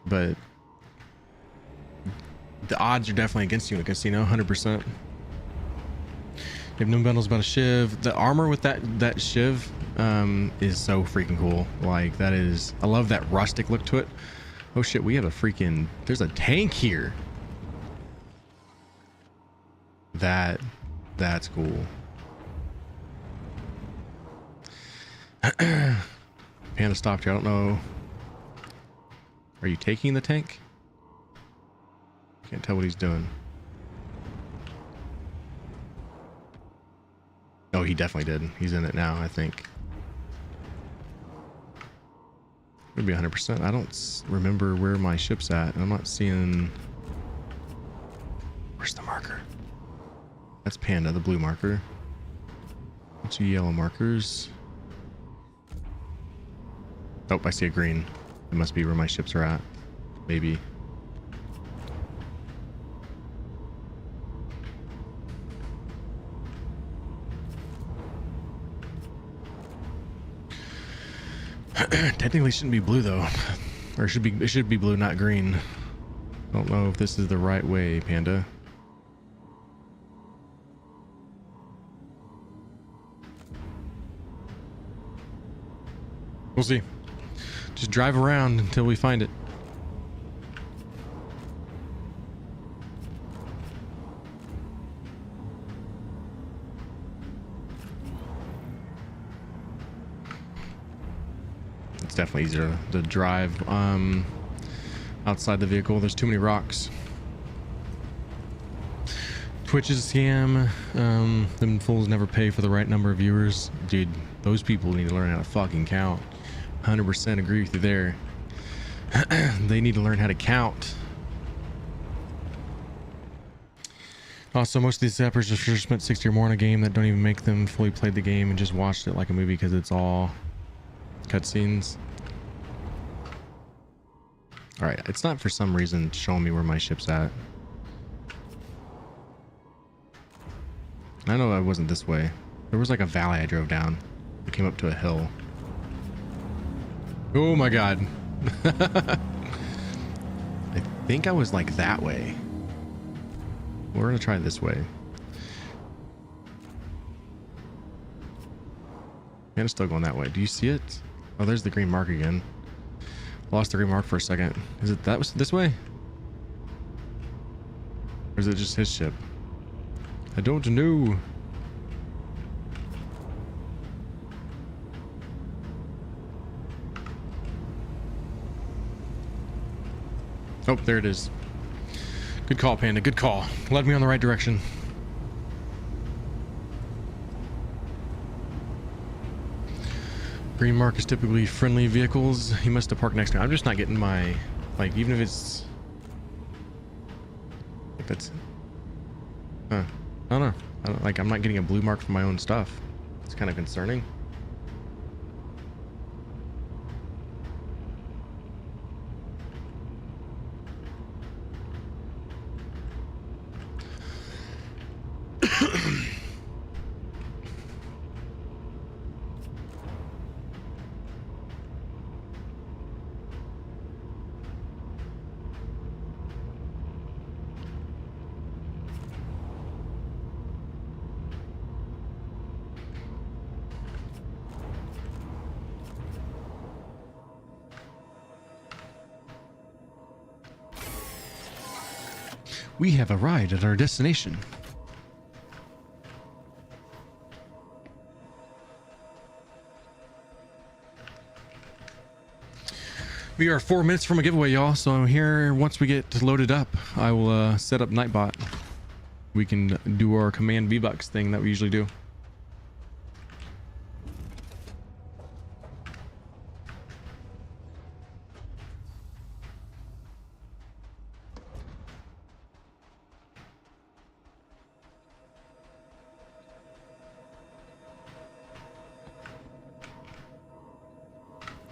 but the odds are definitely against you in a casino, 100%. You have no bundles about a Shiv. The armor with that Shiv is so freaking cool. Like, that is, I love that rustic look to it. Oh shit, we have a freaking, there's a tank here. That's cool. Panda stopped here. I don't know. Are you taking the tank? Can't tell what he's doing. Oh, he definitely did. He's in it now, I think. Would be 100%. I don't remember where my ship's at. I'm not seeing. Where's the marker? That's Panda, the blue marker. 2 yellow markers. Oh, I see a green. It must be where my ships are at. Maybe. Technically it shouldn't be blue though. Or it should be blue, not green. Don't know if this is the right way, Panda. We'll see. Just drive around until we find it. It's definitely easier to drive outside the vehicle. There's too many rocks. Twitch is a scam. Them fools never pay for the right number of viewers. Dude, those people need to learn how to fucking count. 100% agree with you there. They need to learn how to count. Also, most of these zappers just spent 60 or more on a game that don't even make them fully played the game and just watched it like a movie because it's all cutscenes. Alright, it's not for some reason showing me where my ship's at. I know I wasn't this way. There was like a valley I drove down. It came up to a hill. Oh my god. I think I was like that way. We're gonna try this way. Man, it's still going that way. Do you see it? Oh, there's the green mark again. Lost the green mark for a second. Is it that was this way? Or is it just his ship? I don't know. Oh, there it is. Good call, Panda. Good call. Led me on the right direction. Green mark is typically friendly vehicles. He must have parked next to me. I'm just not getting my, like, even if it's, if it's, I don't know. Like, I'm not getting a blue mark for my own stuff. It's kind of concerning. We have arrived at our destination. We are 4 minutes from a giveaway, y'all. So I'm here. Once we get loaded up, I will set up Nightbot. We can do our command V-Bucks thing that we usually do.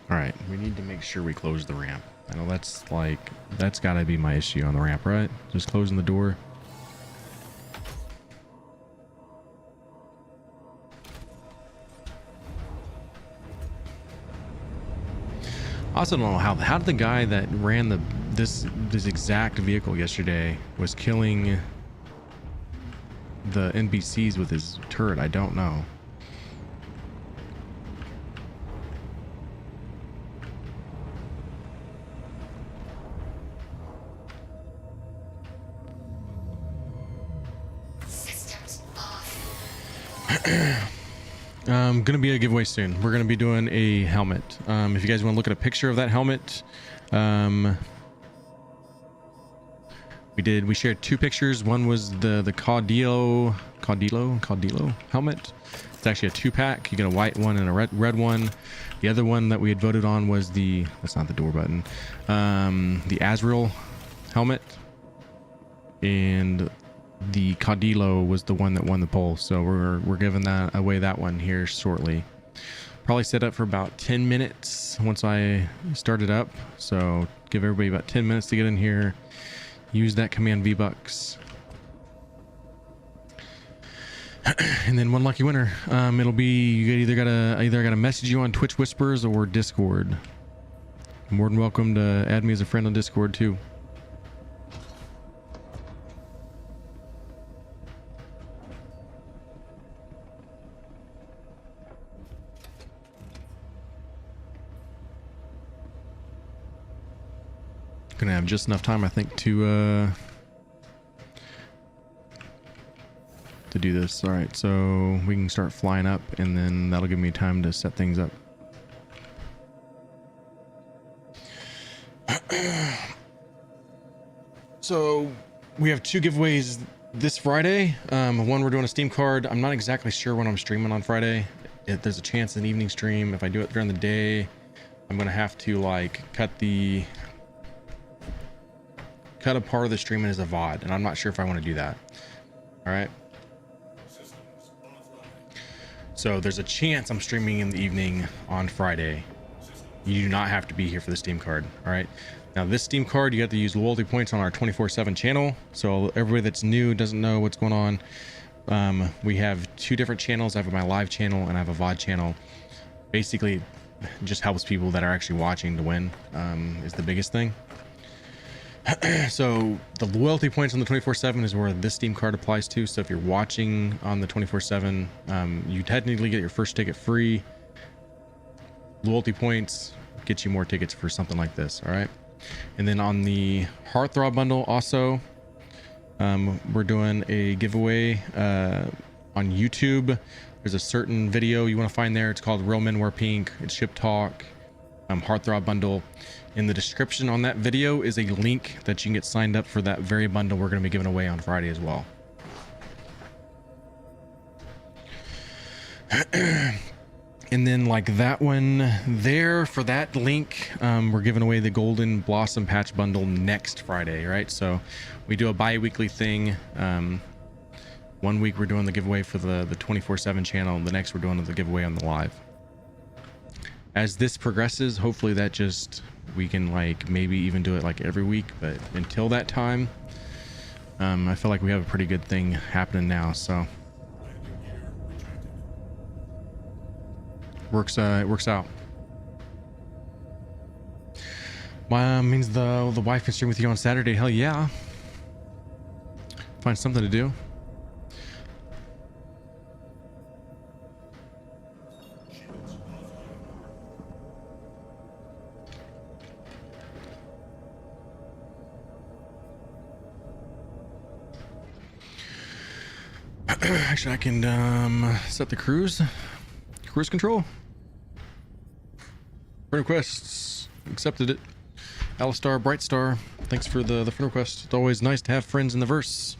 All right, we need to make sure we close the ramp. I know that's got to be my issue on the ramp, right? Just closing the door. I also don't know how did the guy that ran this exact vehicle yesterday was killing the NPCs with his turret. I don't know. Gonna be a giveaway soon. We're gonna be doing a helmet. If you guys want to look at a picture of that helmet, we shared two pictures. One was the Caudillo helmet. It's actually a 2-pack. You get a white one and a red one. The other one that we had voted on was that's not the door button, the Azrael helmet, and the Caudillo was the one that won the poll. So we're giving that away, that one here shortly. Probably set up for about 10 minutes once I start it up. So give everybody about 10 minutes to get in here. Use that command V-Bucks. And then one lucky winner. It'll be, you either gotta message you on Twitch Whispers or Discord. More than welcome to add me as a friend on Discord too. Gonna have just enough time, I think, to do this. All right, so we can start flying up, and then that'll give me time to set things up. So we have two giveaways this Friday. One, we're doing a Steam card. I'm not exactly sure when I'm streaming on Friday. There's a chance an evening stream. If I do it during the day, I'm gonna have to like cut a part of the stream as a VOD, and I'm not sure if I want to do that. All right. So there's a chance I'm streaming in the evening on Friday. You do not have to be here for the Steam card. All right. Now this Steam card, you have to use loyalty points on our 24/7 channel. So everybody that's new, doesn't know what's going on. We have two different channels. I have my live channel and I have a VOD channel. Basically, just helps people that are actually watching to win. Is the biggest thing. So the loyalty points on the 24/7 is where this Steam card applies to. So if you're watching on the 24/7, you technically get your first ticket free. Loyalty points get you more tickets for something like this. All right. And then on the Heartthrob bundle also, we're doing a giveaway on YouTube. There's a certain video you want to find there. It's called Real Men Wear Pink. It's Ship Talk, Heartthrob bundle. In the description on that video is a link that you can get signed up for that very bundle we're going to be giving away on Friday as well. And then like that one there for that link, we're giving away the Golden Blossom Patch Bundle next Friday, right? So we do a bi-weekly thing. 1 week we're doing the giveaway for the 24/7 channel. The next we're doing the giveaway on the live. As this progresses, hopefully that just, we can like maybe even do it like every week, but until that time, I feel like we have a pretty good thing happening now. So it works out. Means the wife can stream with you on Saturday. Hell yeah. Find something to do. Actually, I can set the cruise control. Friend requests accepted it. Alistar Brightstar, thanks for the friend request. It's always nice to have friends in the verse.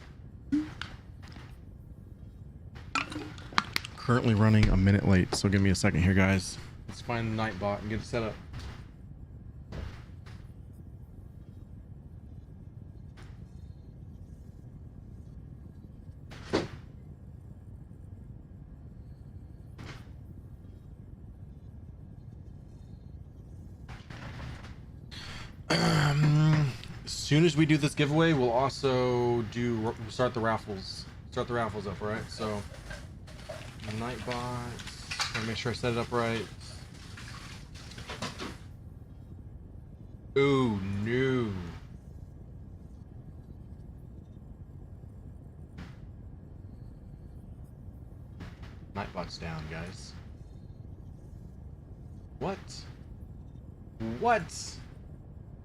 Currently running a minute late, so give me a second here, guys. Let's find the Nightbot and get it set up. As soon as we do this giveaway, we'll also start the raffles. Start the raffles up, right? So, the Nightbot. Gotta make sure I set it up right. Ooh, no. Nightbot's down, guys. What? What?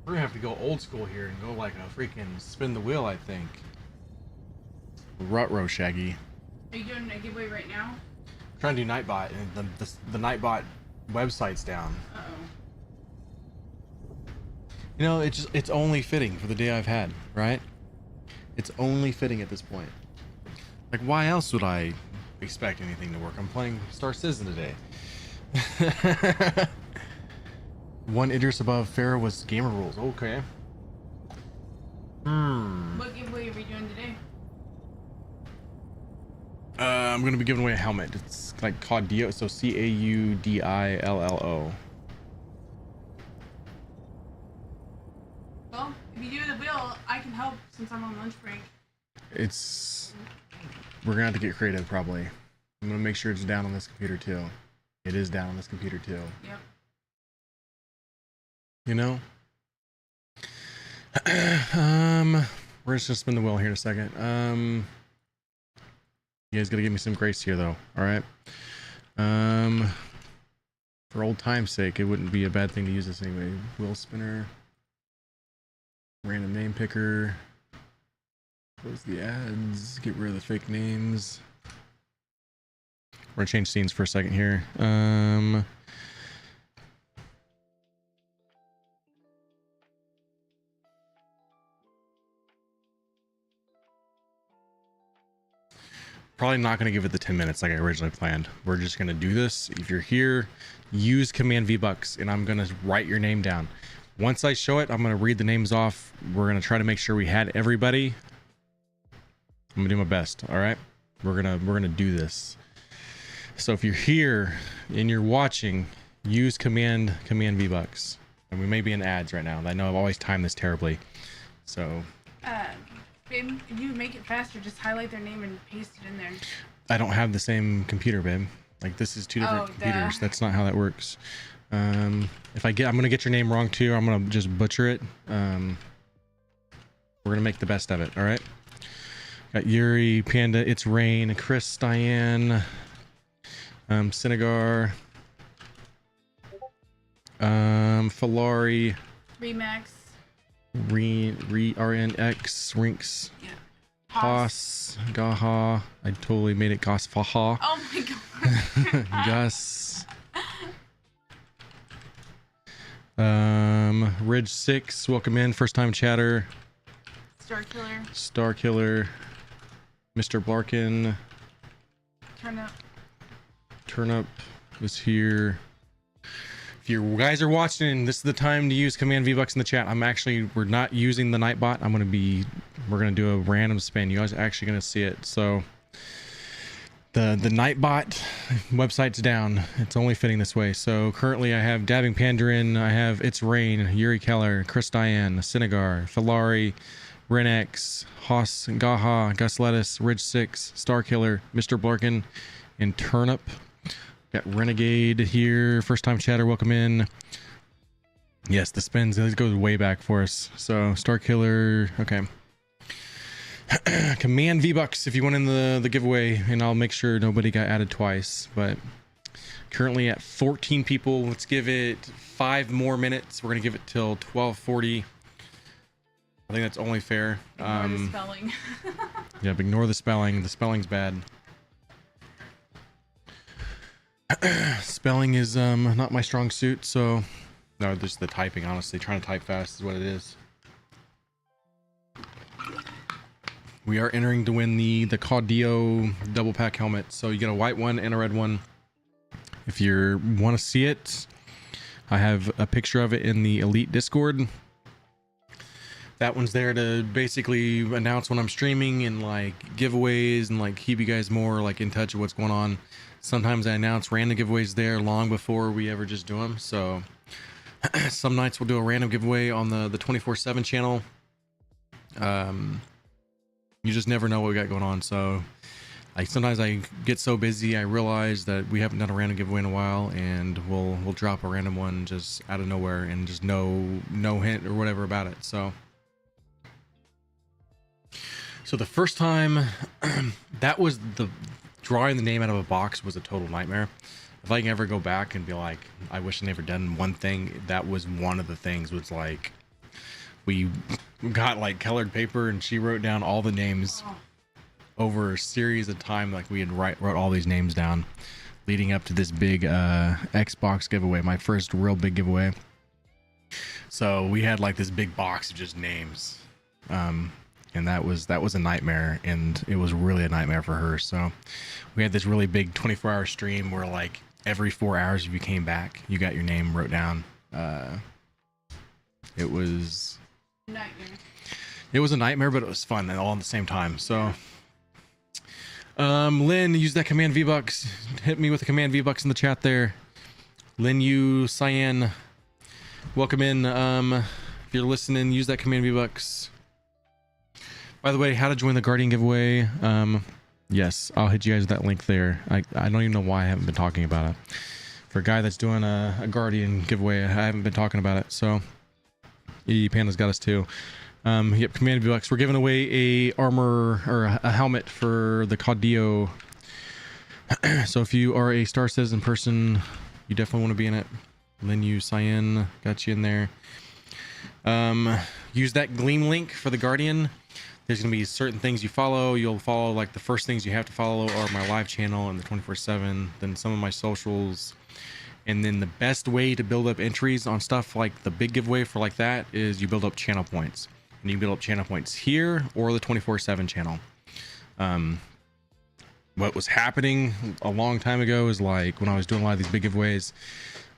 We're gonna have to go old school here and go like a freaking spin the wheel, I think. Rutrow, Shaggy. Are you doing a giveaway right now? I'm trying to do Nightbot, and the Nightbot website's down. Uh-oh. You know, it's only fitting for the day I've had, right? It's only fitting at this point. Like, why else would I expect anything to work? I'm playing Star Citizen today. One Idris above Farro was gamer rules. Okay. What giveaway are we doing today? I'm gonna be giving away a helmet. It's like Caudillo, so Caudillo. Well, if you do the wheel, I can help since I'm on lunch break. We're gonna have to get creative probably. I'm gonna make sure it's down on this computer too. It is down on this computer too. Yep. You know? We're just gonna spin the wheel here in a second. You guys gotta give me some grace here though, alright? For old time's sake, it wouldn't be a bad thing to use this anyway. Wheel spinner. Random name picker. Close the ads. Get rid of the fake names. We're gonna change scenes for a second here. Probably not going to give it the 10 minutes like I originally planned. We're just going to do this. If you're here, use Command V-Bucks, and I'm going to write your name down. Once I show it, I'm going to read the names off. We're going to try to make sure we had everybody. I'm going to do my best, all right? We're going to do this. So if you're here and you're watching, use Command V-Bucks. And we may be in ads right now. I know I've always timed this terribly. So... babe, if you make it faster, just highlight their name and paste it in there. I don't have the same computer, babe. Like, this is two different computers. That's not how that works. I'm gonna get your name wrong too. I'm gonna just butcher it. We're gonna make the best of it. All right. Got Yuri, Panda, It's Rain, Chris, Diane, Cinegar, Falari, Remax. RNX, Rinks, Yeah. Haas, Gaha. I totally made it Gosfaha. Oh my god. Gus. Ridge 6, welcome in. First time chatter. Star Killer. Mr. Blarkin. Turn up. is here. If you guys are watching, this is the time to use Command V-Bucks in the chat. We're not using the Nightbot. We're gonna do a random spin. You guys are actually gonna see it. So the Nightbot website's down. It's only fitting this way. So currently I have Dabbing Pandarin, I have It's Rain, Yuri Keller, Chris Diane, Sinagar, Filari, Renex, Haas, Gaha, Gus Lettuce, Ridge 6, Starkiller, Mr. Blarkin, and Turnip. Got Renegade here, first time chatter, welcome in. Yes, the spins, this goes way back for us. So Starkiller, okay. Command V-Bucks if you went in the giveaway, and I'll make sure nobody got added twice. But currently at 14 people. Let's give it 5 more minutes. We're gonna give it till 12:40. I think that's only fair. Ignore the spelling. Yeah, but ignore the spelling. The spelling's bad. Spelling is not my strong suit, so no, just the typing. Honestly, trying to type fast is what it is. We are entering to win the Caudillo double pack helmet. So you get a white one and a red one. If you want to see it, I have a picture of it in the Elite Discord. That one's there to basically announce when I'm streaming and like giveaways and like keep you guys more like in touch with what's going on. Sometimes I announce random giveaways there long before we ever just do them. So some nights we'll do a random giveaway on the 24/7 channel. You just never know what we got going on. So like sometimes I get so busy I realize that we haven't done a random giveaway in a while, and we'll drop a random one just out of nowhere and just no hint or whatever about it. So the first time that was the drawing the name out of a box was a total nightmare. If I can ever go back and be like, I wish I never done one thing, that was one of the things. Was like we got like colored paper and she wrote down all the names over a series of time. Like we had wrote all these names down leading up to this big Xbox giveaway, my first real big giveaway. So we had like this big box of just names. And that was a nightmare, and it was really a nightmare for her. So we had this really big 24-hour stream where like every 4 hours if you came back you got your name wrote down. It was a nightmare, but it was fun and all at the same time. So Lynn, use that Command V-Bucks. Hit me with the Command V-Bucks in the chat there. Lynn, you, Cyan, welcome in. If you're listening, use that Command V-Bucks. By the way, how to join the Guardian giveaway. Yes, I'll hit you guys with that link there. I don't even know why I haven't been talking about it. For a guy that's doing a Guardian giveaway, I haven't been talking about it. So Panda's got us too. Yep, Command V-Bucks. We're giving away a armor or a helmet for the Caudillo. So if you are a Star Citizen person, you definitely want to be in it. Lin Cyan, got you in there. Use that Gleam link for the Guardian. There's going to be certain things you follow. You'll follow like the first things you have to follow are my live channel and the 24/7, then some of my socials. And then the best way to build up entries on stuff like the big giveaway for like that is you build up channel points. And you can build up channel points here or the 24/7 channel. What was happening a long time ago is like when I was doing a lot of these big giveaways,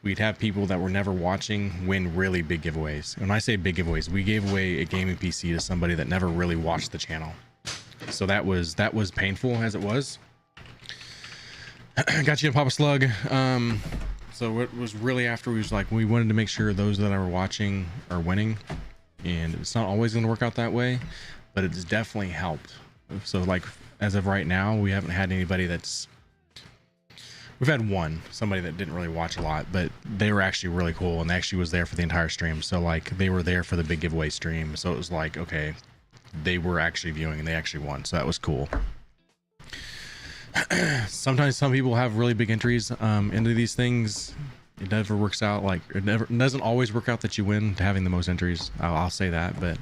we'd have people that were never watching win really big giveaways. When I say big giveaways, we gave away a gaming PC to somebody that never really watched the channel. So that was painful as it was. Got you in Papa Slug. So it was really after we wanted to make sure those that are watching are winning, and it's not always going to work out that way, but it's definitely helped. So like as of right now, we haven't had anybody we've had somebody that didn't really watch a lot, but they were actually really cool and they actually was there for the entire stream. So like they were there for the big giveaway stream. So it was like, okay, they were actually viewing and they actually won. So that was cool. Sometimes some people have really big entries into these things. It never works out. Like it doesn't always work out that you win to having the most entries. I'll say that, but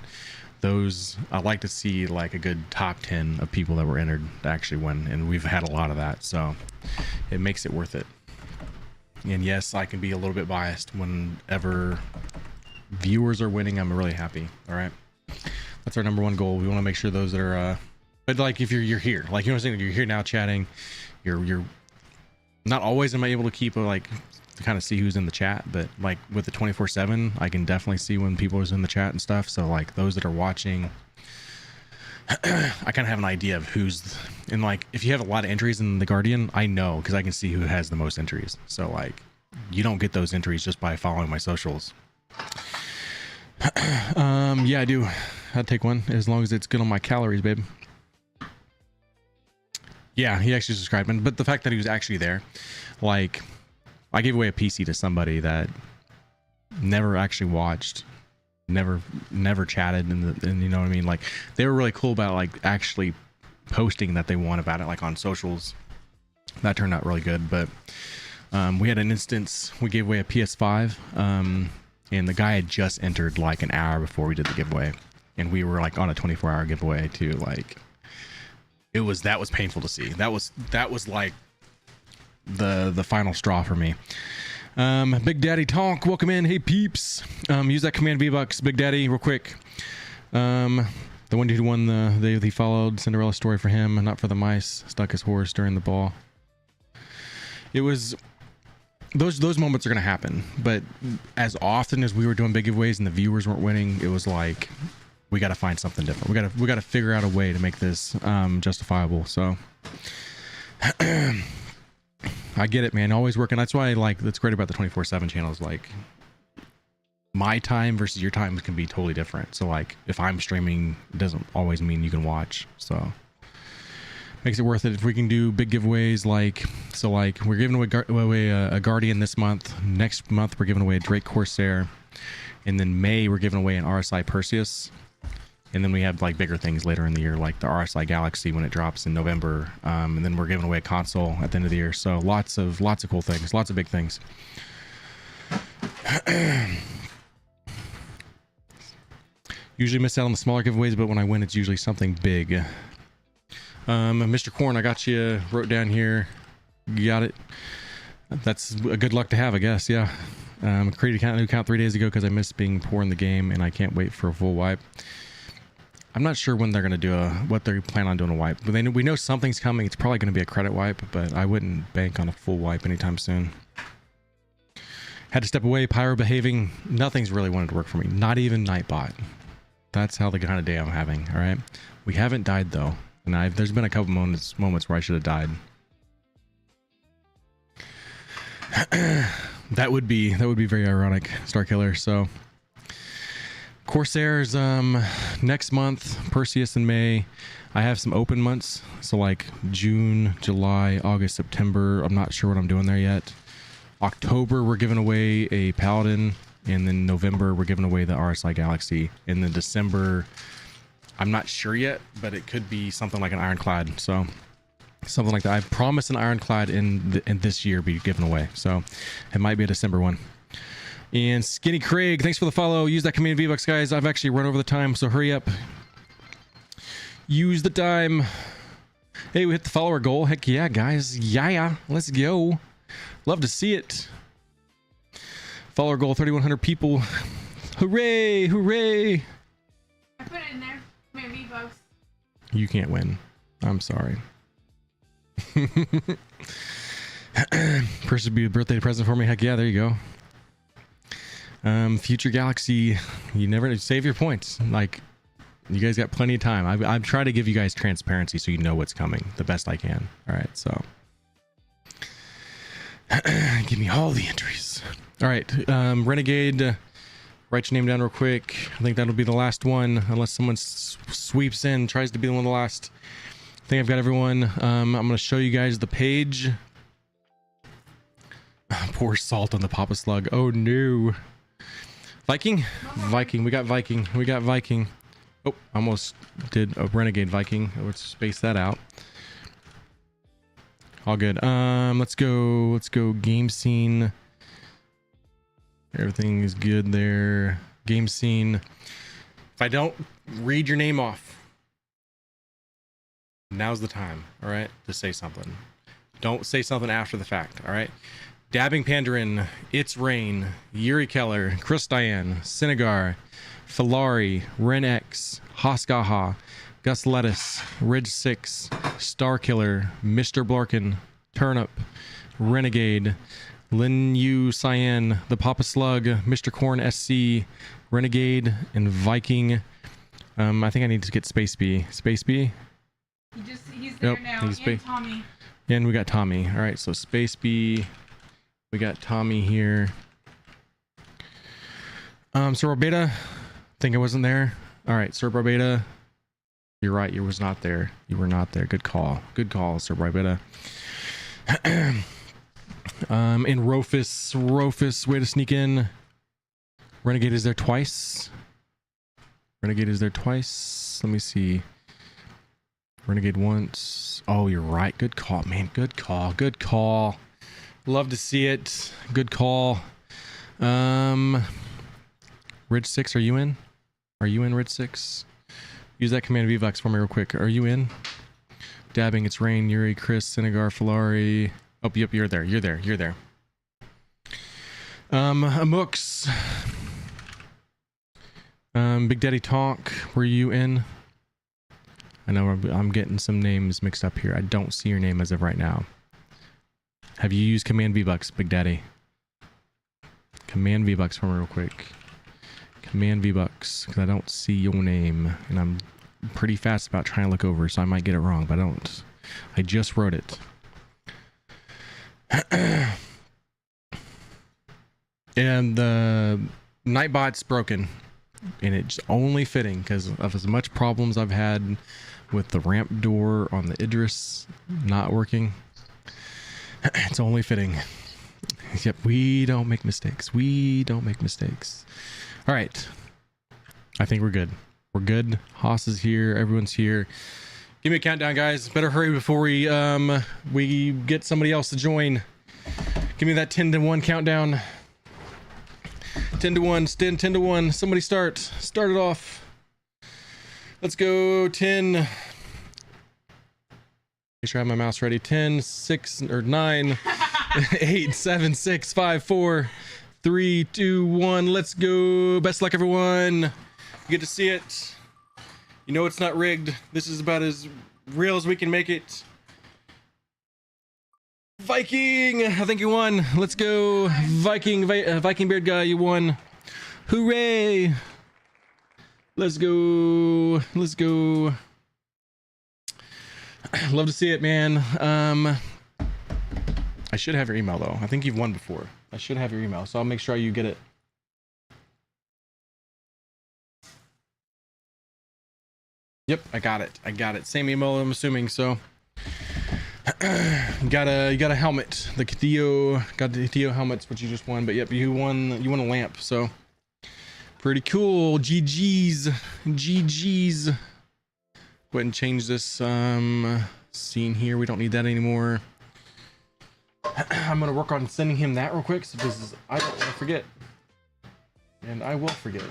those I like to see like a good top 10 of people that were entered to actually win, and we've had a lot of that, so it makes it worth it. And yes, I can be a little bit biased whenever viewers are winning. I'm really happy. All right, that's our number one goal. We want to make sure those that are but like if you're here, like you know what I'm saying, you're here now chatting, you're not always am I able to keep like to kind of see who's in the chat, but like with the 24/7, I can definitely see when people is in the chat and stuff. So like those that are watching, I kind of have an idea of who's in. Like if you have a lot of entries in the Guardian, I know because I can see who has the most entries. So like you don't get those entries just by following my socials. Yeah, I do. I'd take one as long as it's good on my calories, babe. Yeah, he actually subscribed, but the fact that he was actually there, like, I gave away a PC to somebody that never actually watched, never chatted, and you know what I mean. Like, they were really cool about like actually posting that they won about it, like on socials. That turned out really good. But we had an instance. We gave away a PS5, and the guy had just entered like an hour before we did the giveaway, and we were like on a 24-hour giveaway too. Like, that was painful to see. That was like the final straw for me. Big Daddy Tonk, welcome in. Hey peeps. Use that command V-Bucks, Big Daddy, real quick. The one dude who won he followed Cinderella story for him, not for the mice. Stuck his horse during the ball. It was those moments are gonna happen, but as often as we were doing big giveaways and the viewers weren't winning, it was like, we got to find something different. We got to figure out a way to make this justifiable. So I get it, man. Always working. That's why that's great about the 24/7 channels. Like, my time versus your time can be totally different. So like if I'm streaming, it doesn't always mean you can watch. So makes it worth it if we can do big giveaways. Like we're giving away a Guardian this month. Next month we're giving away a Drake Corsair, and then May we're giving away an RSI Perseus. And then we have like bigger things later in the year, like the RSI Galaxy when it drops in November. And then we're giving away a console at the end of the year. So lots of cool things, lots of big things. Usually miss out on the smaller giveaways, but when I win, it's usually something big. Mr. Corn, I got you wrote down here. You got it. That's a good luck to have, I guess. Yeah. Created a new account 3 days ago because I missed being poor in the game, and I can't wait for a full wipe. I'm not sure when they're going to do what they plan on doing a wipe, but we know something's coming. It's probably going to be a credit wipe, but I wouldn't bank on a full wipe anytime soon. Had to step away. Pyro behaving. Nothing's really wanted to work for me. Not even Nightbot. That's how the kind of day I'm having. All right. We haven't died though, and there's been a couple moments where I should have died. That would be very ironic, Starkiller. So Corsairs next month, Perseus in May. I have some open months, so like June, July, August, September. I'm not sure what I'm doing there yet. October we're giving away a Paladin, and then November we're giving away the RSI Galaxy, and then December I'm not sure yet, but it could be something like an Ironclad. So something like that. I promised an Ironclad in this year be given away, so it might be a December one. And Skinny Craig, thanks for the follow. Use that command V-Bucks, guys. I've actually run over the time, so hurry up. Use the time. Hey, we hit the follower goal. Heck yeah, guys. Yeah, let's go. Love to see it. Follower goal, 3,100 people. Hooray, hooray. I put it in there. Command V-Bucks. You can't win. I'm sorry. Person would be a birthday present for me. Heck yeah, there you go. Future Galaxy, you never save your points. Like, you guys got plenty of time. I'm trying to give you guys transparency so you know what's coming the best I can. All right, so give me all the entries. All right, Renegade, write your name down real quick. I think that'll be the last one, unless someone sweeps in, tries to be the one of the last. I think I've got everyone. I'm gonna show you guys the page. Pour salt on the Papa Slug. Oh no. Viking? Viking. We got Viking. We got Viking. Oh, almost did a Renegade Viking. Let's space that out. All good. Let's go. Let's go. Game scene. Everything is good there. Game scene. If I don't read your name off, now's the time. All right, to say something. Don't say something after the fact. All right. Dabbing Pandarin, It's Rain, Yuri Keller, Chris Diane, Sinegar, Filari, Ren X, Hoskaha, Gus Lettuce, Ridge 6, Star Killer, Mr. Blorkin, Turnip, Renegade, Lin Yu Cyan, the Papa Slug, Mr. Corn SC, Renegade, and Viking. I think I need to get Space B. Space B? He's there Yep, now. he's And Tommy. And we got Tommy. All right, so Space B. We got Tommy here. Sir Beta. Think I wasn't there. All right, Sir Beta. You're right. You was not there. You were not there. Good call. Good call, Sir Beta. And Rofus. Way to sneak in. Renegade is there twice. Renegade is there twice. Let me see. Renegade once. Oh, you're right. Good call, man. Good call. Good call. Love to see it. Good call. Ridge 6, are you in? Are you in, Ridge 6? Use that command VVOX for me real quick. Are you in? Dabbing, it's Rain, Yuri, Chris, Senegar, Filari. Oh, yep, you're there. You're there. You're there. Amooks. Big Daddy Talk, were you in? I know I'm getting some names mixed up here. I don't see your name as of right now. Have you used command VBucks, Big Daddy? Command VBucks for me real quick. Command VBucks, because I don't see your name. And I'm pretty fast about trying to look over, so I might get it wrong, but I don't. I just wrote it. And the Nightbot's broken. And it's only fitting because of as much problems I've had with the ramp door on the Idris not working. It's only fitting. Yep, we don't make mistakes. We don't make mistakes. All right. I think we're good. We're good. Haas is here. Everyone's here. Give me a countdown, guys. Better hurry before we get somebody else to join. Give me that 10 to 1 countdown. 10 to 1. 10 to 1. Somebody start. Start it off. Let's go. 10. Make sure I have my mouse ready. 10, 6, or 9, 8, 7, 6, 5, 4, 3, 2, 1. Let's go. Best luck, everyone. You get to see it. You know it's not rigged. This is about as real as we can make it. Viking, I think you won. Let's go. Viking Beard guy, you won. Hooray. Let's go. Let's go. Love to see it, man. I should have your email though. I think you've won before. I should have your email, so I'll make sure you get it. Yep, I got it. I got it. Same email, I'm assuming. So, you got a helmet. The Theo got the Theo helmets, which you just won. But yep, you won. You won a lamp. So, pretty cool. GG's. GG's. Go ahead and change this scene here. We don't need that anymore. I'm gonna work on sending him that real quick. So this is, I don't want to forget, and I will forget.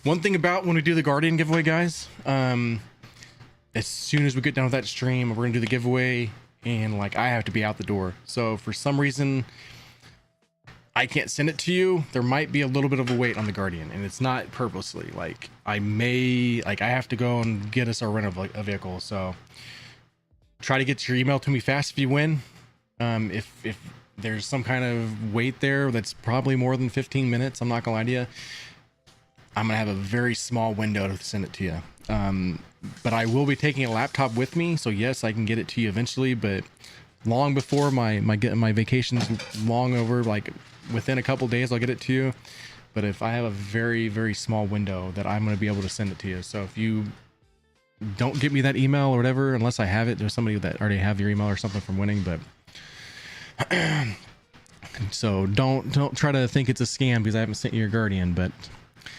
One thing about when we do the Guardian giveaway, guys, as soon as we get done with that stream, we're gonna do the giveaway, and like I have to be out the door. So for some reason, I can't send it to you. There might be a little bit of a wait on the Guardian, and it's not purposely. Like I have to go and get us our rent of a vehicle. So try to get your email to me fast if you win. If there's some kind of wait there that's probably more than 15 minutes, I'm not gonna lie to you, I'm gonna have a very small window to send it to you. But I will be taking a laptop with me, so yes, I can get it to you eventually, but long before my vacation's long over, like within a couple days I'll get it to you. But if I have a very, very small window that I'm going to be able to send it to you. So if you don't give me that email or whatever, unless I have it, there's somebody that already have your email or something from winning. But so don't try to think it's a scam because I haven't sent you your Guardian. But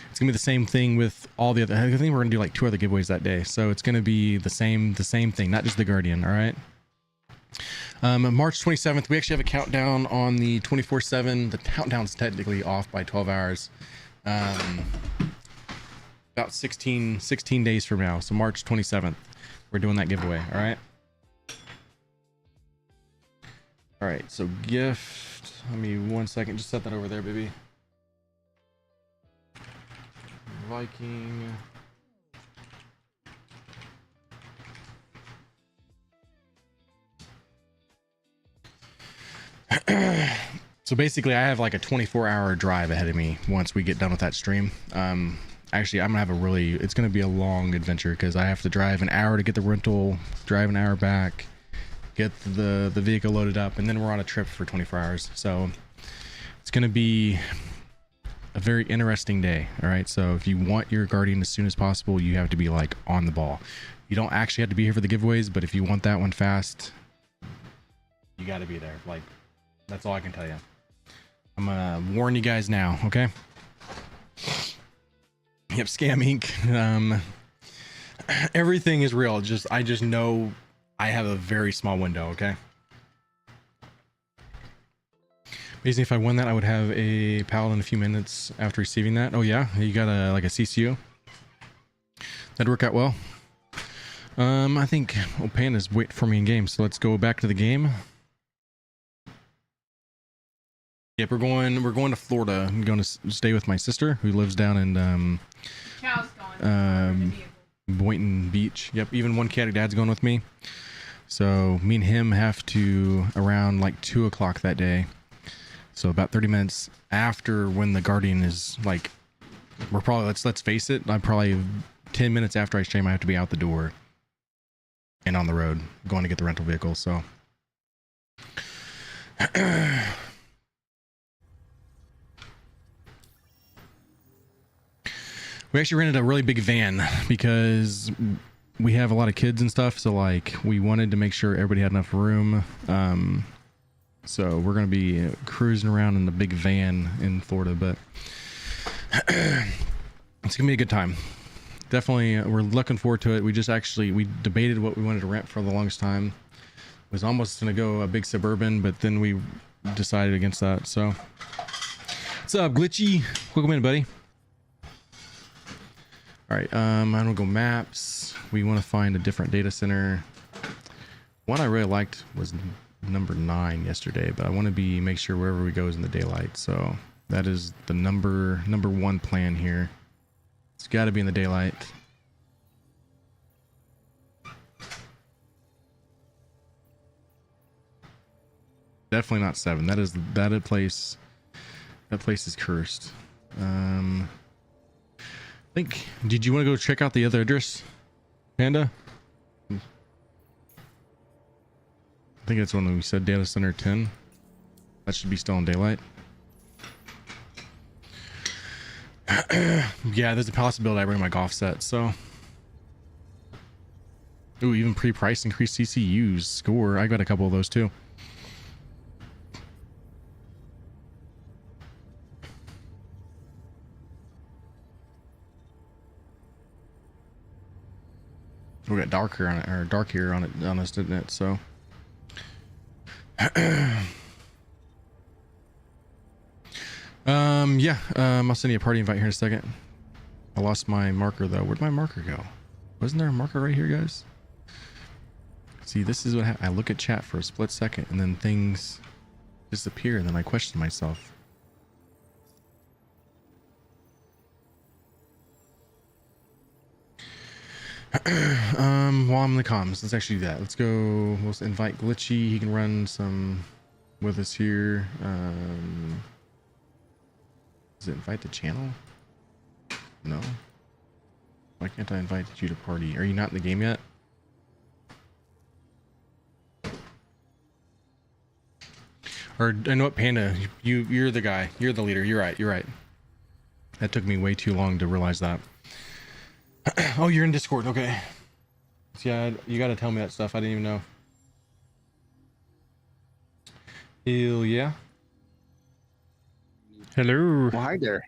it's gonna be the same thing with all the other. I think we're gonna do like 2 other giveaways that day, so it's gonna be the same thing, not just the Guardian. All right. March 27th, we actually have a countdown on the 24/7. The countdown's technically off by 12 hours. About 16 days from now. So March 27th, we're doing that giveaway. All right. All right. So gift. Let me 1 second. Just set that over there, baby. Viking. So basically, I have like a 24-hour drive ahead of me once we get done with that stream. Actually, I'm gonna have it's gonna be a long adventure because I have to drive an hour to get the rental, drive an hour back, get the vehicle loaded up, and then we're on a trip for 24 hours. So it's gonna be a very interesting day. All right. So if you want your Guardian as soon as possible, you have to be like on the ball. You don't actually have to be here for the giveaways, but if you want that one fast, you got to be there. Like, that's all I can tell you. I'm gonna warn you guys now, okay? Yep, Scam Inc. Everything is real. I just know I have a very small window, okay? Basically, if I won that, I would have a pallet in a few minutes after receiving that. Oh yeah, you got a CCU. That'd work out well. I think Panda's waiting for me in game, so let's go back to the game. Yep, we're going to Florida. I'm going to stay with my sister who lives down in Chow's gone. Boynton Beach. Yep, even one cat dad's going with me. So me and him have to around like 2 o'clock that day. So about 30 minutes after when the Guardian is like, we're probably let's face it, I'm probably 10 minutes after I stream, I have to be out the door and on the road going to get the rental vehicle. So we actually rented a really big van because we have a lot of kids and stuff. So like we wanted to make sure everybody had enough room. So we're going to be cruising around in the big van in Florida, but it's going to be a good time. Definitely, we're looking forward to it. We debated what we wanted to rent for the longest time. It was almost going to go a big Suburban, but then we decided against that. So what's up, Glitchy? Welcome in, buddy. All right, I'm going to go maps. We want to find a different data center. One I really liked was number 9 yesterday, but I want to make sure wherever we go is in the daylight. So that is the number 1 plan here. It's got to be in the daylight. Definitely not 7. That place is cursed. I think, did you want to go check out the other address, Panda? I think it's one that we said data center 10. That should be still in daylight. Yeah, there's a possibility I bring my golf set, so. Ooh, even pre-price increased CCUs score. I got a couple of those too. We got dark here on us, didn't it? So. Yeah, I'll send you a party invite here in a second. I lost my marker though. Where'd my marker go? Wasn't there a marker right here, guys? See, this is what I look at chat for a split second and then things disappear and then I question myself. While I'm in the comms, let's actually do that. Let's go. We'll invite Glitchy. He can run some with us here. Does it invite the channel? No. Why can't I invite you to party? Are you not in the game yet? Or I know what, Panda, you're the guy. You're the leader. You're right. That took me way too long to realize that. Oh, you're in Discord. Okay. Yeah, you got to tell me that stuff. I didn't even know. Hell yeah. Hello. Well, hi there.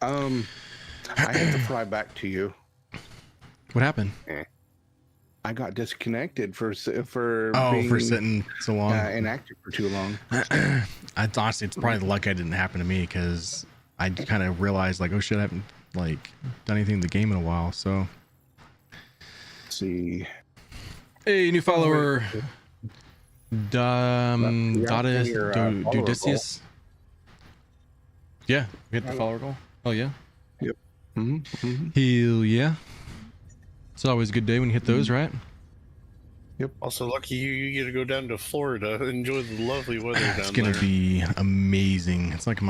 I had to fly back to you. What happened? I got disconnected for for sitting so long, inactive for too long. Honestly, it's probably the luck I didn't happen to me because I kind of realized like, oh shit, I haven't like done anything in the game in a while. So, let's see. Hey, new follower. Dudicius. Yeah, we hit the follower goal. Oh yeah. Yep. Hell yeah. It's always a good day when you hit those, right? Also, lucky you, you get to go down to Florida, enjoy the lovely weather down there. It's gonna be amazing. It's like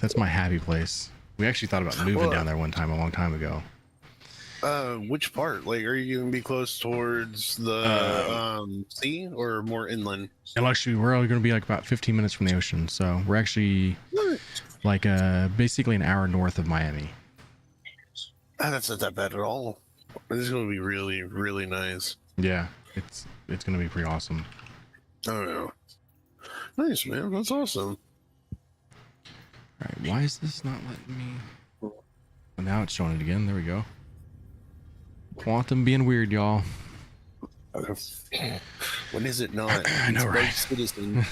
that's my happy place. We actually thought about moving down there one time a long time ago. Which part? Like, are you gonna be close towards the sea or more inland? And actually, we're only gonna be like about 15 minutes from the ocean, so we're actually like basically an hour north of Miami. That's not that bad at all. This is gonna be really, really nice. Yeah, it's gonna be pretty awesome. Oh yeah. Nice, man. That's awesome. All right, why is this not letting me? Well, now it's showing it again. There we go. Quantum being weird, y'all. When is it not? I know, right? Citizen.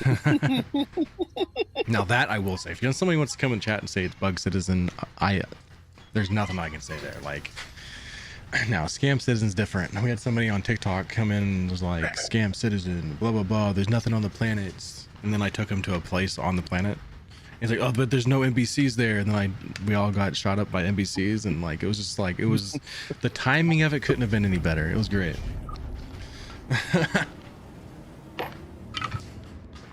Now that I will say, if somebody wants to come in chat and say it's Bug Citizen, there's nothing I can say there. Like, now Scam Citizen's different. We had somebody on TikTok come in and was like, Scam Citizen, blah blah blah. There's nothing on the planets. And then I took him to a place on the planet. He's like, oh, but there's no NPCs there. And then we all got shot up by NPCs, and like it was just like the timing of it couldn't have been any better. It was great.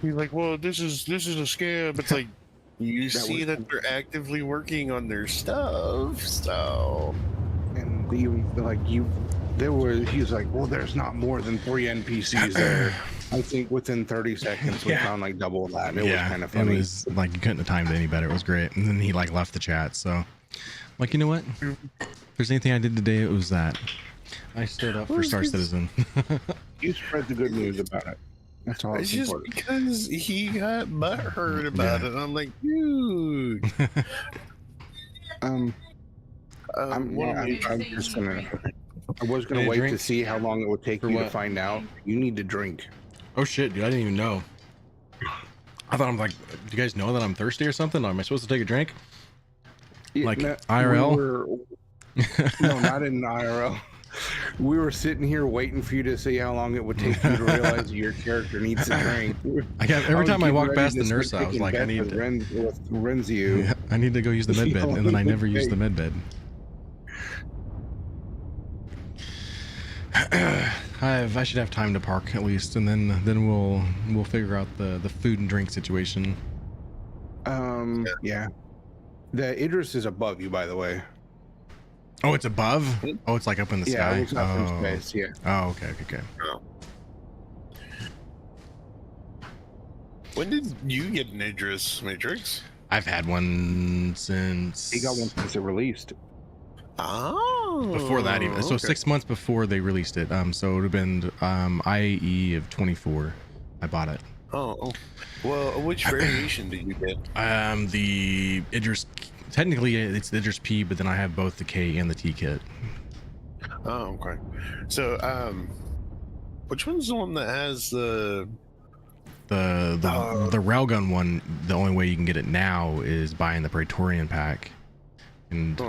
He's like, well, this is a scam. It's like, you see that they're actively working on their stuff, so. And he was like, well, there's not more than 3 NPCs there. I think within 30 seconds we found like double that. It was kind of funny. It was like you couldn't have timed it any better. It was great. And then he like left the chat. So, like, you know what? If there's anything I did today, it was that I stood up for Star Citizen. You spread the good news about it. That's all. It's just important. Because he got butthurt about it. I'm like, dude. I'm just gonna. I was gonna wait to see how long it would take you to find out. You need to drink. Oh shit, dude! I didn't even know. I thought, I'm like, do you guys know that I'm thirsty or something? Am I supposed to take a drink? Like IRL? No, not in IRL. We were sitting here waiting for you to see how long it would take you to realize your character needs a drink. Every time I walk past the nurse, I was like, I need to go use the med bed, and then I never use the med bed. I should have time to park at least, and then we'll figure out the food and drink situation. Yeah. The Idris is above you, by the way. Oh, it's above? Oh, it's like up in the sky? It's up in space, yeah. Oh, okay. When did you get an Idris, Matrix? I've had one since... He got one since it released. Oh. Before that even. So 6 months before they released it. So it would have been IAE of 24. I bought it. Oh. Well, which variation did you get? The Idris... Technically, it's the Idris P, but then I have both the K and the T kit. Oh, okay. So, which one's the one that has the railgun one? The only way you can get it now is buying the Praetorian pack. And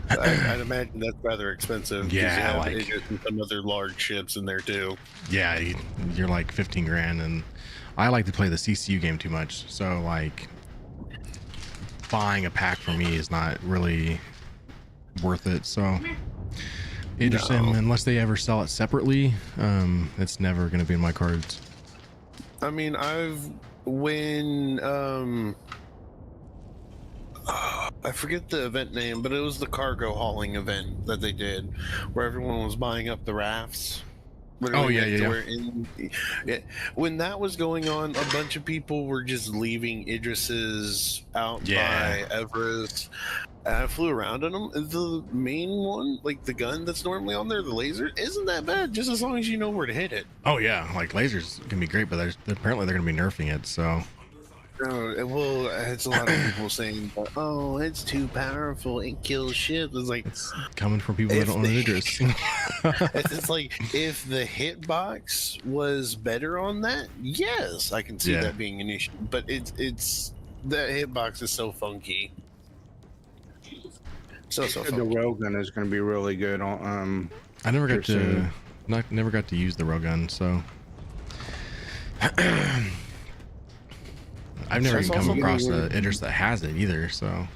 I'd imagine that's rather expensive. Yeah, like Idris and some other large ships in there too. Yeah, you're like 15 grand, and I like to play the CCU game too much, so like buying a pack for me is not really worth it. So Idris, unless they ever sell it separately, it's never going to be in my cards. I mean, I forget the event name, but it was the cargo hauling event that they did, where everyone was buying up the rafts. Oh yeah. When that was going on, a bunch of people were just leaving Idris's out by Everest. I flew around on them. The main one, like the gun that's normally on there, the laser, isn't that bad, just as long as you know where to hit it. Oh yeah, like lasers can be great, but apparently they're going to be nerfing it, so... well, it's a lot of people saying, oh, it's too powerful, it kills shit. It's like, it's coming from people that don't know Idris. It's like, if the hitbox was better on that, yes, I can see that being an issue. But it's that hitbox is so funky. So funky. The railgun is going to be really good on. I never got to use the railgun, so. I've never even come across the Idris that has it either, so.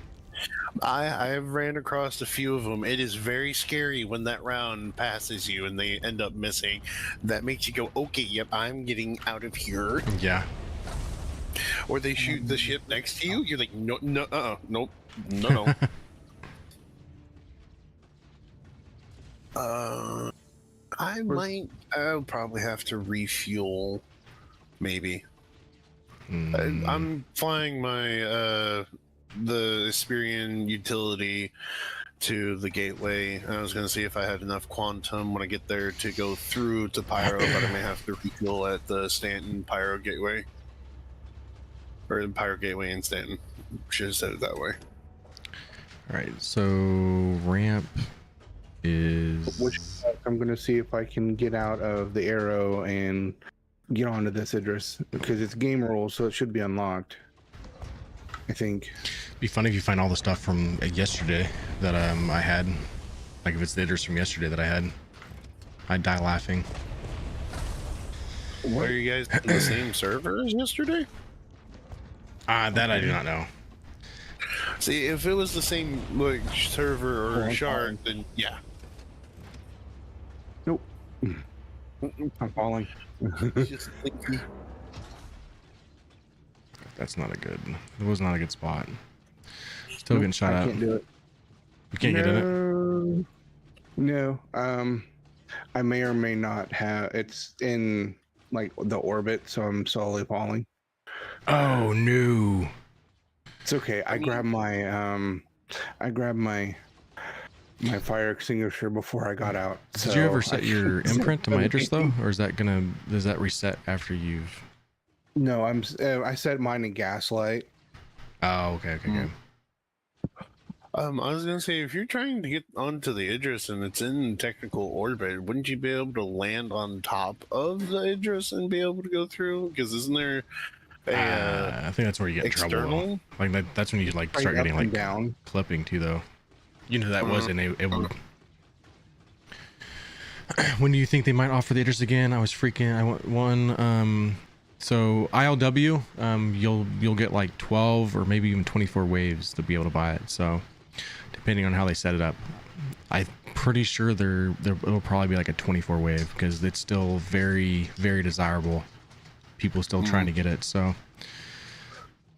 I've ran across a few of them. It is very scary when that round passes you and they end up missing. That makes you go, okay, yep, I'm getting out of here. Yeah. Or they shoot the ship next to you. You're like, no, no, nope, no. I'll probably have to refuel, maybe. I'm flying my the Asperian utility to the gateway. I was going to see if I had enough quantum when I get there to go through to Pyro, but I may have to refuel at the Stanton Pyro gateway. Or the Pyro gateway in Stanton. Should have said it that way. Alright, so ramp is... I'm going to see if I can get out of the arrow and get onto this address, because it's game rules, so it should be unlocked, I think. Be funny if you find all the stuff from yesterday that I had. Like if it's the address from yesterday that I had. I'd die laughing. What? Are you guys on the same server as yesterday? That I do not know. See, if it was the same like server or shard, then yeah. Nope. I'm falling. That's not a good. It was not a good spot. Still getting shot I out. Can't do it. You can't get in it. No. I may or may not have. It's in like the orbit, so I'm slowly falling. Oh no. It's okay. I grabbed my my fire extinguisher before I got out. Did you ever set your imprint to my address though, or is that does that reset after you've? No, I set mine in gaslight. Oh, okay, good. I was gonna say, if you're trying to get onto the Idris and it's in technical orbit, wouldn't you be able to land on top of the Idris and be able to go through? Because isn't there I think that's where you get in trouble. Like that's when you like start getting like down clipping too, though. You know that was enable. When do you think they might offer the Idris again? I want one. So ILW, you'll get like 12 or maybe even 24 waves to be able to buy it. So depending on how they set it up, I'm pretty sure it'll probably be like a 24 wave because it's still very, very desirable. People still trying to get it. So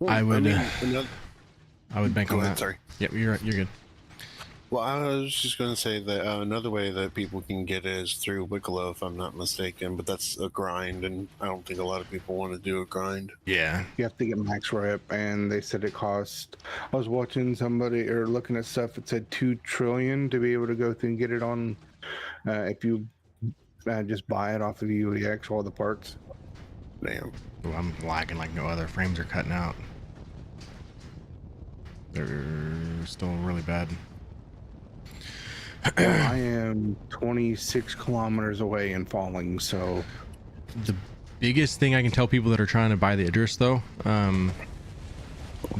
I would bank on that. Sorry. Yep, you're good. Well, I was just going to say that another way that people can get it is through Wicklow, if I'm not mistaken, but that's a grind, and I don't think a lot of people want to do a grind. Yeah. You have to get max rep, and they said it cost... I was watching somebody, or looking at stuff, it said 2 trillion to be able to go through and get it on, if you just buy it off of the UEX, all the parts. Damn. Ooh, I'm lagging like no other. Frames are cutting out. They're still really bad. I am 26 kilometers away and falling, so... The biggest thing I can tell people that are trying to buy the Idris, though,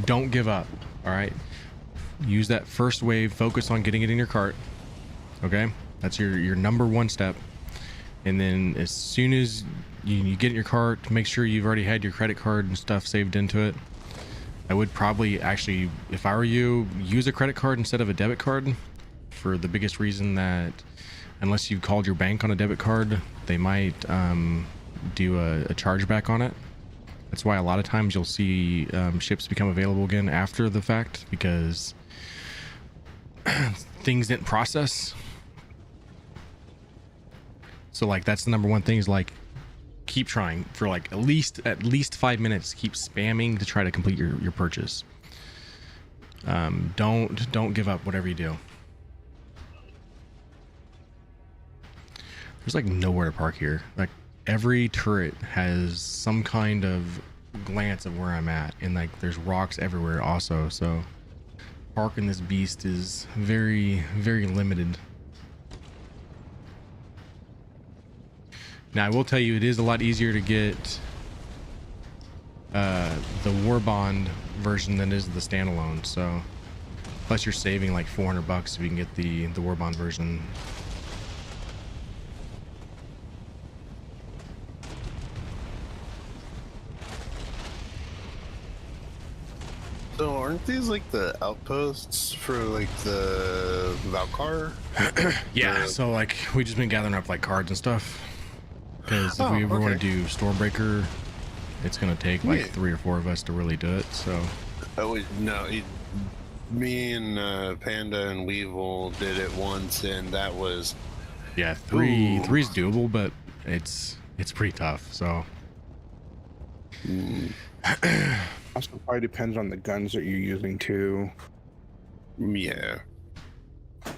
don't give up, all right? Use that first wave, focus on getting it in your cart, okay? That's your number one step. And then as soon as you get in your cart, make sure you've already had your credit card and stuff saved into it. I would probably actually, if I were you, use a credit card instead of a debit card. For the biggest reason that unless you've called your bank on a debit card, they might do a chargeback on it. That's why a lot of times you'll see ships become available again after the fact, because things didn't process. So like that's the number one thing is like keep trying for like at least 5 minutes. Keep spamming to try to complete your purchase. Don't give up whatever you do. There's like nowhere to park here. Like every turret has some kind of glance of where I'm at, and like there's rocks everywhere also. So parking this beast is very, very limited. Now I will tell you, it is a lot easier to get the War Bond version than it is the standalone. So plus you're saving like $400 if you can get the War Bond version. So aren't these like the outposts for like the Valkar? Yeah, so like we just been gathering up like cards and stuff. Because if we ever want to do Stormbreaker, it's gonna take like 3 or 4 of us to really do it. So. Oh no, me and Panda and Weevil did it once, and that was. Yeah, three's doable, but it's pretty tough. So. Also, probably depends on the guns that you're using too. Yeah. All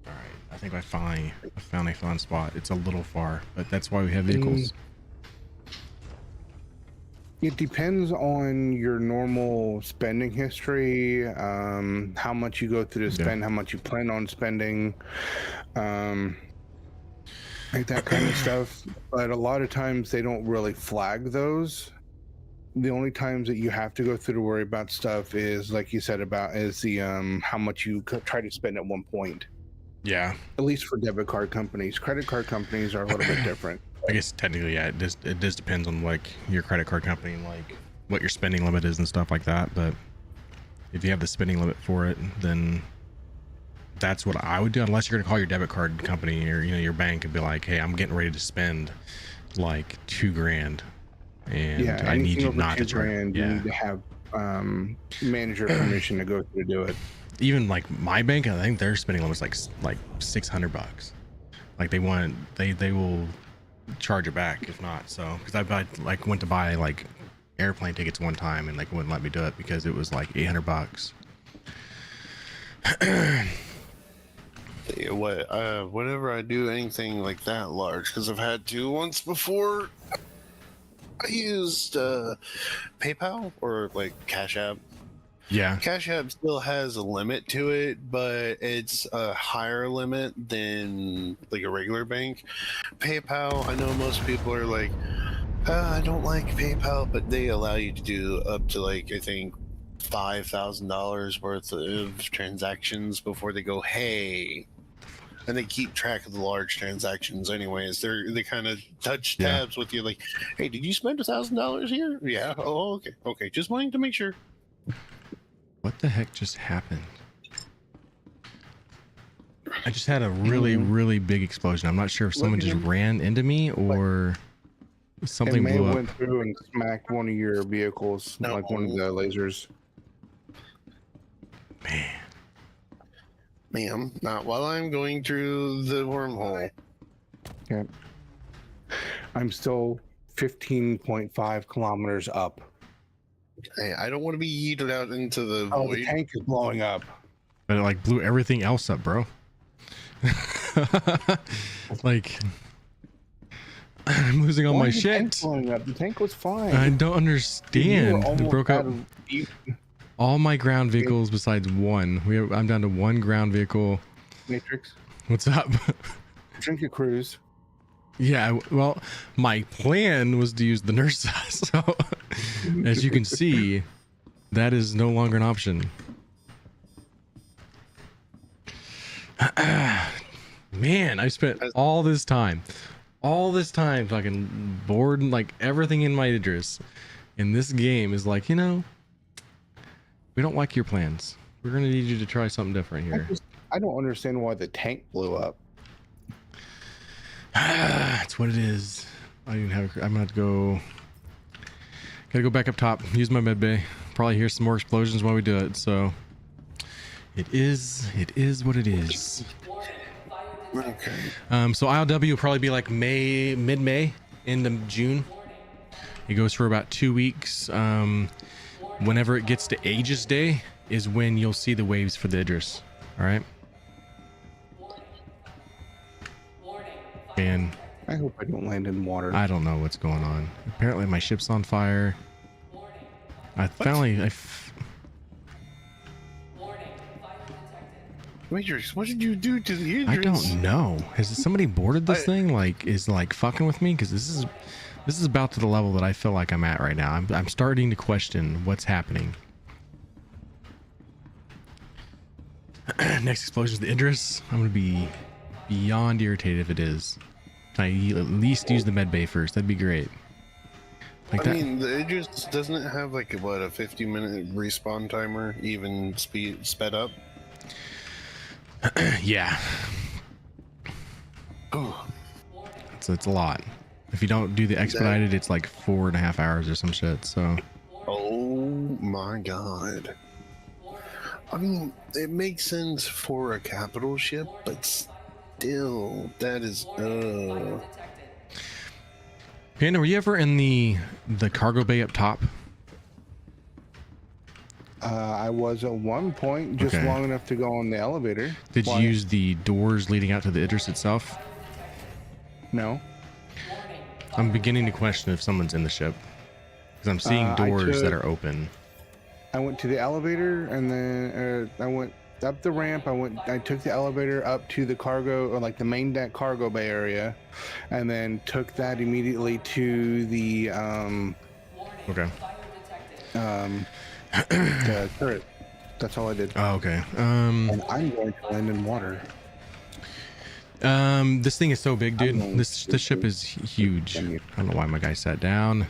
right, I think I found a fun spot. It's a little far, but that's why we have vehicles. It depends on your normal spending history, how much you go through to spend, how much you plan on spending, like that kind of stuff. But a lot of times they don't really flag those. The only times that you have to go through to worry about stuff is, like you said, is the how much you try to spend at one point. Yeah. At least for debit card companies. Credit card companies are a little bit different. I guess technically, yeah, it just depends on like your credit card company and like what your spending limit is and stuff like that. But if you have the spending limit for it, then that's what I would do, unless you're gonna call your debit card company or your bank and be like, hey, I'm getting ready to spend like $2,000 and I need you not to charge. You need to have manager permission to go through to do it. Even like my bank, I think their spending limit is like $600. Like they will charge it back if not. So because I went to buy like airplane tickets one time and like wouldn't let me do it because it was like $800. Whenever I do anything like that large, because I've had to once before, I used PayPal or like Cash App. Yeah, Cash App still has a limit to it, but it's a higher limit than like a regular bank. PayPal, I know most people are like, I don't like PayPal, but they allow you to do up to like, I think, $5,000 worth of transactions before they go, hey. And they keep track of the large transactions anyways. They kind of touch tabs with you like, hey, did you spend $1,000 here? Yeah. Oh, okay, just wanting to make sure. What the heck just happened? I just had a really big explosion. I'm not sure if someone just ran into me or something blew up. Went through and smacked one of your vehicles, like one of the lasers. Man. Ma'am, not while I'm going through the wormhole. Yeah. I'm still 15.5 kilometers up. Hey, I don't want to be yeeted out into the void. The tank is blowing up. But it like blew everything else up, bro. Like I'm losing all my shit. Blowing up? The tank was fine. I don't understand. It broke up all my ground vehicles besides one. I'm down to one ground vehicle. Matrix, what's up? Drink a cruise. Yeah, well, my plan was to use the nurse. So, as you can see, that is no longer an option. Man, I spent all this time fucking bored and like everything in my Idris. And this game is like, we don't like your plans. We're going to need you to try something different here. I don't understand why the tank blew up. That's what it is. I didn't have. I'm gonna have to go. Gotta go back up top. Use my med bay. Probably hear some more explosions while we do it. So it is what it is. Okay. So ILW will probably be like mid-May, end of June. It goes for about 2 weeks. Whenever it gets to Aegis Day is when you'll see the waves for the Idris. All right. And I hope I don't land in water. I don't know what's going on. Apparently my ship's on fire. Matrix, what did you do to the Idris? I don't know. Has somebody boarded this thing? Like, is like fucking with me? Because this is about to the level that I feel like I'm at right now. I'm starting to question what's happening. Next explosion is the Idris. I'm gonna be beyond irritated if it is. Can I at least use the med bay first? That'd be great. If Like I that. mean, it just doesn't it have like what, a 50-minute respawn timer, even sped up? Yeah. It's a lot. If you don't do the expedited, it's like 4.5 hours or some shit. So. Oh my god. I mean, it makes sense for a capital ship, but still, that is. Panda, were you ever in the cargo bay up top? I was at one point, just Okay. long enough to go on the elevator. Did Why? you use the doors leading out to the Idris itself? No. I'm beginning to question if someone's in the ship because I'm seeing doors that are open. I went to the elevator, and then I went up the ramp. I took the elevator up to the cargo, or like the main deck cargo bay area, and then took that immediately to the Okay. the turret. That's all I did. Oh, okay. And I'm going to land in water. This thing is so big, dude. This ship is huge. I don't know why my guy sat down.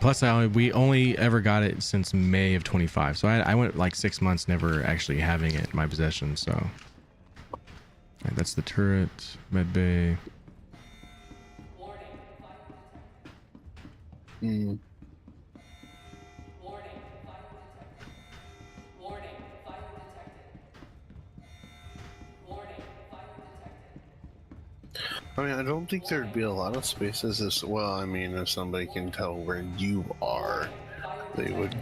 Plus, we only ever got it since May of 25, so I went like 6 months never actually having it in my possession. So right, that's the turret, med bay. I mean, I don't think there'd be a lot of spaces as well. I mean, if somebody can tell where you are, they would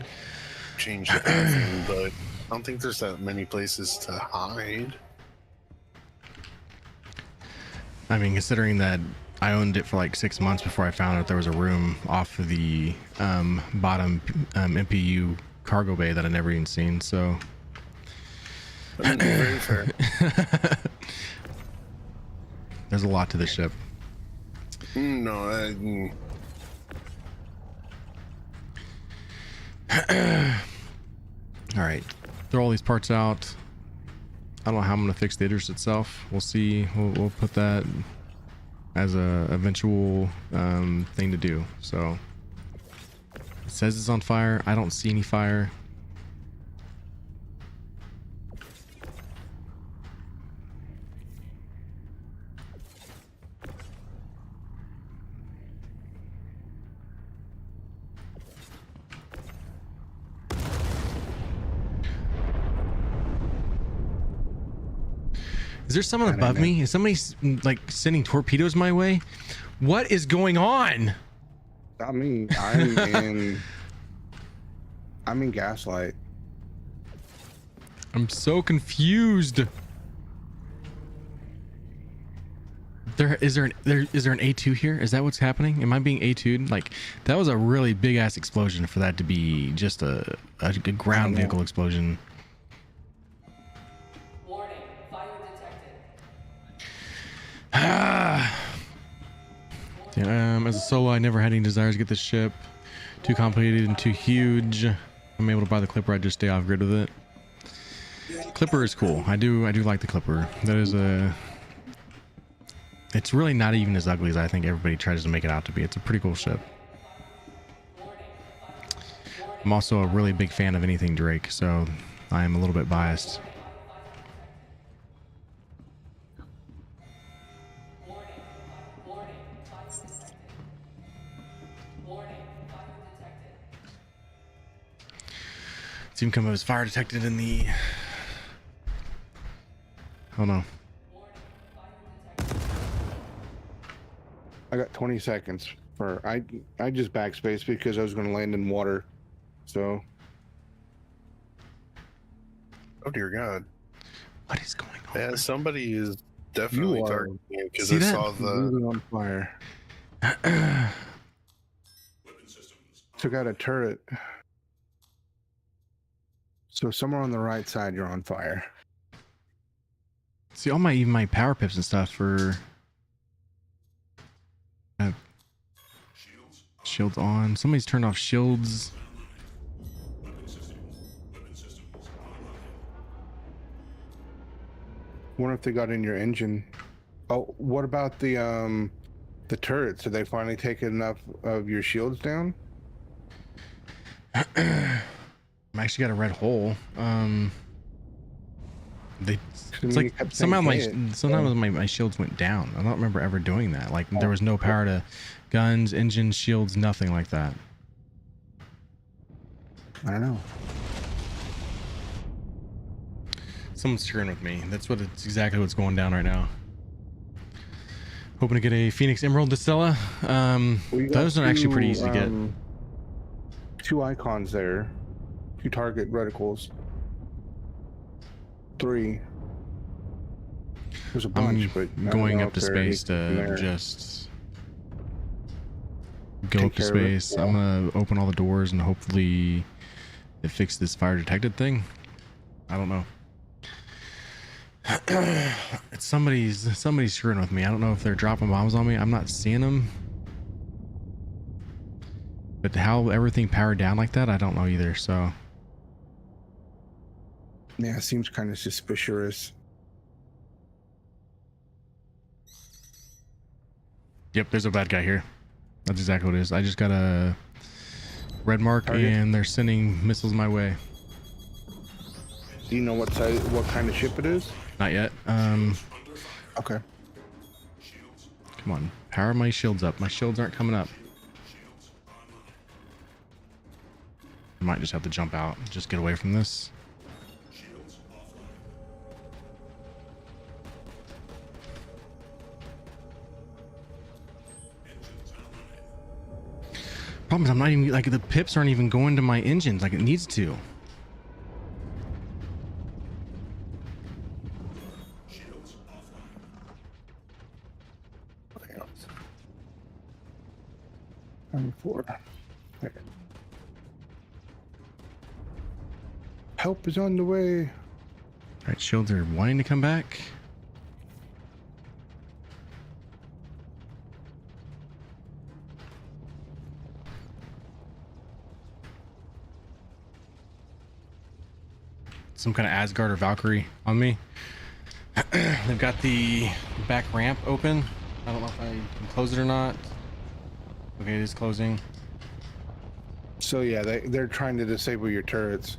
change the pathing, but I don't think there's that many places to hide. I mean, considering that I owned it for like 6 months before I found out there was a room off of the bottom MPU cargo bay that I never even seen, so. I mean, very fair. There's a lot to the ship. No, All right, throw all these parts out. I don't know how I'm gonna fix the Idris itself. We'll see. We'll put that as a eventual thing to do. So it says it's on fire. I don't see any fire. Is there someone above me? Is somebody like sending torpedoes my way? What is going on? Not me. I'm in Gaslight. I'm so confused. Is there an A2 here? Is that what's happening? Am I being A2'd? Like, that was a really big ass explosion for that to be just a ground vehicle explosion. As a solo, I never had any desires to get this ship. Too complicated and too huge. I'm able to buy the Clipper. I just stay off grid with it. Clipper is cool. I do like the Clipper. That is it's really not even as ugly as I think everybody tries to make it out to be. It's a pretty cool ship. I'm also a really big fan of anything Drake, so I am a little bit biased. Seem come as fire detected in the. Oh no. I got 20 seconds for I just backspace because I was going to land in water. So. Oh dear God. What is going on? Yeah, somebody is definitely You are- targeting you because See I that? saw the. Moving on fire. Took out a turret. So somewhere on the right side, you're on fire. See, all my power pips and stuff for shields on. Somebody's turned off shields. Wonder if they got in your engine. Oh, what about the the turrets. Did they finally take enough of your shields down? I actually got a red hole. They it's like somehow my shields went down. I don't remember ever doing that. Like there was no power to guns, engines, shields, nothing like that. I don't know. Someone's screwing with me. That's what it's exactly what's going down right now. Hoping to get a Phoenix Emerald to Stella. Those are actually pretty easy to get. 2 icons there. 2 target reticles. 3. There's a bunch, but I'm going up to space to just go up to space. I'm gonna open all the doors and hopefully it fixed this fire detected thing. I don't know. It's somebody's screwing with me. I don't know if they're dropping bombs on me. I'm not seeing them. But how everything powered down like that, I don't know either. So yeah, it seems kind of suspicious. Yep, there's a bad guy here. That's exactly what it is. I just got a red mark and they're sending missiles my way. Do you know what size, what kind of ship it is? Not yet. Okay. Come on, power my shields up. My shields aren't coming up. I might just have to jump out, just get away from this. Problem is I'm not even, like, the pips aren't even going to my engines like it needs to. Help is on the way. All right, shields are wanting to come back. Some kind of Asgard or Valkyrie on me. They've got the back ramp open. I don't know if I can close it or not. Okay, it is closing. So yeah, they're trying to disable your turrets.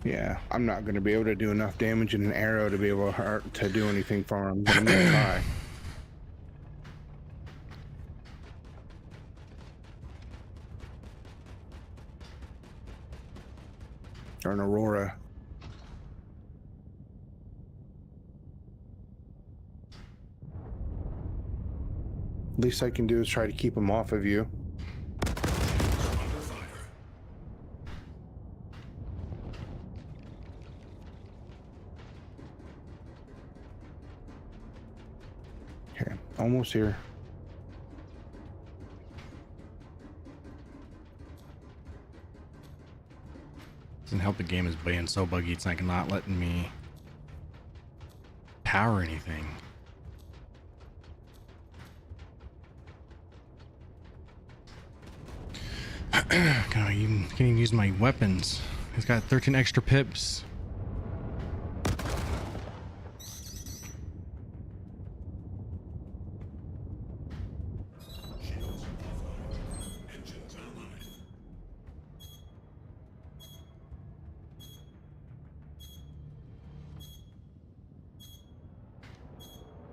Yeah, I'm not going to be able to do enough damage in an arrow to be able to do anything for them, but I'm going to try. Or an Aurora. Least I can do is try to keep them off of you. Okay, almost here. Doesn't help the game is being so buggy. It's like not letting me power anything. Can't even use my weapons. He's got 13 extra pips.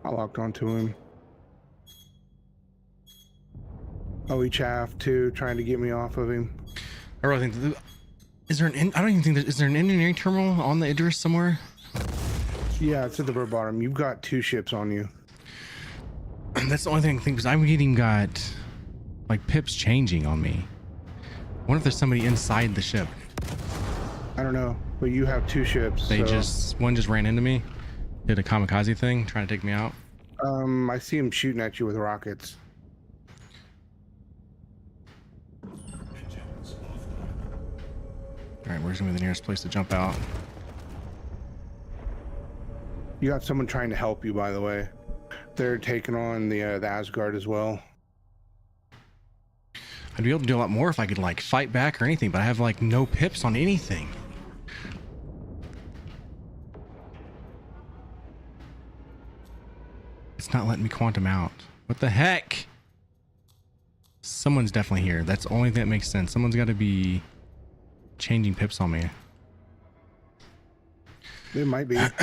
I locked onto him. Oh, he chaffed too, trying to get me off of him. I really think is there an I don't even think is there an engineering terminal on the Idris somewhere? Yeah, it's at the very bottom. You've got 2 ships on you. That's the only thing I think, because I'm getting got like pips changing on me. I wonder if there's somebody inside the ship. I don't know, but you have 2 ships. They so. one just ran into me, did a kamikaze thing, trying to take me out. I see him shooting at you with rockets. All right, where's gonna be the nearest place to jump out? You got someone trying to help you, by the way. They're taking on the Asgard as well. I'd be able to do a lot more if I could like fight back or anything, but I have like no pips on anything. It's not letting me quantum out. What the heck? Someone's definitely here. That's the only thing that makes sense. Someone's got to be changing pips on me. It might be. Alright,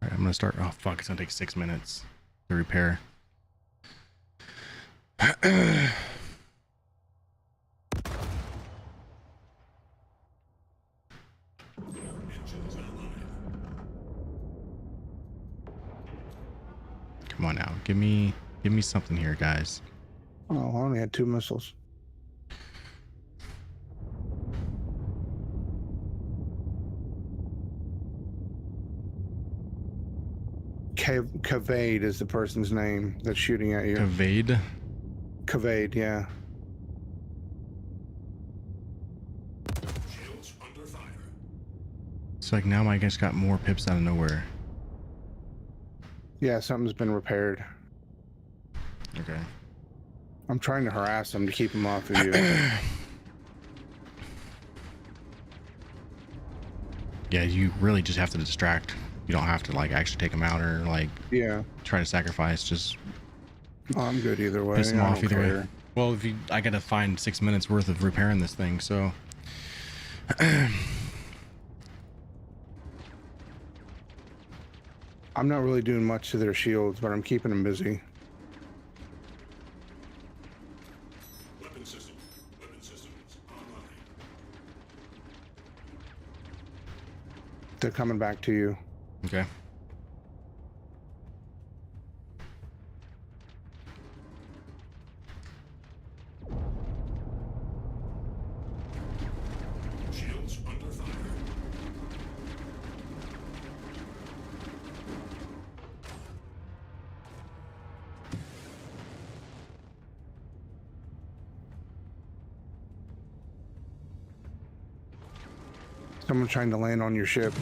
I'm gonna start. Oh fuck, it's gonna take 6 minutes to repair. Come on now, give me something here, guys. Oh, I only had 2 missiles. Cavade is the person's name that's shooting at you. Evade. Cavade, yeah. So like now my guys got more pips out of nowhere. Yeah, something's been repaired. Okay. I'm trying to harass them to keep them off of you. Yeah, you really just have to distract. You don't have to like actually take them out or like Yeah. try to sacrifice. Just Oh, I'm good either way. piss them I off don't either way. care. Well, if you, I gotta find 6 minutes worth of repairing this thing, so. I'm not really doing much to their shields, but I'm keeping them busy. Weapon systems online. They're coming back to you. Okay. Shields under fire. Someone's trying to land on your ship.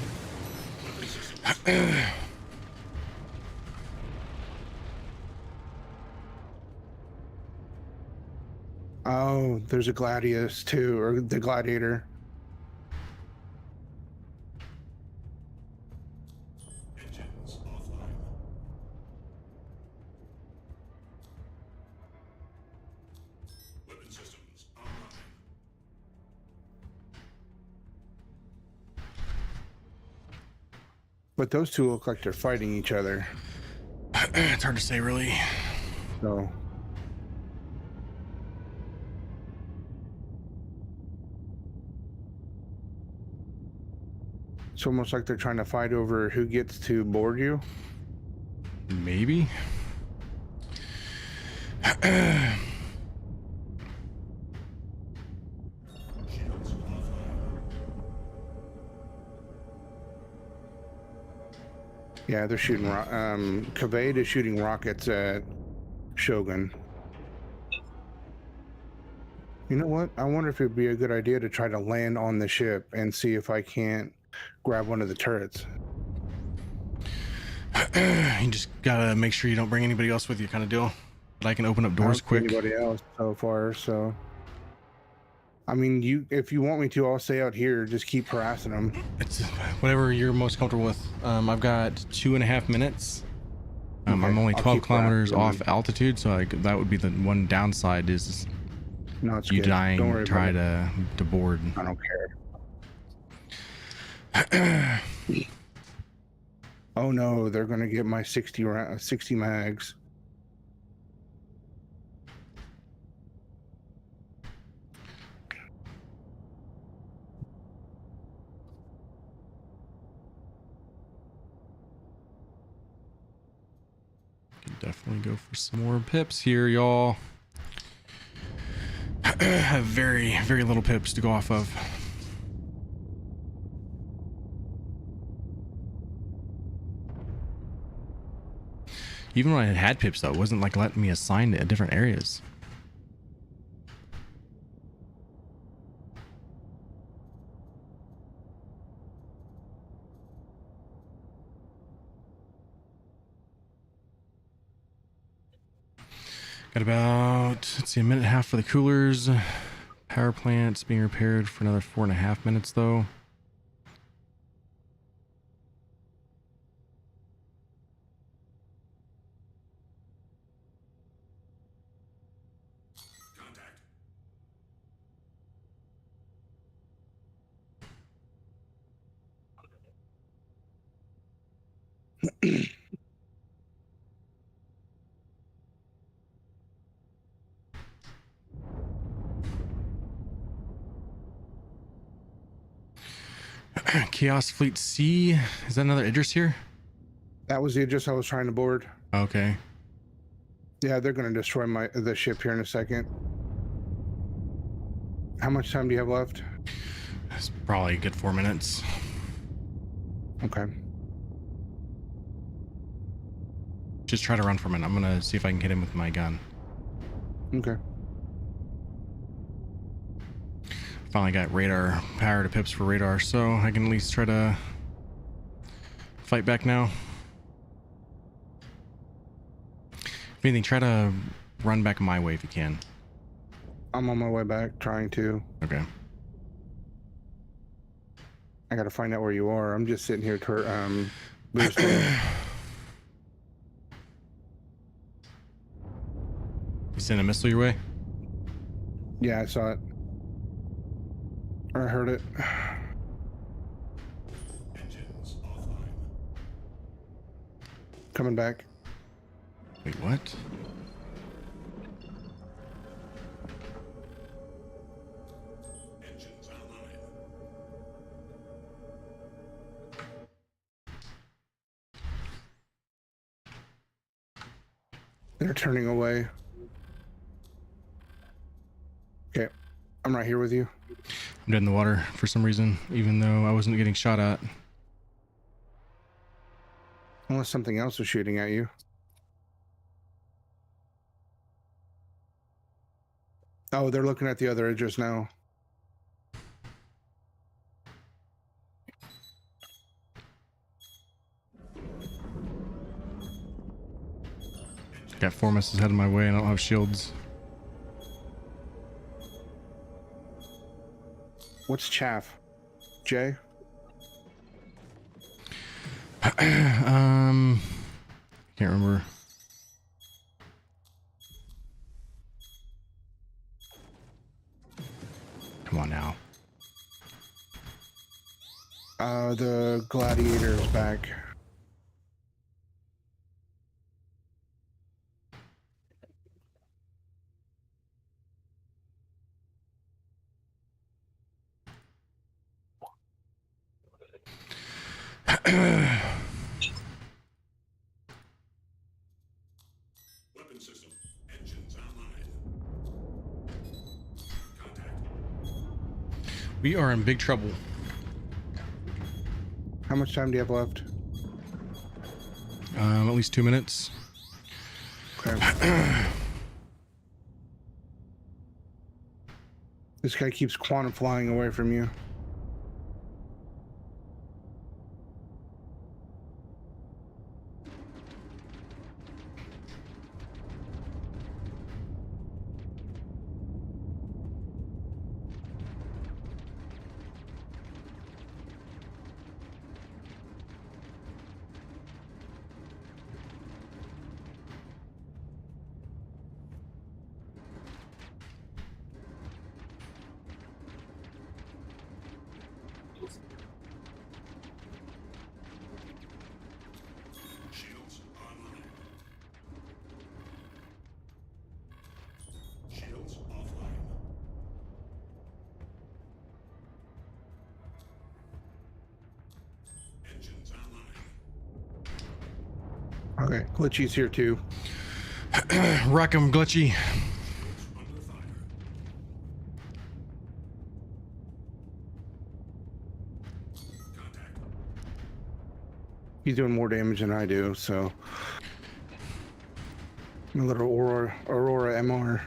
Oh, there's a Gladius too, or the Gladiator. Engines offline. Weapon systems online. But those two look like they're fighting each other. It's hard to say, really. So it's almost like they're trying to fight over who gets to board you. Maybe. Shields offline. Yeah, they're shooting. Cavade is shooting rockets at Shogun. You know what? I wonder if it'd be a good idea to try to land on the ship and see if I can't grab one of the turrets. You just gotta make sure you don't bring anybody else with you, kind of deal. But I can open up doors I don't see quick. Anybody else so far? So, I mean, if you want me to, I'll stay out here. Just keep harassing them. It's whatever you're most comfortable with. I've got 2.5 minutes. I'm Okay, only I'll 12 keep kilometers harassing off altitude, so that would be the one downside is No, it's you good. dying. Don't worry Try about to board. it. I don't care. Oh no, they're gonna get my 60 mags. Definitely go for some more pips here, y'all. Have very, very little pips to go off of. Even when I had pips, though, it wasn't like letting me assign to different areas. Got about, let's see, a minute and a half for the coolers. Power plant's being repaired for another 4.5 minutes though. Contact. Chaos Fleet C. Is that another Idris here? That was the address I was trying to board. Okay. Yeah, they're going to destroy the ship here in a second. How much time do you have left? It's probably a good 4 minutes. Okay. Just try to run from it. I'm gonna see if I can hit him with my gun. Okay. Finally got radar power to pips for radar, so I can at least try to fight back now. If anything, try to run back my way if you can. I'm on my way back, trying to. Okay. I gotta find out where you are. I'm just sitting here boosting. You send a missile your way? Yeah, I saw it. Or I heard it. Engines offline. Coming back. Wait, what? Engines online. They're turning away. Okay, I'm right here with you. I'm dead in the water for some reason, even though I wasn't getting shot at. Unless something else was shooting at you. Oh, they're looking at the other edges now. Got 4 missiles heading my way and I don't have shields. What's chaff? Jay? Can't remember. Come on now. The gladiator is back. Weapon system. Engines online. Contact. We are in big trouble. How much time do you have left? At least 2 minutes. Okay. This guy keeps quantum flying away from you. Shields online. Shields offline. Engines online. Okay, Glitchy's here too. Rock 'em, Glitchy. Under fire. Contact. He's doing more damage than I do, so. A little Aurora MR.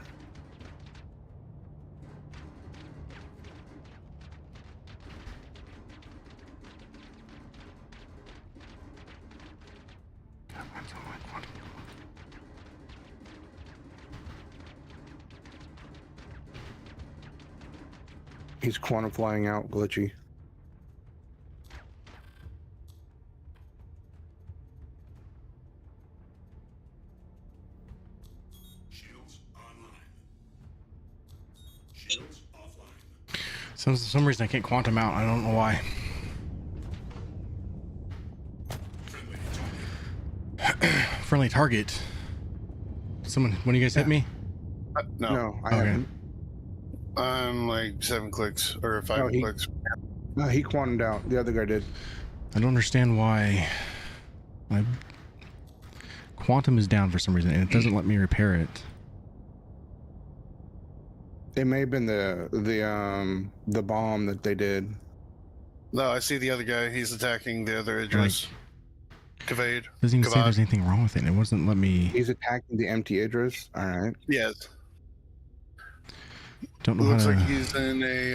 He's quantum flying out, glitchy. Shields online. Shields offline. So for some reason I can't quantum out. I don't know why. Friendly target. Someone, when you guys hit me? No. I haven't. I'm like 7 clicks or 5 clicks. No, he quantumed out. The other guy did. I don't understand why my quantum is down for some reason and it doesn't let me repair it. It may have been the bomb that they did. No, I see the other guy. He's attacking the other address. Kavade. Doesn't even say there's anything wrong with it. It wasn't let me. He's attacking the empty address. All right. Yes. Don't know Looks how to. like he's in a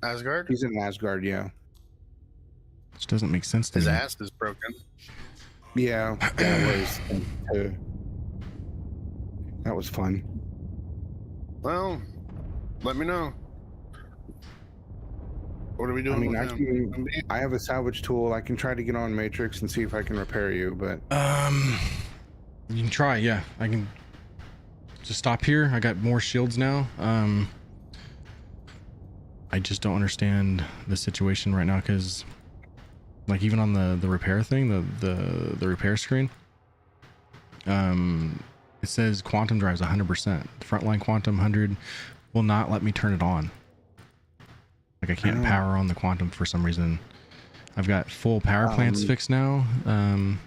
Asgard. He's in Asgard, yeah. Which doesn't make sense to His me. ass is broken. Yeah, that was fun. Well, let me know. What are we doing? I mean, with him? I have a salvage tool. I can try to get on Matrix and see if I can repair you, but You can try, yeah. I can just stop here. I got more shields now. I just don't understand the situation right now because, like, even on the repair thing, the repair screen, it says quantum drives 100%. Frontline quantum 100 will not let me turn it on. Like I can't power on the quantum for some reason. I've got full power plants fixed now. I'm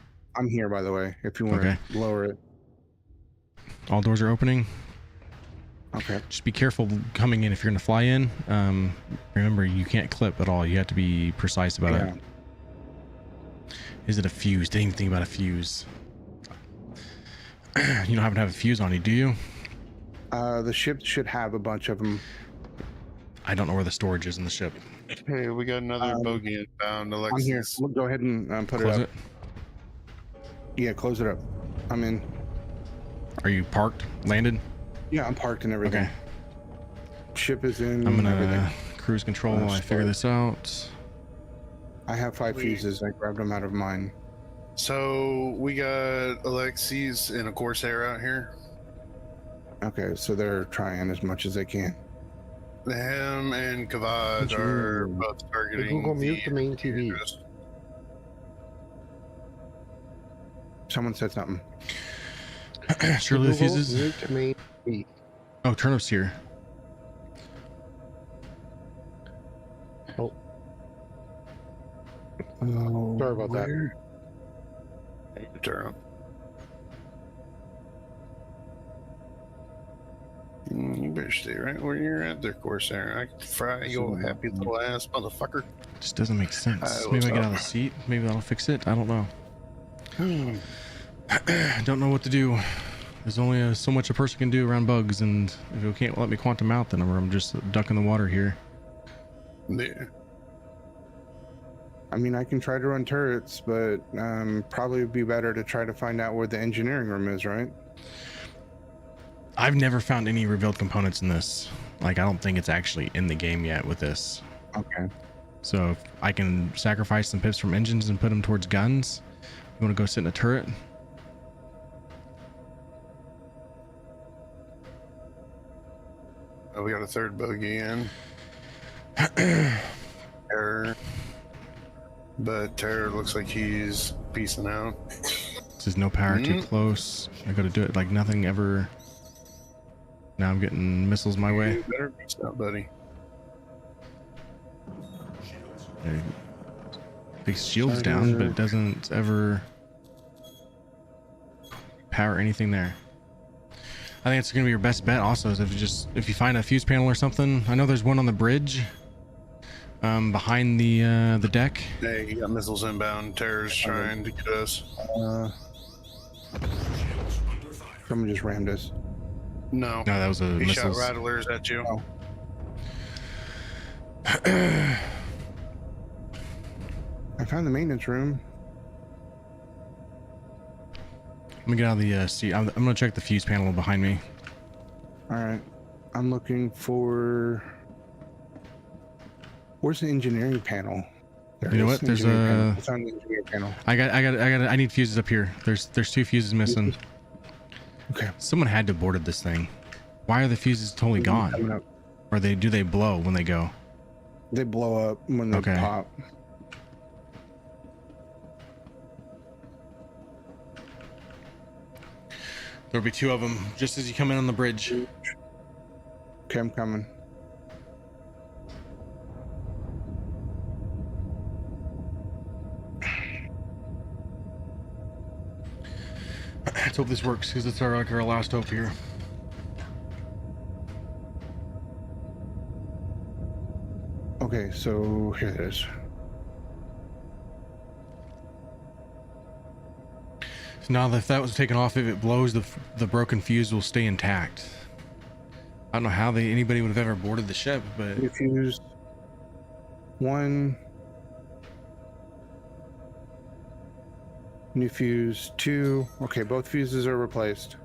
here, by the way, if you want to lower it. All doors are opening. Okay. Just be careful coming in if you're going to fly in. Remember, you can't clip at all. You have to be precise about it. Is it a fuse? Didn't even think about a fuse. You don't happen to have a fuse on you, do you? The ship should have a bunch of them. I don't know where the storage is in the ship. Hey, we got another bogey inbound, Alexis. I'm here. We'll go ahead and put Close it up. Yeah, close it up. I'm in. Are you parked? Landed? Yeah, I'm parked and everything. Okay. Ship is in. I'm gonna everything. cruise control while I figure this out. I have 5 fuses. I grabbed them out of mine. So we got Alexis and a Corsair out here. Okay, so they're trying as much as they can. Him and Kavad are both targeting. Google mute the main TV. Someone said something. Surely the fuses. Mute the main TV. Oh, Turnip's here. Oh, Oh, sorry about that. Hey, Turnip. You better stay right where you're at there, Corsair. I can fry your happy little ass, motherfucker. Just doesn't make sense. Maybe I get out of the seat. Maybe that'll fix it. I don't know. Don't know what to do. There's only so much a person can do around bugs, and if you can't let me quantum out, then I'm just ducking the water here. Yeah. I mean, I can try to run turrets, but probably would be better to try to find out where the engineering room is, right? I've never found any revealed components in this. Like, I don't think it's actually in the game yet with this. Okay. So if I can sacrifice some pips from engines and put them towards guns. You want to go sit in a turret? Oh, we got a third bogey in. Terror. But Terror looks like he's peacing out. This is no power too close. I gotta do it like nothing ever. Now I'm getting missiles my way. You better peace out, buddy. Big shield's down, but it doesn't ever power anything there. I think it's gonna be your best bet also is if you find a fuse panel or something. I know there's one on the bridge behind the deck. Hey, you got missiles inbound. Terror's trying to get us. Someone just rammed us. No, that was a he missile. shot rattlers at you. Oh. I found the maintenance room. Let me get out of the seat. I'm gonna check the fuse panel behind me. All right. I'm looking for Where's the engineering panel? There You know it what? is, There's engineering panel. a. It's on the engineering panel. I need fuses up here. There's 2 fuses missing. Okay. Someone had to have boarded this thing. Why are the fuses totally Coming gone? up. Or do they blow when they go? They blow up when they Okay. pop. There'll be 2 of them just as you come in on the bridge. Okay, I'm coming. Let's hope this works because it's our last hope here. Okay, so here it is. So now if that was taken off, if it blows, the broken fuse will stay intact. I don't know how anybody would have ever boarded the ship, but New fuse. 1. New fuse 2. Okay, both fuses are replaced.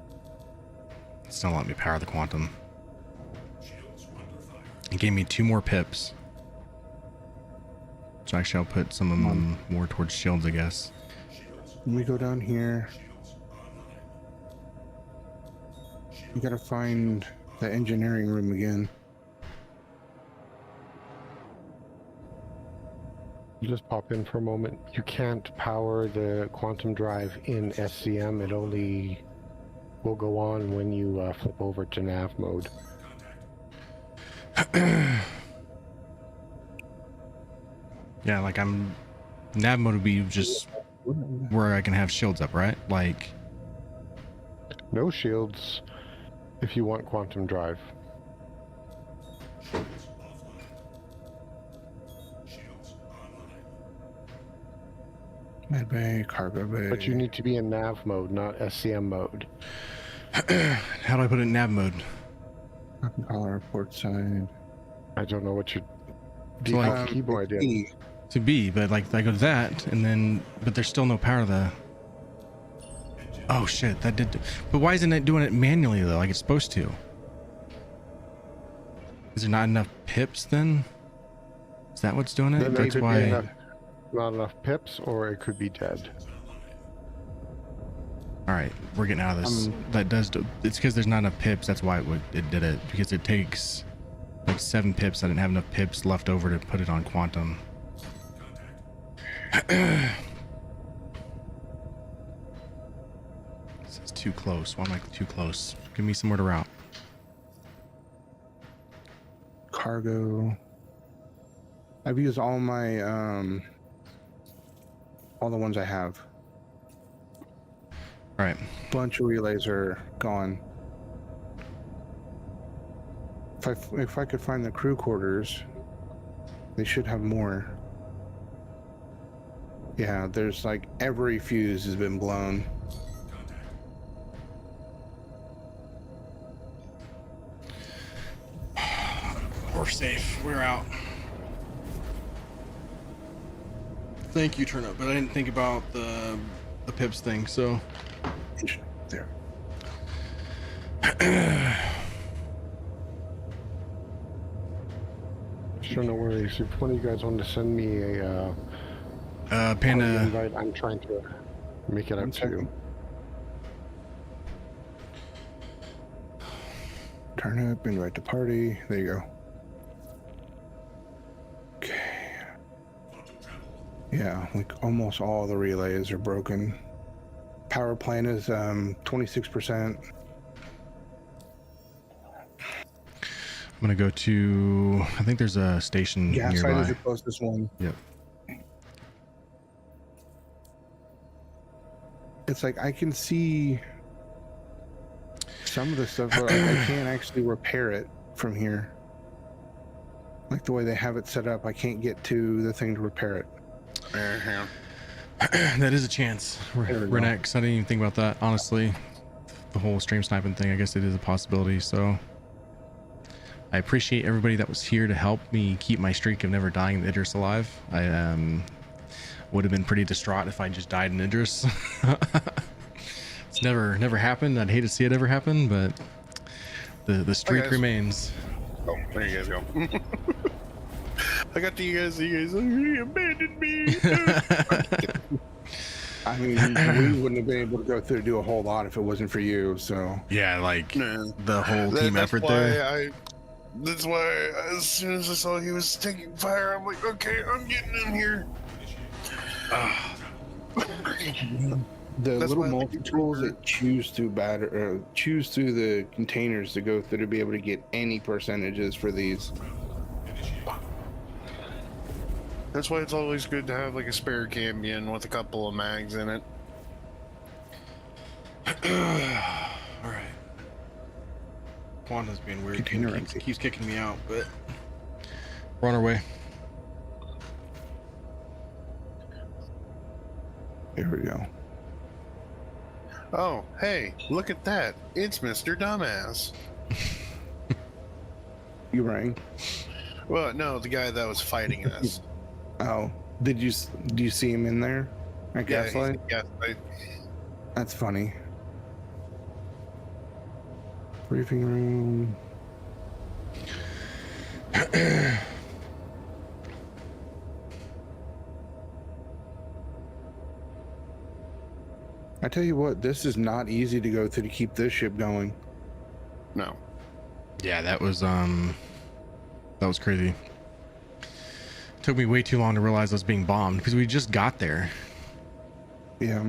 it's not letting me power the quantum. It gave me 2 more pips. So actually I'll put some of them more towards shields, I guess. Let me go down here. You gotta find the engineering room again. Just pop in for a moment. You can't power the quantum drive in SCM. It only will go on when you flip over to nav mode. Yeah, like nav mode would be just where I can have shields up, right? Like No shields if you want quantum drive. Med bay, cargo bay. But you need to be in nav mode, not SCM mode. how do I put it in nav mode? Color port side. I don't know what your So, like, default keyboard is. E. To B, but like I go to that and then but there's still no power to the. Oh shit, that did. But why isn't it doing it manually though, like it's supposed to? Is there not enough pips then? Is that what's doing There it? may That's be why. not enough pips, or it could be dead. All right, we're getting out of this. That does. It's because there's not enough pips. That's why it did it. Because it takes like 7 pips. I didn't have enough pips left over to put it on quantum. This is too close. Why am I too close? Give me somewhere to route. Cargo. I've used all my all the ones I have. All right. Bunch of relays are gone. If I could find the crew quarters, they should have more. Yeah, there's like every fuse has been blown. We're safe. We're out. Thank you, Turnip, but I didn't think about the pips thing, so. There. Sure, no worries. If one of you guys want to send me a Panda. invite, I'm trying to make it up to you. Turnip, invite to party. There you go. Okay. Yeah, like almost all the relays are broken. Power plant is 26%. I'm gonna go to. I think there's a station Gas side nearby. is the closest one. Yep. It's like I can see some of the stuff, but I can't actually repair it from here. Like the way they have it set up, I can't get to the thing to repair it. That is a chance. Renex. I didn't even think about that. Honestly, the whole stream sniping thing. I guess it is a possibility. So I appreciate everybody that was here to help me keep my streak of never dying in Idris alive. I would have been pretty distraught if I just died in Idris. It's never happened. I'd hate to see it ever happen, but the streak remains. Oh, there you guys go. I got to you guys. You guys abandoned me. I mean, we wouldn't have been able to go through and do a whole lot if it wasn't for you. So Yeah, like No. the whole team That's effort why there. That's why as soon as I saw he was taking fire, I'm like, okay, I'm getting in here. the That's little why I like multi-tools that choose through choose through the containers to go through to be able to get any percentages for these. That's why it's always good to have like a spare Cambion with a couple of mags in it. All right. Quanta's being weird. Container Keeps kicking me out, but we're on our way. Here we go. Oh, hey, look at that. It's Mr. Dumbass. You rang? Well, no, the guy that was fighting us. Oh, do you see him in there? At Gaslight? Yeah, Gaslight. That's funny. Briefing room. I tell you what, this is not easy to go through to keep this ship going. No. Yeah, that was crazy. Took me way too long to realize I was being bombed because we just got there. Yeah.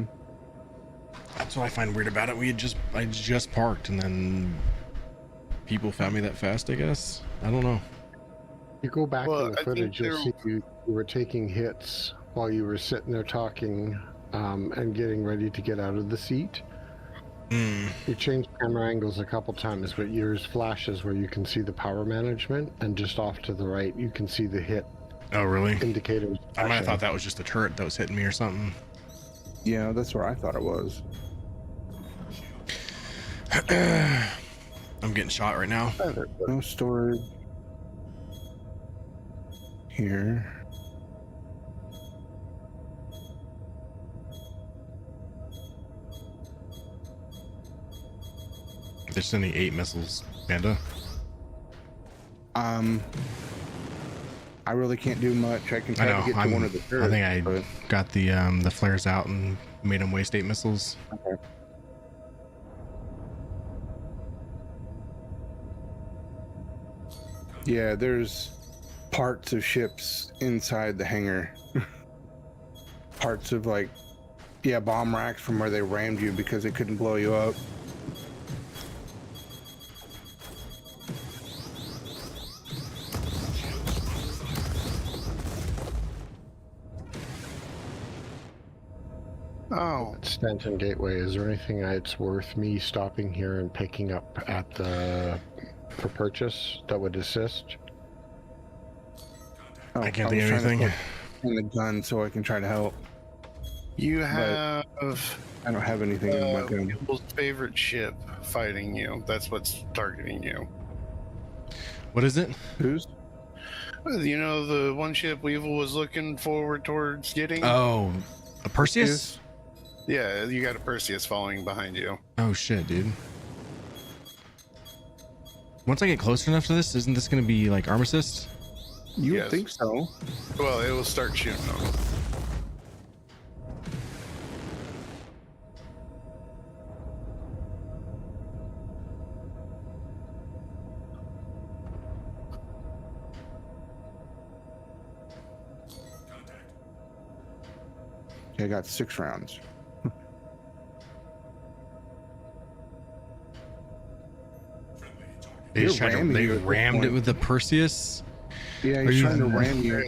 That's what I find weird about it. I just parked and then people found me that fast, I guess. I don't know. You go back Well, in the I footage, think you'll see you were taking hits while you were sitting there talking and getting ready to get out of the seat. You changed camera angles a couple times, but yours flashes where you can see the power management, and just off to the right, you can see the hit Oh, really? indicators. I might have flashing. thought that was just a turret that was hitting me or something. Yeah, that's where I thought it was. I'm getting shot right now. No storage. Here. They're sending 8 missiles, Panda. I really can't do much. I can try to get to one of the turrets. I think I but- got the flares out and made them waste 8 missiles. Okay. Yeah, there's parts of ships inside the hangar. Parts of bomb racks from where they rammed you because they couldn't blow you up. Oh. Stanton Gateway, is there anything that's worth me stopping here and picking up at the for purchase that would assist? Oh, I can't was think of trying to anything. put in the gun so I can try to help. You have I don't have anything in my gun. people's favorite ship fighting you. That's what's targeting you. What is it? Who's? You know, the one ship Weevil was looking forward towards getting? Oh, a Perseus? Yeah, you got a Perseus following behind you. Oh shit, dude. Once I get closer enough to this, isn't this going to be like armistice? You Yes. would think so. Well, it will start shooting them. I got 6 rounds. They just They're tried to, ramming they you at this rammed it point. with the Perseus. Yeah, Are he's you- trying to ram you.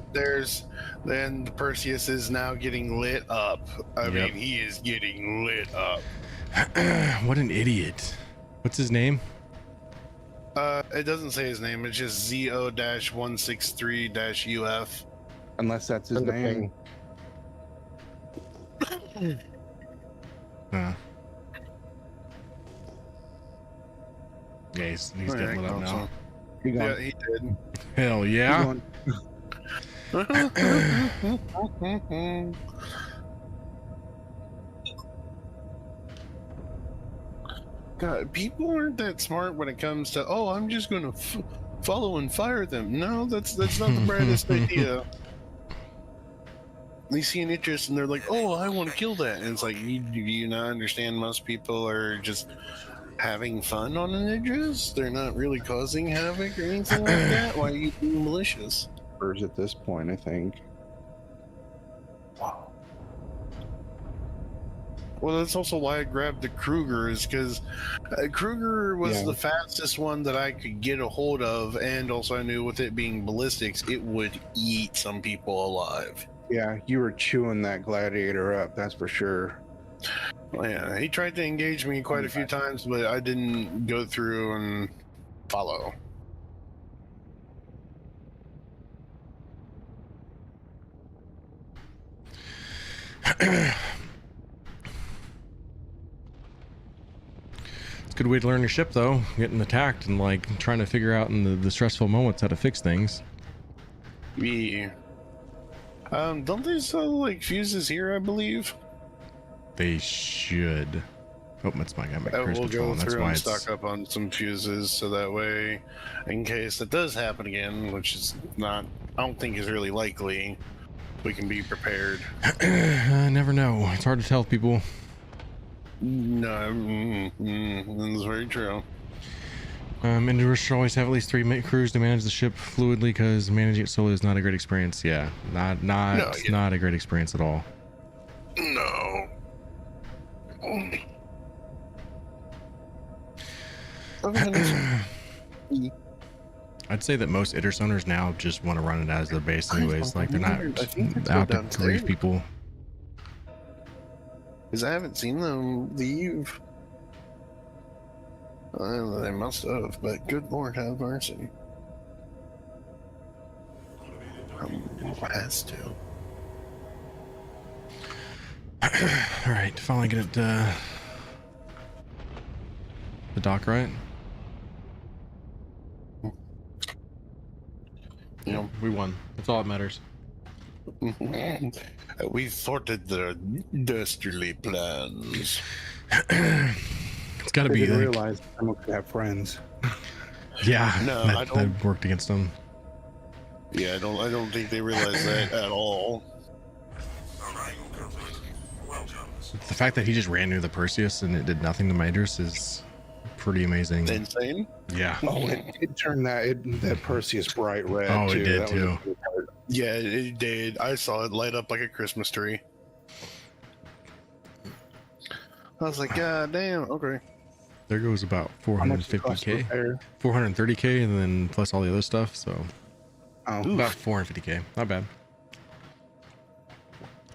Then the Perseus is now getting lit up. I Yep. mean, he is getting lit up. What an idiot. What's his name? It doesn't say his name. It's just ZO-163-UF. Unless that's his And the name. ping. Yeah, he's Oh, getting yeah, lit up now. He gone. Yeah, he did. Hell He yeah. gone. God, people aren't that smart when it comes to, oh, I'm just gonna follow and fire them. No, that's not the brightest idea. They see an interest and they're like, oh, I want to kill that. And it's like, do you not understand most people are just having fun on an interest? They're not really causing havoc or anything like that? Why are you being malicious? Birds at this point, I think. Wow. Well, that's also why I grabbed the Kruger, is because Kruger was the fastest one that I could get a hold of, and also I knew with it being ballistics, it would eat some people alive. Yeah, you were chewing that gladiator up, that's for sure. Well, yeah, he tried to engage me quite a few times, but I didn't go through and follow. It's a good way to learn your ship, though. Getting attacked and like trying to figure out in the stressful moments how to fix things. Yeah. Don't they sell like fuses here? I believe they should. Oh, that's my guy. We'll go through and stock up on some fuses, so that way, in case it does happen again, which is not, I don't think is really likely, we can be prepared. I never know. It's hard to tell people. No, that's very true. Individuals should always have at least 3 crews to manage the ship fluidly, because managing it solo is not a great experience. Yeah, not a great experience at all. No. I'd say that most Idris owners now just want to run it as their base anyways. Like, they're not out to grieve people. Because I haven't seen them leave. They must have, but good Lord have mercy. Has to. Alright, finally get it, the dock right. Yeah, we won. That's all that matters. We thwarted their dastardly plans. It's got to be. Didn't realize someone could have friends. Yeah, no, that worked against them. Yeah, I don't think they realized that at all. The fact that he just ran near the Perseus and it did nothing to Idris is pretty amazing. Insane. Yeah. Oh, it turned that Perseus bright red. Oh, too. it did that too. Yeah, it did. I saw it light up like a Christmas tree. I was like, God damn. Okay. There goes about 450k, 430k, and then plus all the other stuff. So about 450k. Not bad.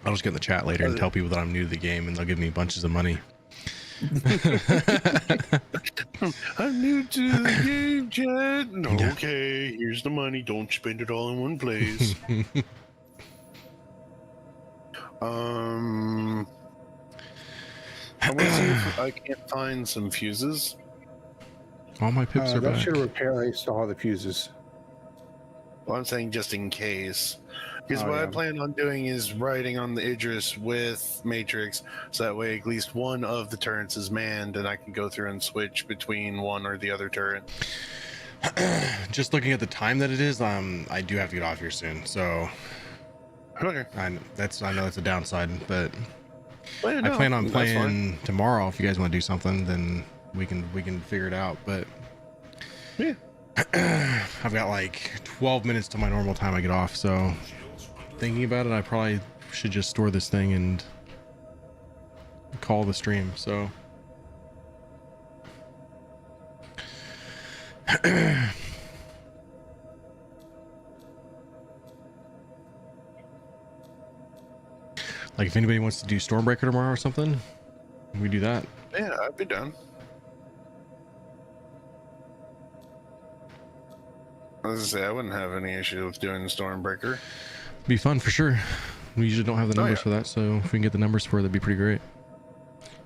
I'll just get in the chat later and tell people that I'm new to the game, and they'll give me bunches of money. I'm new to the game, chat. Okay, here's the money. Don't spend it all in one place. I want to see if I can't find some fuses. All my pips are that back. should repair. I saw the fuses. Well, I'm saying just in case. Because what I plan on doing is riding on the Idris with Matrix, so that way at least one of the turrets is manned, and I can go through and switch between one or the other turret. Just looking at the time that it is, I do have to get off here soon. So, okay. I know that's a downside, but well, I plan on playing tomorrow. If you guys want to do something, then we can figure it out. But yeah, I've got like 12 minutes to my normal time I get off, so. Thinking about it, I probably should just store this thing and call the stream. So like if anybody wants to do Stormbreaker tomorrow or something, we do that. Yeah, I'd be done. I was gonna say I wouldn't have any issue with doing Stormbreaker. Be fun for sure. We usually don't have the numbers for that, so if we can get the numbers for it, that'd be pretty great.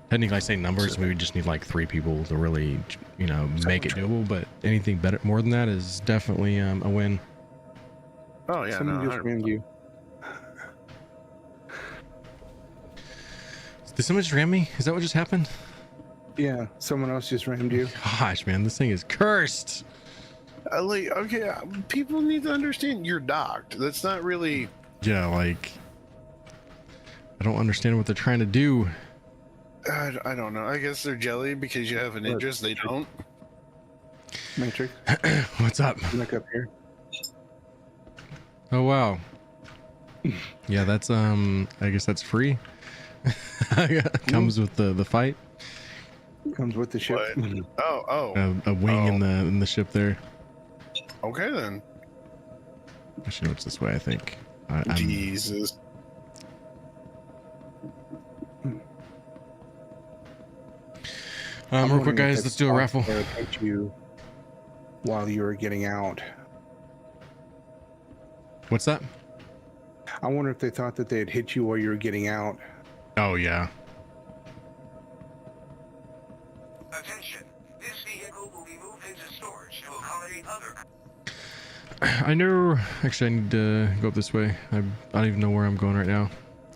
Technically, I say numbers, we would just need like 3 people to really, make it doable. But anything better, more than that, is definitely a win. Oh yeah, someone just rammed you. Did someone just ram me? Is that what just happened? Yeah, someone else just rammed you. Gosh, man, this thing is cursed. Like, okay, people need to understand you're docked. That's not really. Yeah, like I don't understand what they're trying to do. I don't know. I guess they're jelly because you have an interest. They don't. Matrix. What's up? Look up here. Oh wow. Yeah, that's I guess that's free. Comes with the fight. Comes with the ship. Oh. A wing in the ship there. Okay then. Actually, no, it's this way. I think. Jesus. Real quick, guys, let's do a raffle. Hit you while you were getting out. What's that? I wonder if they thought that they had hit you while you were getting out. Oh yeah. Attention. This vehicle will be moved into storage to accommodate other. I know. Actually, I need to go up this way. I don't even know where I'm going right now.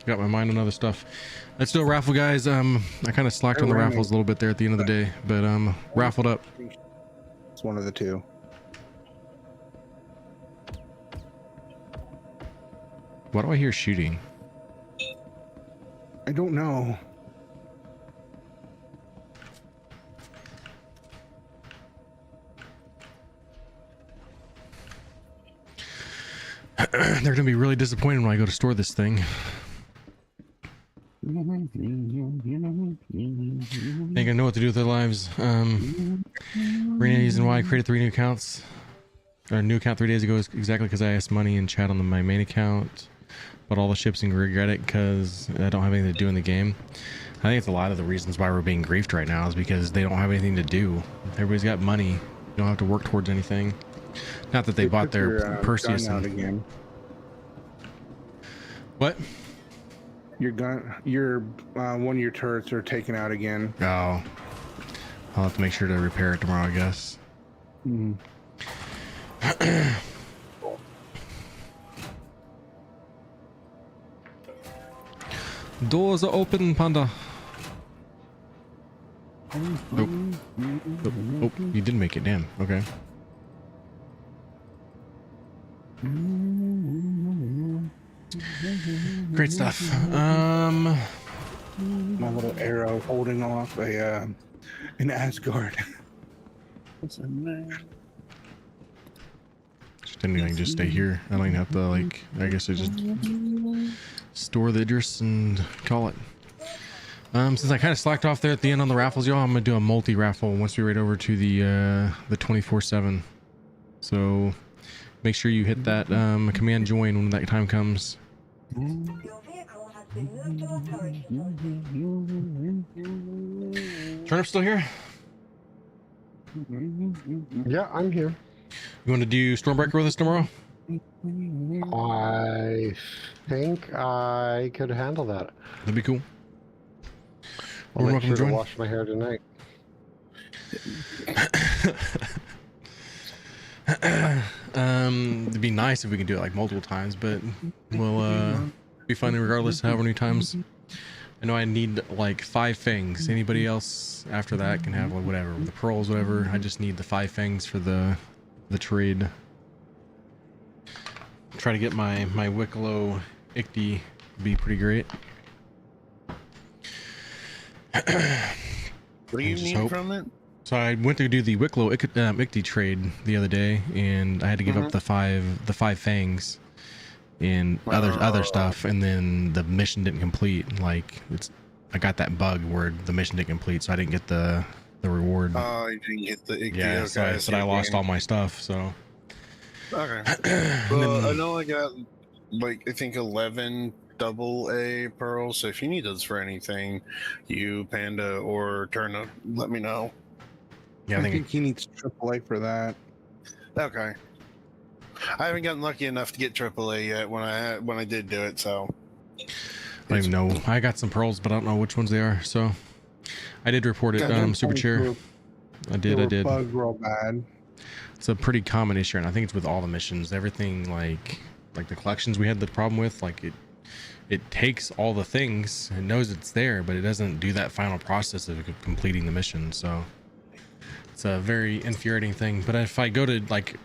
Got my mind on other stuff. Let's do a raffle, guys. I kind of slacked on the raffles a little bit there at the end of the day, but raffled up. It's one of the two. Why do I hear shooting? I don't know. They're gonna be really disappointed when I go to store this thing. Ain't gonna know what to do with their lives. Rena's and why I created 3 new accounts. Or a new account 3 days ago is exactly because I asked money in chat on my main account. Bought all the ships and regret it because I don't have anything to do in the game. I think it's a lot of the reasons why we're being griefed right now is because they don't have anything to do. Everybody's got money. You don't have to work towards anything. Not that they bought their Perseus out again. What? Your gun, one of your turrets are taken out again. Oh, I'll have to make sure to repair it tomorrow, I guess. Mm. Doors are open, Panda. Nope. Oh, you did make it. Damn. Okay. Great stuff. My little arrow holding off an Asgard. Just anything, I can just stay here. I don't even have to, like, I guess I just store the Idris and call it. Since I kind of slacked off there at the end on the raffles, y'all, I'm gonna do a multi-raffle once we ride over to the 24/7. So make sure you hit that command join when that time comes. Your vehicle has been moved to a storage facility. Turnip still here? Yeah, I'm here. You want to do Stormbreaker with us tomorrow? I think I could handle that. That'd be cool. I'll You're make sure welcome to to join. wash my hair tonight. It'd be nice if we could do it like multiple times, but we'll be fun regardless however many times. I know I need like 5 fangs. Anybody else after that can have like whatever, the pearls, whatever. I just need the 5 fangs for the trade. Try to get my Wicklow Ichty, be pretty great. What do you need from it? So I went to do the Wicklow Ichty trade the other day, and I had to give up the five fangs and other stuff, and then the mission didn't complete. Like I got that bug where the mission didn't complete, so I didn't get the reward. Oh, you didn't get the Ichty. Yeah, so okay, I said I lost all my stuff. So okay. Well, I know I got like I think 11 AA pearls. So if you need those for anything, you Panda or Turnip, let me know. Yeah, I think he needs AAA for that. Okay. I haven't gotten lucky enough to get AAA yet when I did do it, so I don't even know. I got some pearls, but I don't know which ones they are. So I did report it, Super Chair. I did. Bugged real bad. It's a pretty common issue, and I think it's with all the missions. Everything like the collections we had the problem with, like it takes all the things, it knows it's there, but it doesn't do that final process of completing the mission. So It's a very infuriating thing. But if I go to like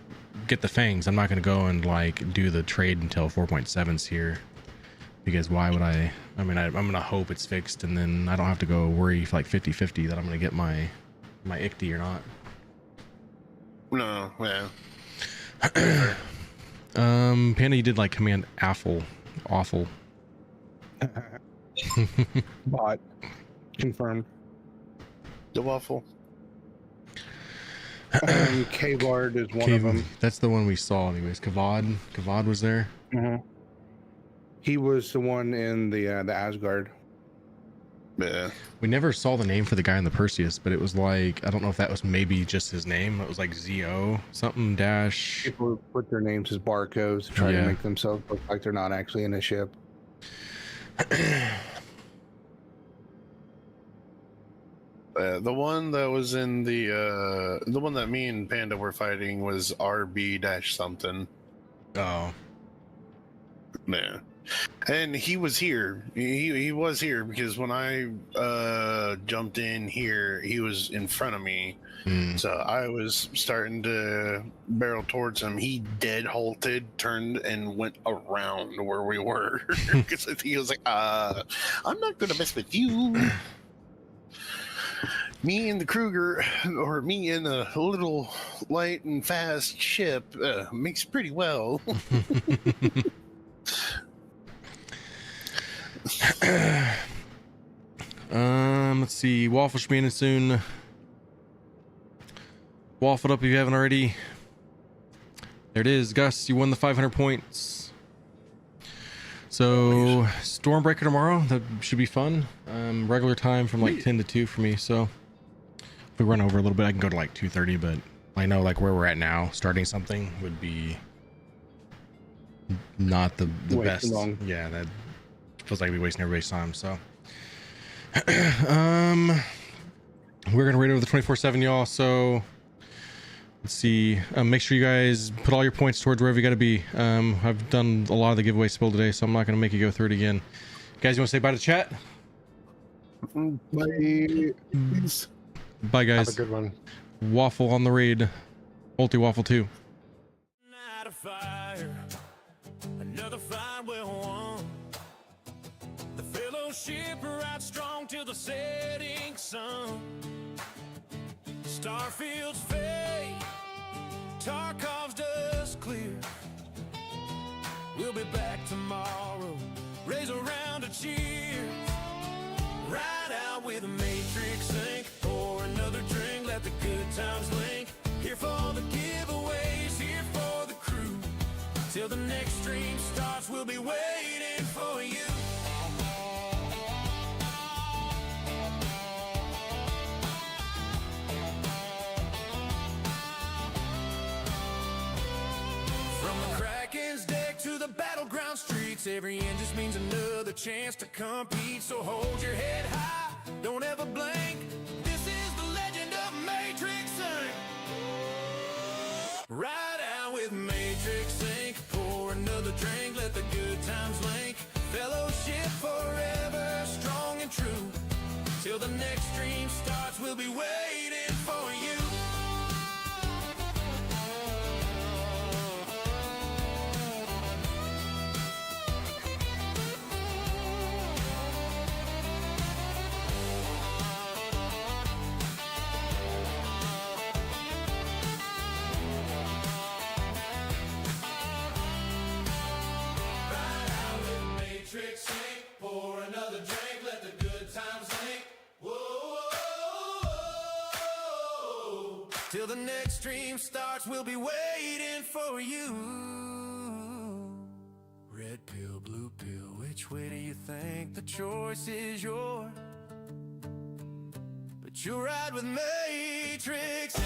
get the fangs, I'm not going to go and like do the trade until 4.7's here, because why would I mean, I'm going to hope it's fixed, and then I don't have to go worry for like 50-50 that I'm going to get my ICT or not. No, yeah. Panda, you did like command awful. Bot confirmed. The waffle. Kavard is one of them. That's the one we saw, anyways. Kavad was there. He was the one in the Asgard. Yeah. We never saw the name for the guy in the Perseus, but it was like, I don't know if that was maybe just his name. It was like ZO something dash. People put their names as barcodes to try to make themselves look like they're not actually in a ship. The one that was in the one that me and Panda were fighting was RB-something. Oh. Yeah. And he was here. He was here because when I jumped in here, he was in front of me. So I was starting to barrel towards him. He dead halted, turned, and went around where we were. Because he was like, I'm not going to mess with you. Me and the Kruger, or me in a little light and fast ship, makes pretty well. Let's see. Waffle Schmeening soon. Waffled up if you haven't already. There it is, Gus. You won the 500 points. So Stormbreaker tomorrow. That should be fun. Regular time from like 10 to 2 for me. So if we run over a little bit, I can go to like 2:30. But I know like where we're at now, starting something would be not the best. Long. Yeah, that feels like we're wasting everybody's time. So we're gonna raid over the 24/7, y'all. So let's see. Make sure you guys put all your points towards wherever you got to be. I've done a lot of the giveaway spill today, so I'm not gonna make you go through it again. Guys, you want to say bye to chat? Bye. Bye, guys. Have a good one. Waffle on the raid. Multi waffle too. Night of fire, another fight well won. The fellowship rides strong till the setting sun. Starfield's fade, Tarkov's dust clear. We'll be back tomorrow, raise a round of cheers. Ride out with a MatrixINK, pour another drink, let the good times link. Here for the giveaways, here for the crew. Till the next stream starts, we'll be waiting for you. From the Kraken's deck to the battleground streets, every end just means another chance to compete. So hold your head high, don't ever blink. This is the legend of MatrixINK. Ride out with MatrixINK, pour another drink, let the good times link. Fellowship forever, strong and true. Till the next stream starts, we'll be waiting for you. MatrixINK, pour another drink, let the good times link. Whoa, whoa, whoa. Till the next stream starts, we'll be waiting for you. Red pill, blue pill, which way do you think? The choice is yours. But you'll ride with MatrixINK.